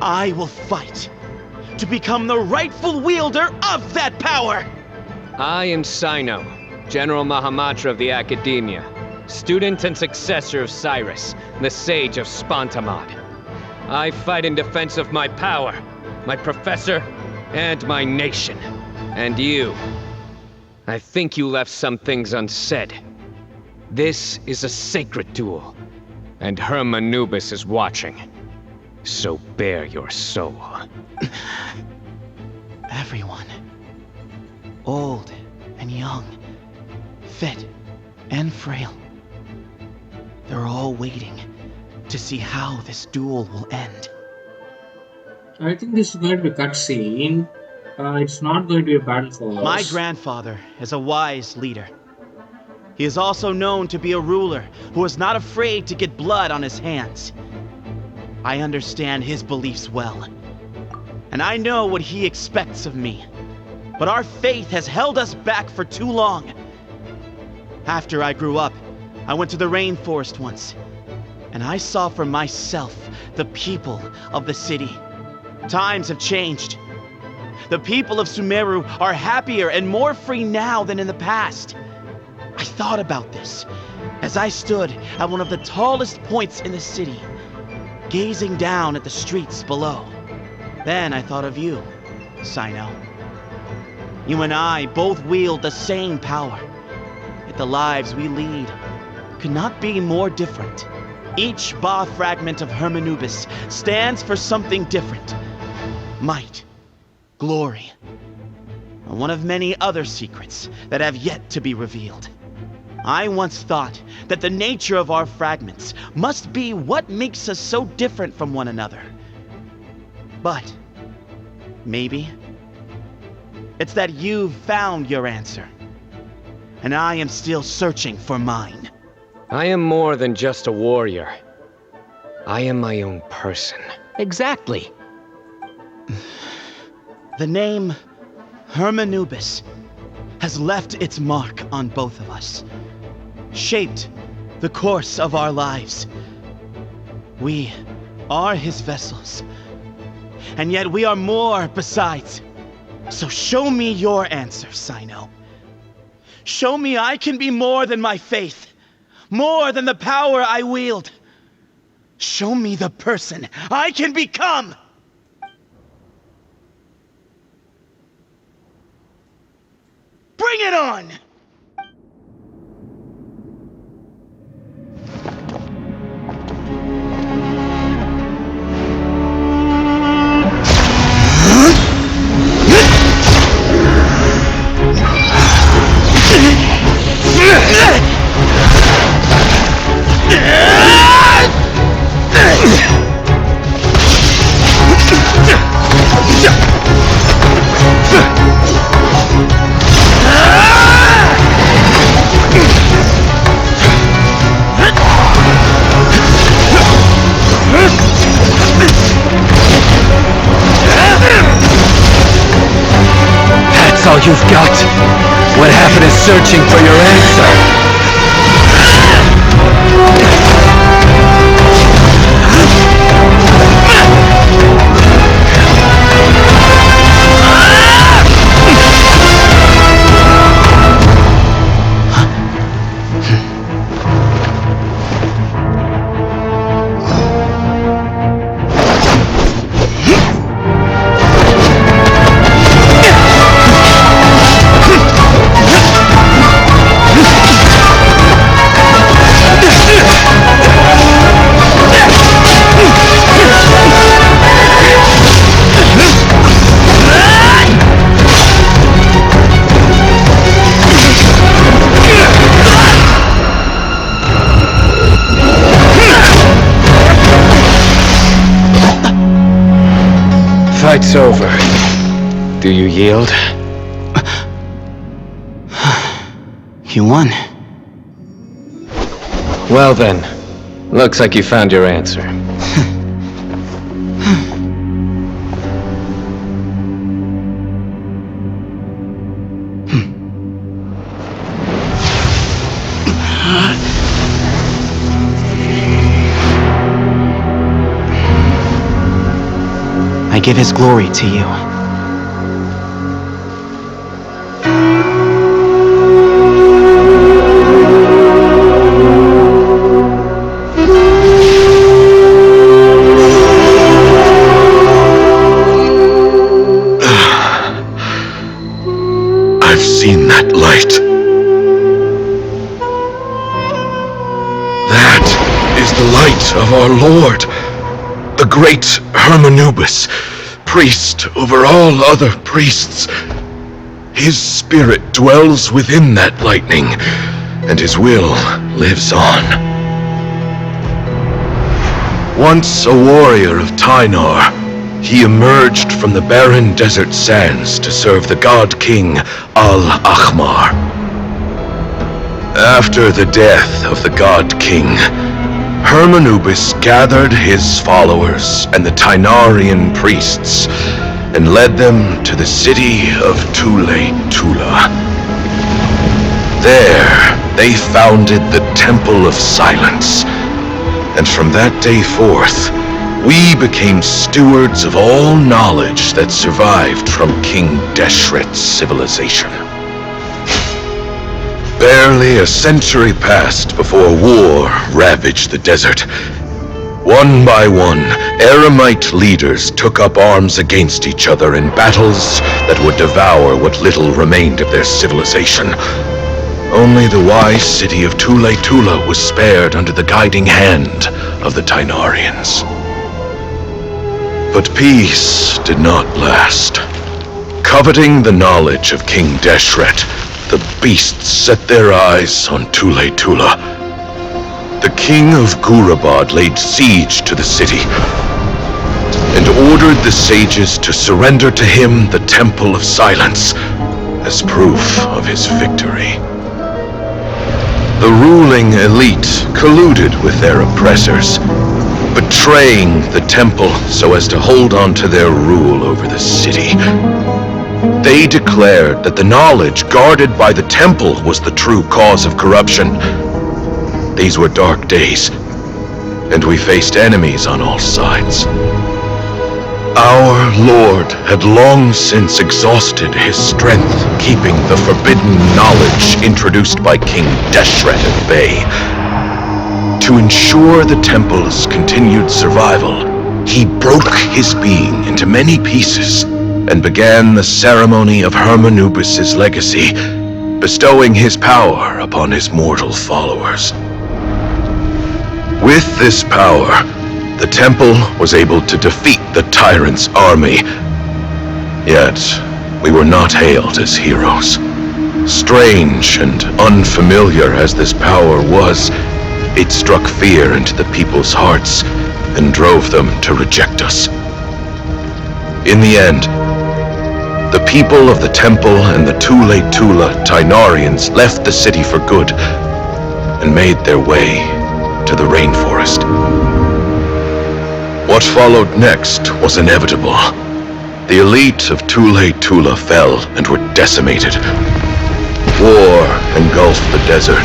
I will fight to become the rightful wielder of that power! I am Cyno, General Mahamatra of the Academia, student and successor of Cyrus, the Sage of Spontamod. I fight in defense of my power, my professor, and my nation. And you. I think you left some things unsaid. This is a sacred duel, and HermaAnubis is watching. So bare your soul. Everyone, old and young, fit and frail, they're all waiting to see how this duel will end. I think this is going to be a cutscene. It's not going to be a battle for us. My grandfather is a wise leader. He is also known to be a ruler who is not afraid to get blood on his hands. I understand his beliefs well. And I know what he expects of me. But our faith has held us back for too long. After I grew up, I went to the rainforest once. And I saw for myself the people of the city. Times have changed. The people of Sumeru are happier and more free now than in the past. I thought about this as I stood at one of the tallest points in the city, gazing down at the streets below. Then I thought of you, Cyno. You and I both wield the same power, yet the lives we lead could not be more different. Each Ba fragment of HermaAnubis stands for something different. Might, glory, and one of many other secrets that have yet to be revealed. I once thought that the nature of our fragments must be what makes us so different from one another. But maybe it's that you've found your answer, and I am still searching for mine. I am more than just a warrior. I am my own person. Exactly. The name HermaAnubis has left its mark on both of us, shaped the course of our lives. We are his vessels, and yet we are more besides. So show me your answer, Cyno. Show me I can be more than my faith, more than the power I wield. Show me the person I can become! Bring it on! That's all you've got? What happened is searching for your answer. Fight's over. Do you yield? You won. Well then, looks like you found your answer. I give his glory to you. I've seen that light. That is the light of our Lord, the great HermaAnubis, priest over all other priests. His spirit dwells within that lightning, and his will lives on. Once a warrior of Tynar, he emerged from the barren desert sands to serve the god king Al-Ahmar. After the death of the god king, HermaAnubis gathered his followers and the Tainarian priests and led them to the city of Tula. There, they founded the Temple of Silence, and from that day forth, we became stewards of all knowledge that survived from King Deshret's civilization. Barely a century passed before war ravaged the desert. One by one, Eremite leaders took up arms against each other in battles that would devour what little remained of their civilization. Only the wise city of Tula was spared under the guiding hand of the Tainarians. But peace did not last. Coveting the knowledge of King Deshret, the beasts set their eyes on Tula. The king of Gurabad laid siege to the city and ordered the sages to surrender to him the Temple of Silence as proof of his victory. The ruling elite colluded with their oppressors, betraying the temple so as to hold on to their rule over the city. They declared that the knowledge guarded by the temple was the true cause of corruption. These were dark days, and we faced enemies on all sides. Our Lord had long since exhausted his strength, keeping the forbidden knowledge introduced by King Deshret at bay. To ensure the temple's continued survival, he broke his being into many pieces and began the ceremony of HermaAnubis' legacy, bestowing his power upon his mortal followers. With this power, the temple was able to defeat the tyrant's army. Yet, we were not hailed as heroes. Strange and unfamiliar as this power was, it struck fear into the people's hearts and drove them to reject us. In the end, the people of the temple and the Tula Tainarians left the city for good and made their way to the rainforest. What followed next was inevitable. The elite of Tula fell and were decimated. War engulfed the desert.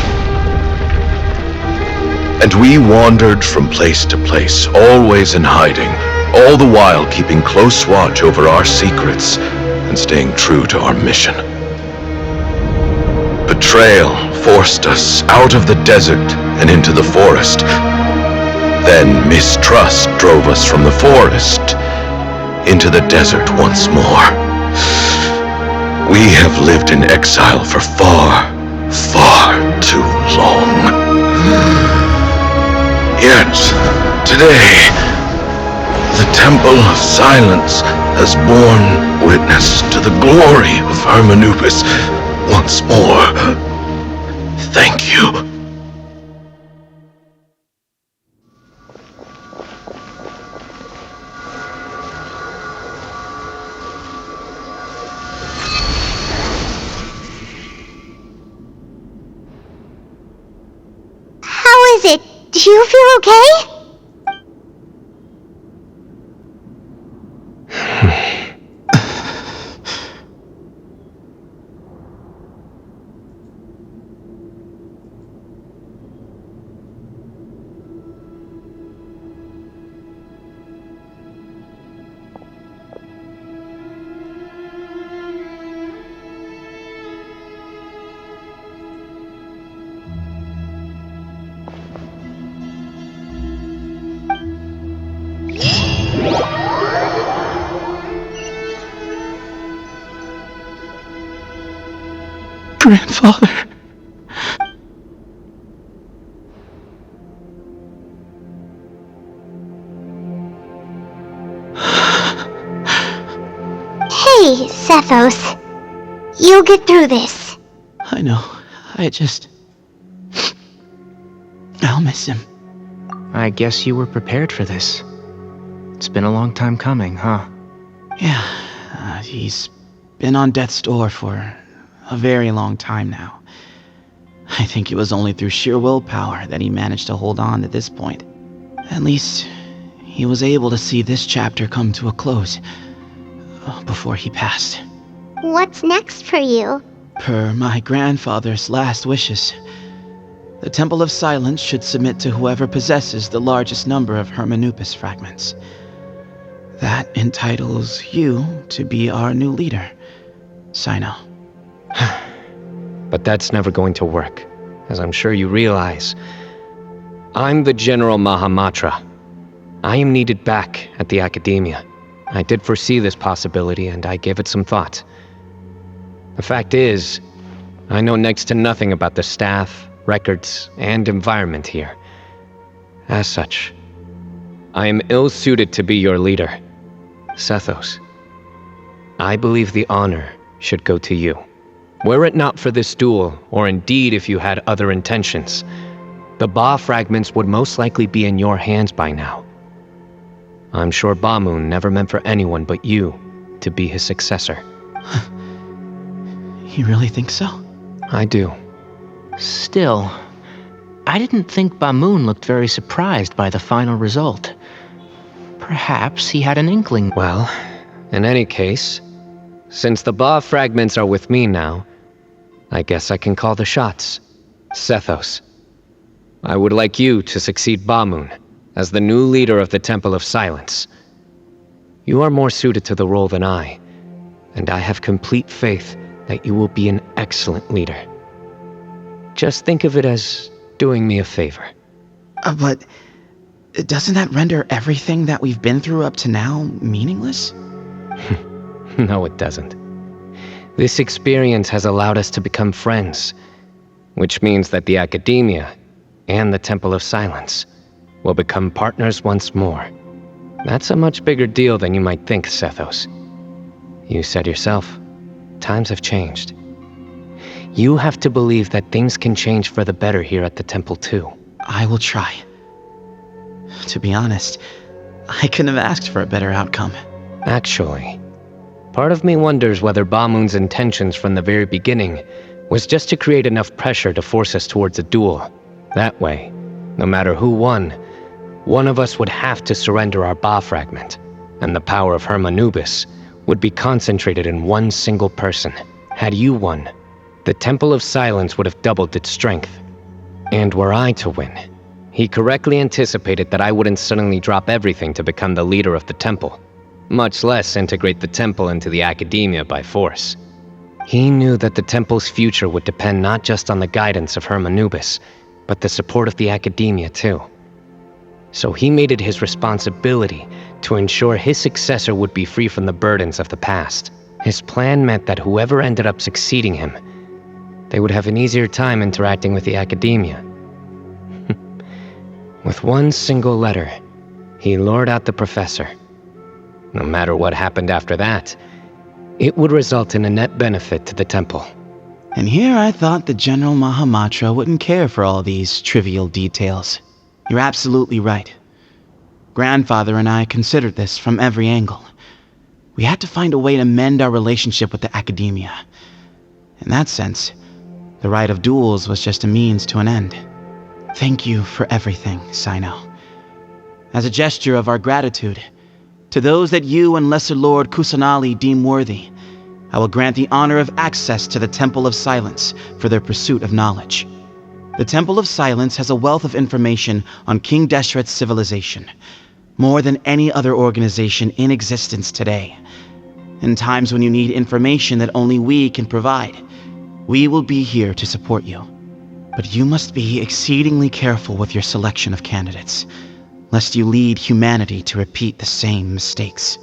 And we wandered from place to place, always in hiding, all the while keeping close watch over our secrets and staying true to our mission. Betrayal forced us out of the desert and into the forest. Then mistrust drove us from the forest into the desert once more. We have lived in exile for far too long. Yet, today, the Temple of Silence has borne witness to the glory of HermaAnubis once more. Thank you. How is it? Do you feel okay? Grandfather. Hey, Sethos. You'll get through this. I know. I'll miss him. I guess you were prepared for this. It's been a long time coming, huh? Yeah, he's been on death's door for a very long time now. I think it was only through sheer willpower that he managed to hold on to this point. At least, he was able to see this chapter come to a close before he passed. What's next for you? Per my grandfather's last wishes, the Temple of Silence should submit to whoever possesses the largest number of hermanubis fragments. That entitles you to be our new leader, Cyno. But that's never going to work, as I'm sure you realize. I'm the General Mahamatra. I am needed back at the Academia. I did foresee this possibility, and I gave it some thought. The fact is, I know next to nothing about the staff, records, and environment here. As such, I am ill-suited to be your leader, Sethos. I believe the honor should go to you. Were it not for this duel, or indeed if you had other intentions, the Ba fragments would most likely be in your hands by now. I'm sure Bamoon never meant for anyone but you to be his successor. You really think so? I do. Still, I didn't think Bamoon looked very surprised by the final result. Perhaps he had an inkling. Well, in any case, since the Ba fragments are with me now, I guess I can call the shots. Sethos, I would like you to succeed Bamoon as the new leader of the Temple of Silence. You are more suited to the role than I, and I have complete faith that you will be an excellent leader. Just think of it as doing me a favor. But doesn't that render everything that we've been through up to now meaningless? No, it doesn't. This experience has allowed us to become friends, which means that the Academia and the Temple of Silence will become partners once more. That's a much bigger deal than you might think, Sethos. You said yourself, times have changed. You have to believe that things can change for the better here at the temple too. I will try. To be honest, I couldn't have asked for a better outcome. Actually, part of me wonders whether Bamoon's intentions from the very beginning was just to create enough pressure to force us towards a duel. That way, no matter who won, one of us would have to surrender our Ba fragment, and the power of HermaAnubis would be concentrated in one single person. Had you won, the Temple of Silence would have doubled its strength. And were I to win, he correctly anticipated that I wouldn't suddenly drop everything to become the leader of the temple, much less integrate the temple into the Academia by force. He knew that the temple's future would depend not just on the guidance of HermaAnubis, but the support of the Academia too. So he made it his responsibility to ensure his successor would be free from the burdens of the past. His plan meant that whoever ended up succeeding him, they would have an easier time interacting with the Academia. With one single letter, he lured out the professor. No matter what happened after that, it would result in a net benefit to the temple. And here I thought the General Mahamatra wouldn't care for all these trivial details. You're absolutely right. Grandfather and I considered this from every angle. We had to find a way to mend our relationship with the Academia. In that sense, the right of duels was just a means to an end. Thank you for everything, Cyno. As a gesture of our gratitude, to those that you and Lesser Lord Kusanali deem worthy, I will grant the honor of access to the Temple of Silence for their pursuit of knowledge. The Temple of Silence has a wealth of information on King Deshret's civilization, more than any other organization in existence today. In times when you need information that only we can provide, we will be here to support you. But you must be exceedingly careful with your selection of candidates, lest you lead humanity to repeat the same mistakes.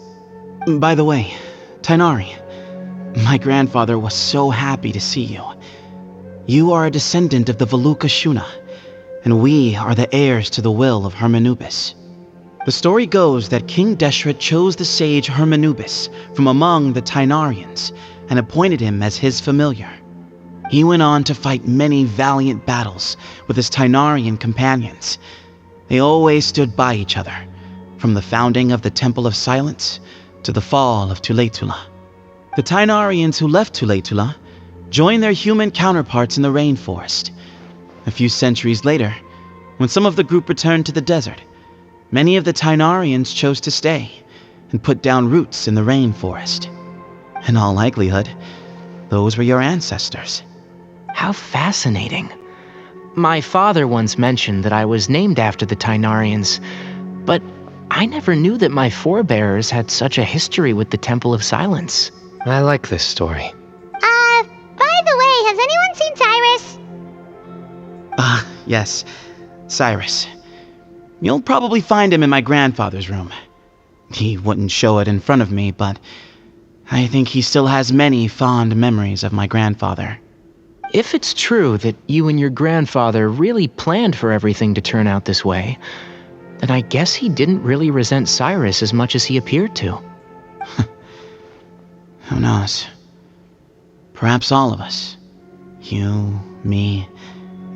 By the way, Tainari, my grandfather was so happy to see you. You are a descendant of the Veluka Shuna, and we are the heirs to the will of HermaAnubis. The story goes that King Deshret chose the sage HermanUbis from among the Tainarians and appointed him as his familiar. He went on to fight many valiant battles with his Tainarian companions. They always stood by each other, from the founding of the Temple of Silence to the fall of Tuletula. The Tainarians who left Tuletula joined their human counterparts in the rainforest. A few centuries later, when some of the group returned to the desert, Many of the Tainarians chose to stay and put down roots in the rainforest. In all likelihood, those were your ancestors. How fascinating. My father once mentioned that I was named after the Tainarians, but I never knew that my forebears had such a history with the Temple of Silence. I like this story. By the way, has anyone seen Cyrus? Yes, Cyrus. You'll probably find him in my grandfather's room. He wouldn't show it in front of me, but I think he still has many fond memories of my grandfather. If it's true that you and your grandfather really planned for everything to turn out this way, then I guess he didn't really resent Cyrus as much as he appeared to. Who knows? Perhaps all of us. You, me,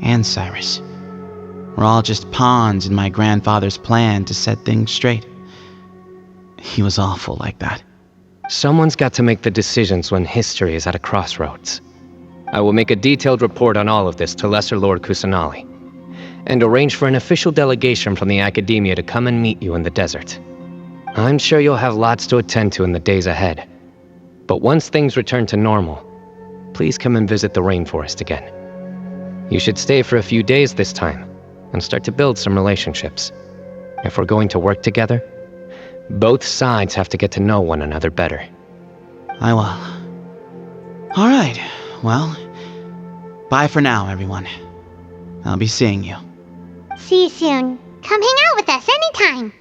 and Cyrus. We're all just pawns in my grandfather's plan to set things straight. He was awful like that. Someone's got to make the decisions when history is at a crossroads. I will make a detailed report on all of this to Lesser Lord Kusanali, and arrange for an official delegation from the Academia to come and meet you in the desert. I'm sure you'll have lots to attend to in the days ahead. But once things return to normal, please come and visit the rainforest again. You should stay for a few days this time, and start to build some relationships. If we're going to work together, both sides have to get to know one another better. I will. All right, well, bye for now, everyone. I'll be seeing you. See you soon. Come hang out with us anytime.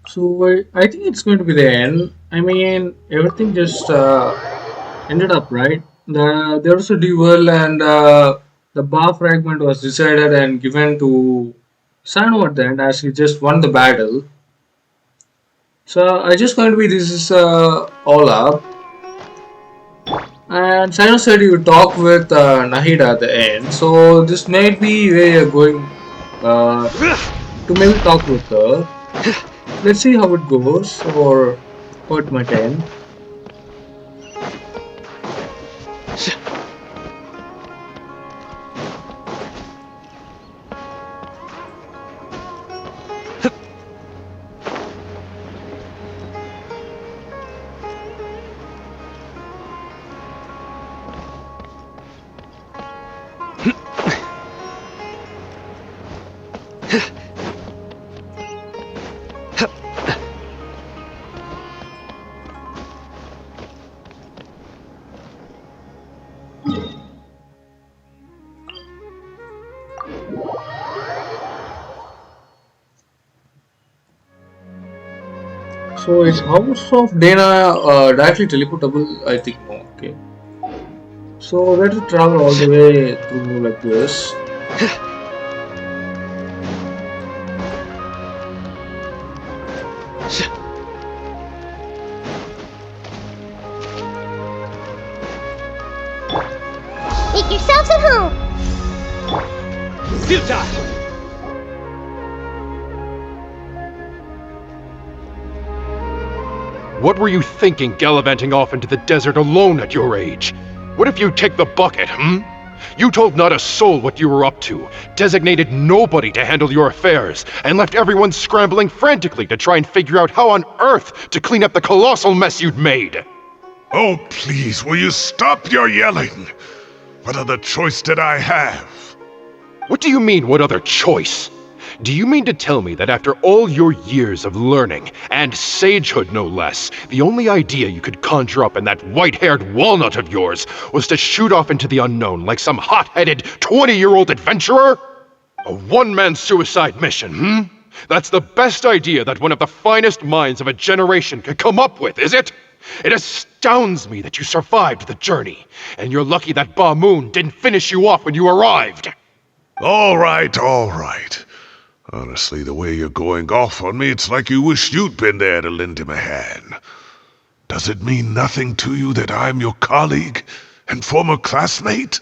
So I think it's going to be the end. I mean, everything just ended up right. There was a duel, and the bar fragment was decided and given to Cyno at the end, as he just won the battle. So I just going to be this is all up. And Cyno said he would talk with Nahida at the end. So this might be where you're going to maybe talk with her. Let's see how it goes, or how it might end. So is House of Dana directly teleportable? I think no. Okay. So we have to travel all the way through like this. Make yourselves at home. Futile! What were you thinking gallivanting off into the desert alone at your age? What if you take the bucket, You told not a soul what you were up to, designated nobody to handle your affairs, and left everyone scrambling frantically to try and figure out how on earth to clean up the colossal mess you'd made. Oh, please, will you stop your yelling? What other choice did I have? What do you mean, what other choice? Do you mean to tell me that after all your years of learning, and sagehood no less, the only idea you could conjure up in that white-haired walnut of yours was to shoot off into the unknown like some hot-headed 20-year-old adventurer? A one-man suicide mission, That's the best idea that one of the finest minds of a generation could come up with, is it? It astounds me that you survived the journey, and you're lucky that Ba Moon didn't finish you off when you arrived. All right, all right. Honestly, the way you're going off on me, it's like you wish you'd been there to lend him a hand. Does it mean nothing to you that I'm your colleague and former classmate?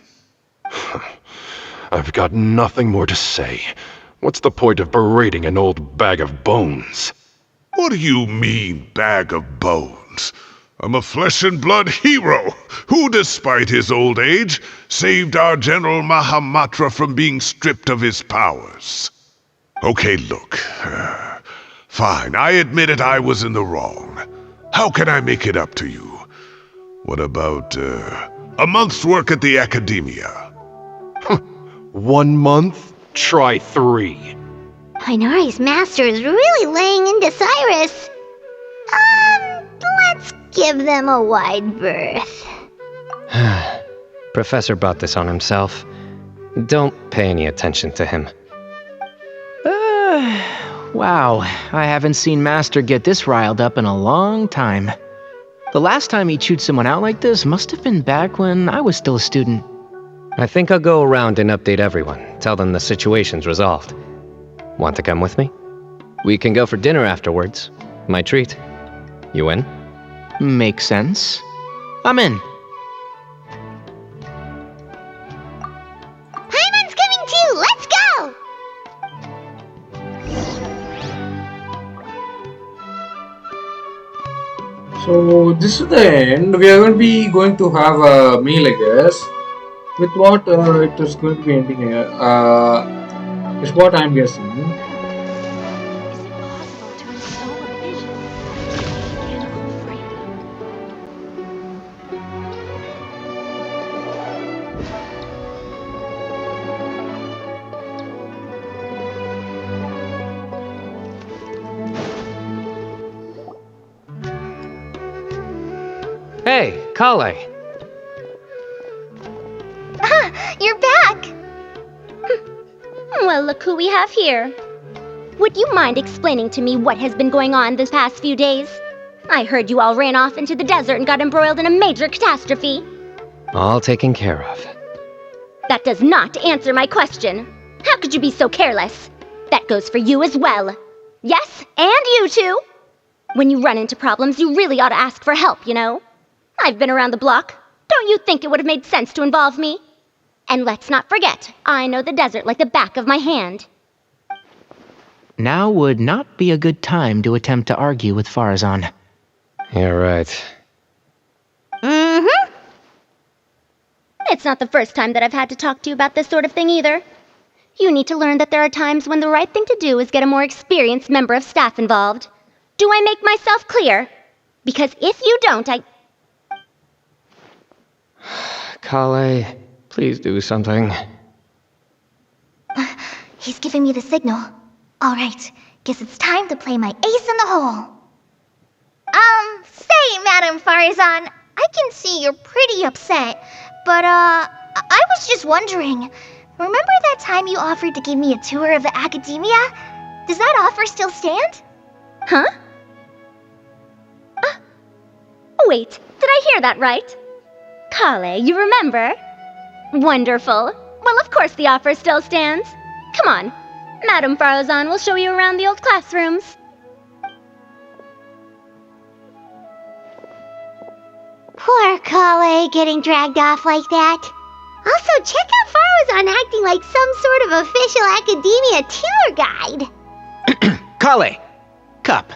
I've got nothing more to say. What's the point of berating an old bag of bones? What do you mean, bag of bones? I'm a flesh and blood hero who, despite his old age, saved our General Mahamatra from being stripped of his powers. Okay, look. Fine, I admit it, I was in the wrong. How can I make it up to you? What about, a month's work at the academia? 1 month? Try 3. Minari's master is really laying into Cyrus. Let's give them a wide berth. Professor brought this on himself. Don't pay any attention to him. Wow, I haven't seen Master get this riled up in a long time. The last time he chewed someone out like this must have been back when I was still a student. I think I'll go around and update everyone, tell them the situation's resolved. Want to come with me? We can go for dinner afterwards. My treat. You in? Makes sense. I'm in. Paimon's coming too! Let's go! So this is the end. We are going to be going to have a meal, I guess. With what it is going to be ending here. Is what I'm guessing. Hey, Kale. You're back! Well, look who we have here. Would you mind explaining to me what has been going on this past few days? I heard you all ran off into the desert and got embroiled in a major catastrophe. All taken care of. That does not answer my question. How could you be so careless? That goes for you as well. Yes, and you too. When you run into problems, you really ought to ask for help, you know? I've been around the block. Don't you think it would have made sense to involve me? And let's not forget, I know the desert like the back of my hand. Now would not be a good time to attempt to argue with Farazan. You're right. Mm-hmm. It's not the first time that I've had to talk to you about this sort of thing either. You need to learn that there are times when the right thing to do is get a more experienced member of staff involved. Do I make myself clear? Because if you don't, Kale, please do something. He's giving me the signal. All right, guess it's time to play my ace in the hole. Say, Madam Farazan, I can see you're pretty upset, but, I was just wondering, remember that time you offered to give me a tour of the academia? Does that offer still stand? Huh? Wait, did I hear that right? Kale, you remember? Wonderful. Well, of course the offer still stands. Come on. Madam Farazan will show you around the old classrooms. Poor Kale getting dragged off like that. Also, check out Farazan acting like some sort of official academia tour guide. Kale! Cup.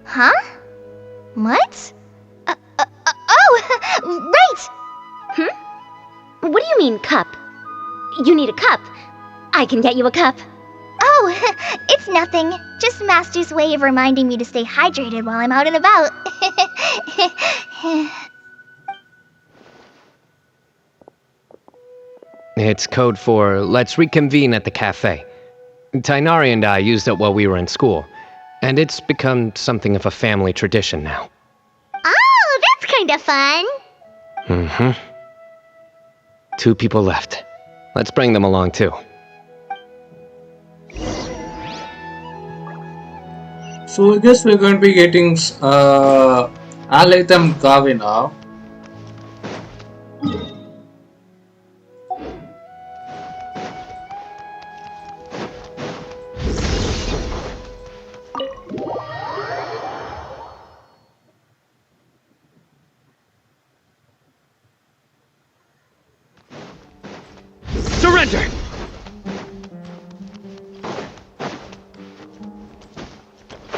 Huh? What? Oh, right! What do you mean, cup? You need a cup. I can get you a cup. Oh, it's nothing. Just Master's way of reminding me to stay hydrated while I'm out and about. It's code for let's reconvene at the cafe. Tighnari and I used it while we were in school, and it's become something of a family tradition now. Oh, that's kind of fun. Mm-hmm. 2 people left. Let's bring them along too. So I guess we're going to be getting Alaitham Kavi now. Surrender!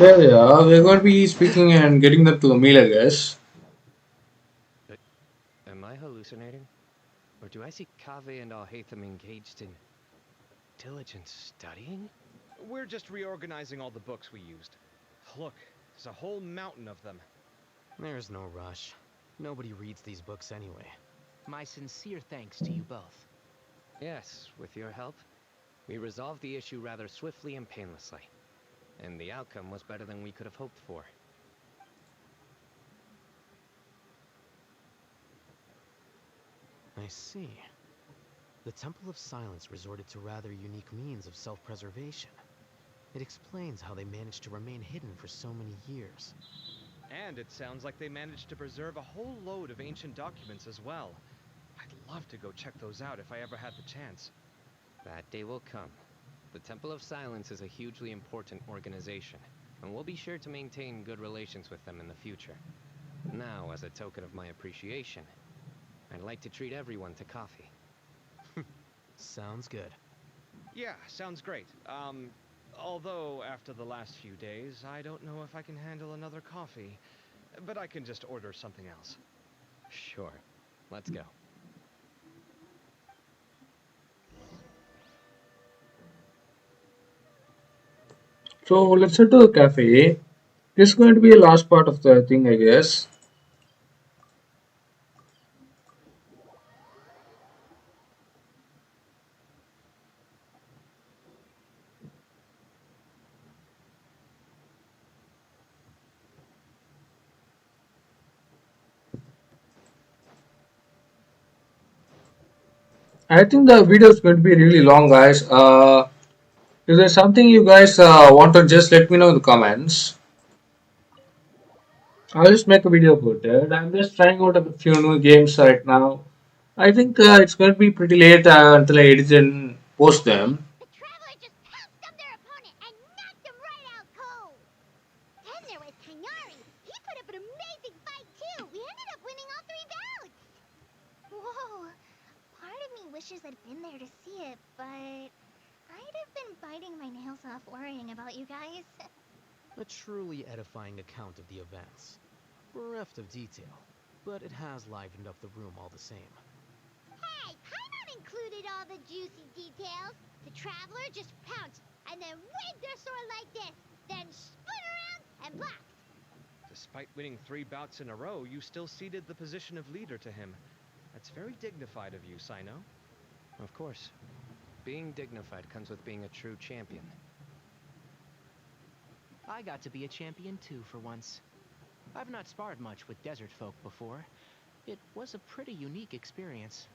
Yeah, we're going to be speaking and getting them to the meal, I guess. Am I hallucinating? Or do I see Kaveh and Alhaitham engaged in diligent studying? We're just reorganizing all the books we used. Look, there's a whole mountain of them. There's no rush. Nobody reads these books anyway. My sincere thanks to you both. Yes, with your help, we resolved the issue rather swiftly and painlessly. And the outcome was better than we could have hoped for. I see. The Temple of Silence resorted to rather unique means of self-preservation. It explains how they managed to remain hidden for so many years. And it sounds like they managed to preserve a whole load of ancient documents as well. I'd love to go check those out if I ever had the chance. That day will come. The Temple of Silence is a hugely important organization, and we'll be sure to maintain good relations with them in the future. Now, as a token of my appreciation, I'd like to treat everyone to coffee. Sounds good. Yeah, sounds great. Although after the last few days, I don't know if I can handle another coffee. But I can just order something else. Sure. Let's go. So let's head to the cafe. This is going to be the last part of the thing, I guess. I think the video is going to be really long, guys. If there's something you guys want to just let me know in the comments. I'll just make a video about it. I'm just trying out a few new games right now. I think it's going to be pretty late until I edit and post them. Then there was Kanyari. He put up an amazing fight too. We ended up winning all 3 bouts. Whoa. Part of me wishes I'd been there to see it, but I'd have been biting my nails off worrying about you guys. A truly edifying account of the events. Bereft of detail, but it has livened up the room all the same. Hey, Paimon included all the juicy details. The Traveler just pounced and then waved their sword like this, then spun around and blocked. Despite winning 3 bouts in a row, you still ceded the position of leader to him. That's very dignified of you, Cyno. Of course. Being dignified comes with being a true champion. I got to be a champion too for once. I've not sparred much with desert folk before. It was a pretty unique experience.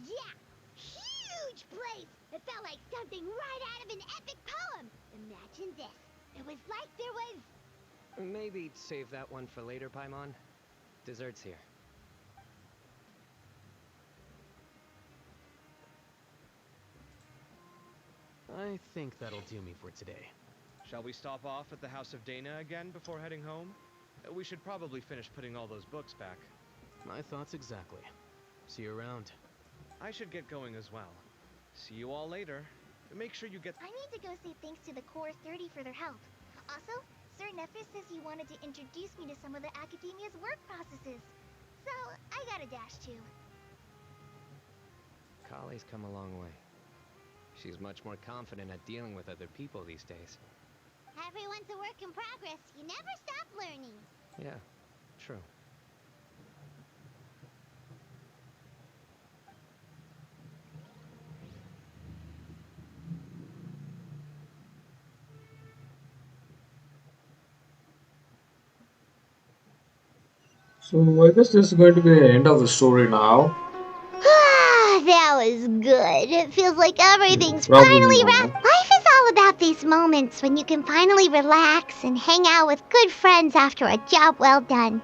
Yeah, huge place. It felt like something right out of an epic poem. Imagine this. It was like there was... Maybe save that one for later, Paimon. Dessert's here. I think that'll do me for today. Shall we stop off at the House of Dana again before heading home? We should probably finish putting all those books back. My thoughts exactly. See you around. I should get going as well. See you all later. Make sure you get... I need to go say thanks to the Core 30 for their help. Also, Sir Nephis says he wanted to introduce me to some of the Academia's work processes. So, I got a dash too. Kali's come a long way. She's much more confident at dealing with other people these days. Everyone's a work in progress. You never stop learning. Yeah, true. So I guess this is going to be the end of the story now. That was good. It feels like everything's Probably finally not. wrapped. Life is all about these moments when you can finally relax and hang out with good friends after a job well done.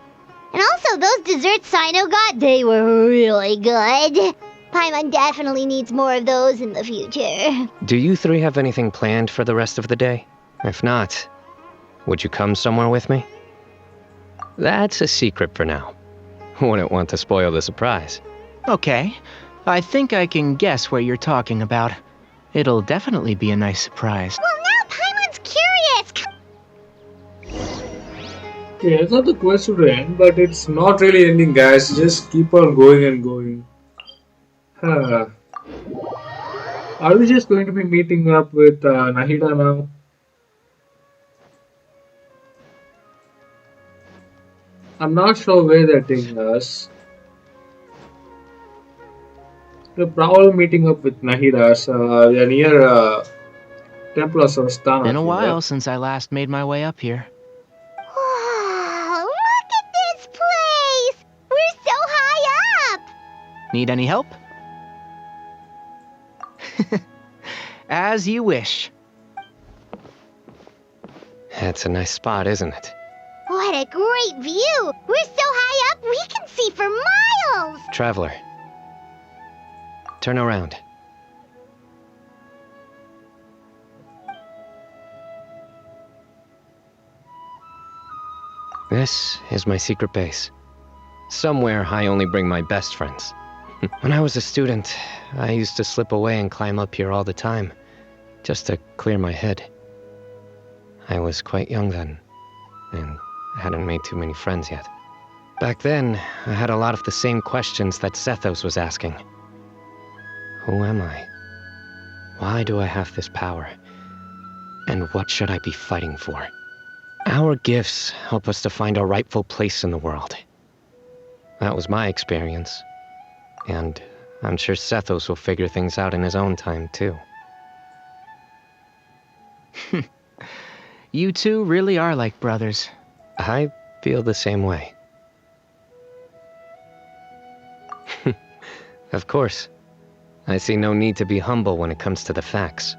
And also, those desserts Cyno got, they were really good. Paimon definitely needs more of those in the future. Do you 3 have anything planned for the rest of the day? If not, would you come somewhere with me? That's a secret for now. Wouldn't want to spoil the surprise. Okay, I think I can guess what you're talking about. It'll definitely be a nice surprise. Well, now Paimon's curious. Okay, I thought the quest would end, but it's not really ending, guys. Just keep on going and going. Huh. Are we just going to be meeting up with Nahida now? I'm not sure where they're taking us. We're probably meeting up with Nahidas. We are near Temple of Savastana Been a here. while since I last made my way up here. Wow, look at this place! We're so high up! Need any help? As you wish. It's a nice spot, isn't it? What a great view! We're so high up, we can see for miles! Traveler. Turn around. This is my secret base. Somewhere I only bring my best friends. When I was a student, I used to slip away and climb up here all the time, just to clear my head. I was quite young then, and hadn't made too many friends yet. Back then, I had a lot of the same questions that Sethos was asking. Who am I? Why do I have this power? And what should I be fighting for? Our gifts help us to find our rightful place in the world. That was my experience. And I'm sure Sethos will figure things out in his own time, too. You two really are like brothers. I feel the same way. Of course. I see no need to be humble when it comes to the facts.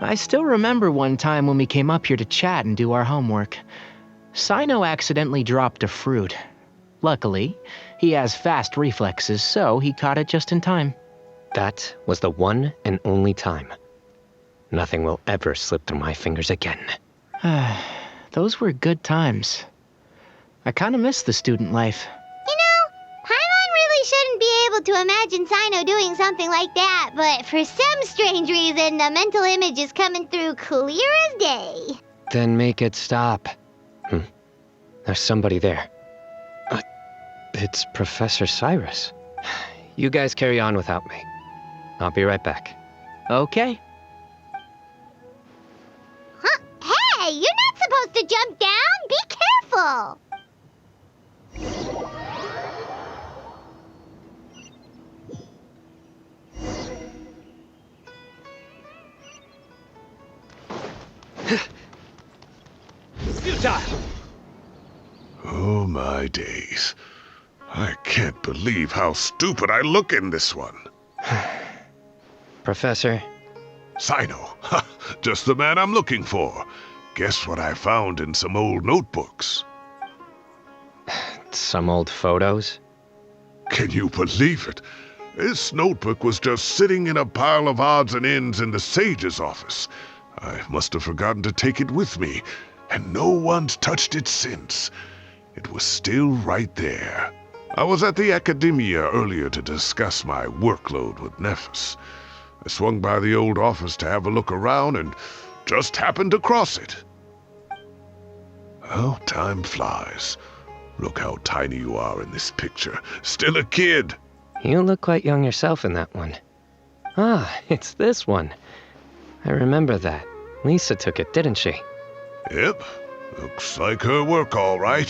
I still remember one time when we came up here to chat and do our homework. Cyno accidentally dropped a fruit. Luckily, he has fast reflexes, so he caught it just in time. That was the one and only time. Nothing will ever slip through my fingers again. Those were good times. I kinda miss the student life. You know, Paimon really shouldn't be able to imagine Cyno doing something like that, but for some strange reason, the mental image is coming through clear as day. Then make it stop. There's somebody there. It's Professor Cyrus. You guys carry on without me. I'll be right back. Okay. Huh? Hey, you're not supposed to jump down! Be careful! Futile! Oh my days. I can't believe how stupid I look in this one. Professor? Cyno. Just the man I'm looking for. Guess what I found in some old notebooks? Some old photos? Can you believe it? This notebook was just sitting in a pile of odds and ends in the sage's office. I must have forgotten to take it with me, and no one's touched it since. It was still right there. I was at the Academia earlier to discuss my workload with Nephis. I swung by the old office to have a look around and just happened to cross it. Oh, time flies. Look how tiny you are in this picture. Still a kid. You look quite young yourself in that one. Ah, it's this one. I remember that. Lisa took it, didn't she? Yep. Looks like her work, all right.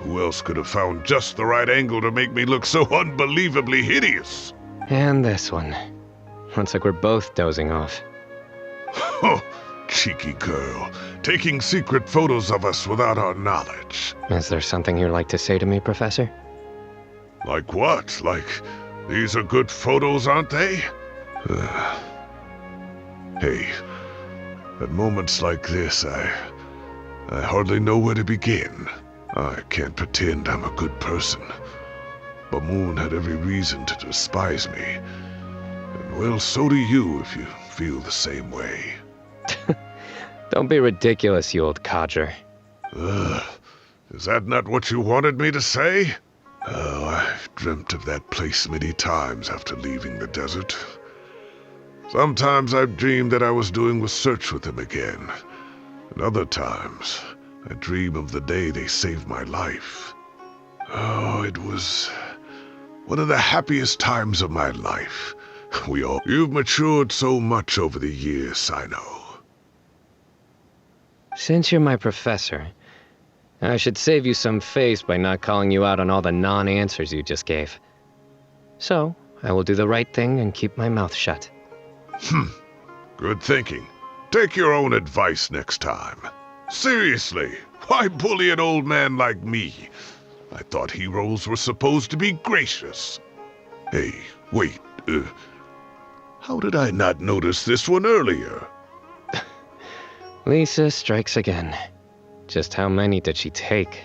Who else could have found just the right angle to make me look so unbelievably hideous? And this one. Looks like we're both dozing off. Oh, cheeky girl. Taking secret photos of us without our knowledge. Is there something you'd like to say to me, Professor? Like what? Like, these are good photos, aren't they? Hey, at moments like this, I hardly know where to begin. I can't pretend I'm a good person. Bamoon had every reason to despise me. And well, so do you if you feel the same way. Don't be ridiculous, you old codger. Is that not what you wanted me to say? Oh, I've dreamt of that place many times after leaving the desert. Sometimes I've dreamed that I was doing research with them again. And other times, I dream of the day they saved my life. Oh, it was one of the happiest times of my life. You've matured so much over the years, Cyno. Since you're my professor, I should save you some face by not calling you out on all the non-answers you just gave. So, I will do the right thing and keep my mouth shut. Good thinking. Take your own advice next time. Seriously, why bully an old man like me? I thought heroes were supposed to be gracious. Hey, wait, how did I not notice this one earlier? Lisa strikes again. Just how many did she take?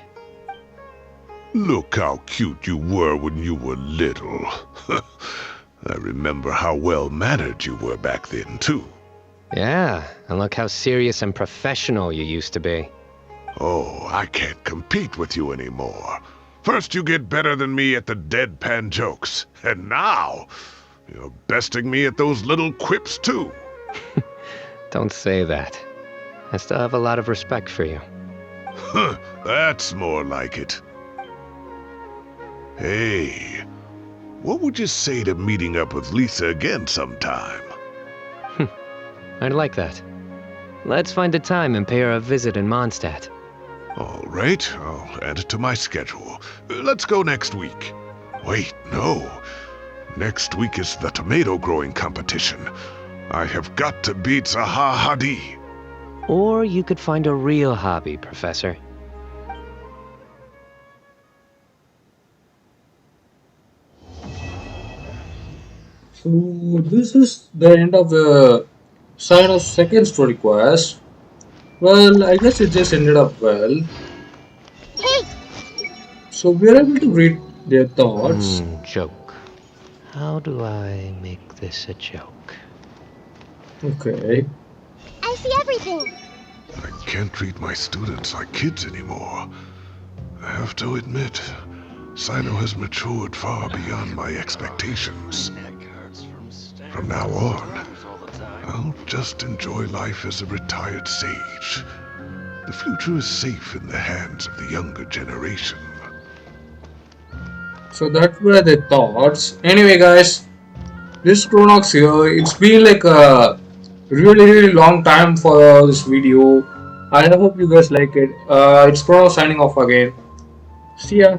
Look how cute you were when you were little. I remember how well-mannered you were back then, too. Yeah, and look how serious and professional you used to be. Oh, I can't compete with you anymore. First you get better than me at the deadpan jokes, and now you're besting me at those little quips, too. Don't say that. I still have a lot of respect for you. That's more like it. Hey, what would you say to meeting up with Lisa again sometime? I'd like that. Let's find a time and pay her a visit in Mondstadt. All right, I'll add it to my schedule. Let's go next week. Wait, no. Next week is the tomato growing competition. I have got to beat Zaha Hadi. Or you could find a real hobby, Professor. So this is the end of the Cyno's second story quest. Well, I guess it just ended up well. So we're able to read their thoughts. Joke. How do I make this a joke? Okay. I see everything. I can't treat my students like kids anymore. I have to admit, Cyno has matured far beyond my expectations. From now on, I'll just enjoy life as a retired sage. The future is safe in the hands of the younger generation. So that were the thoughts. Anyway, guys, this CRONOX here. It's been like a really long time for this video. I hope you guys like it. It's CRONOX signing off again. See ya.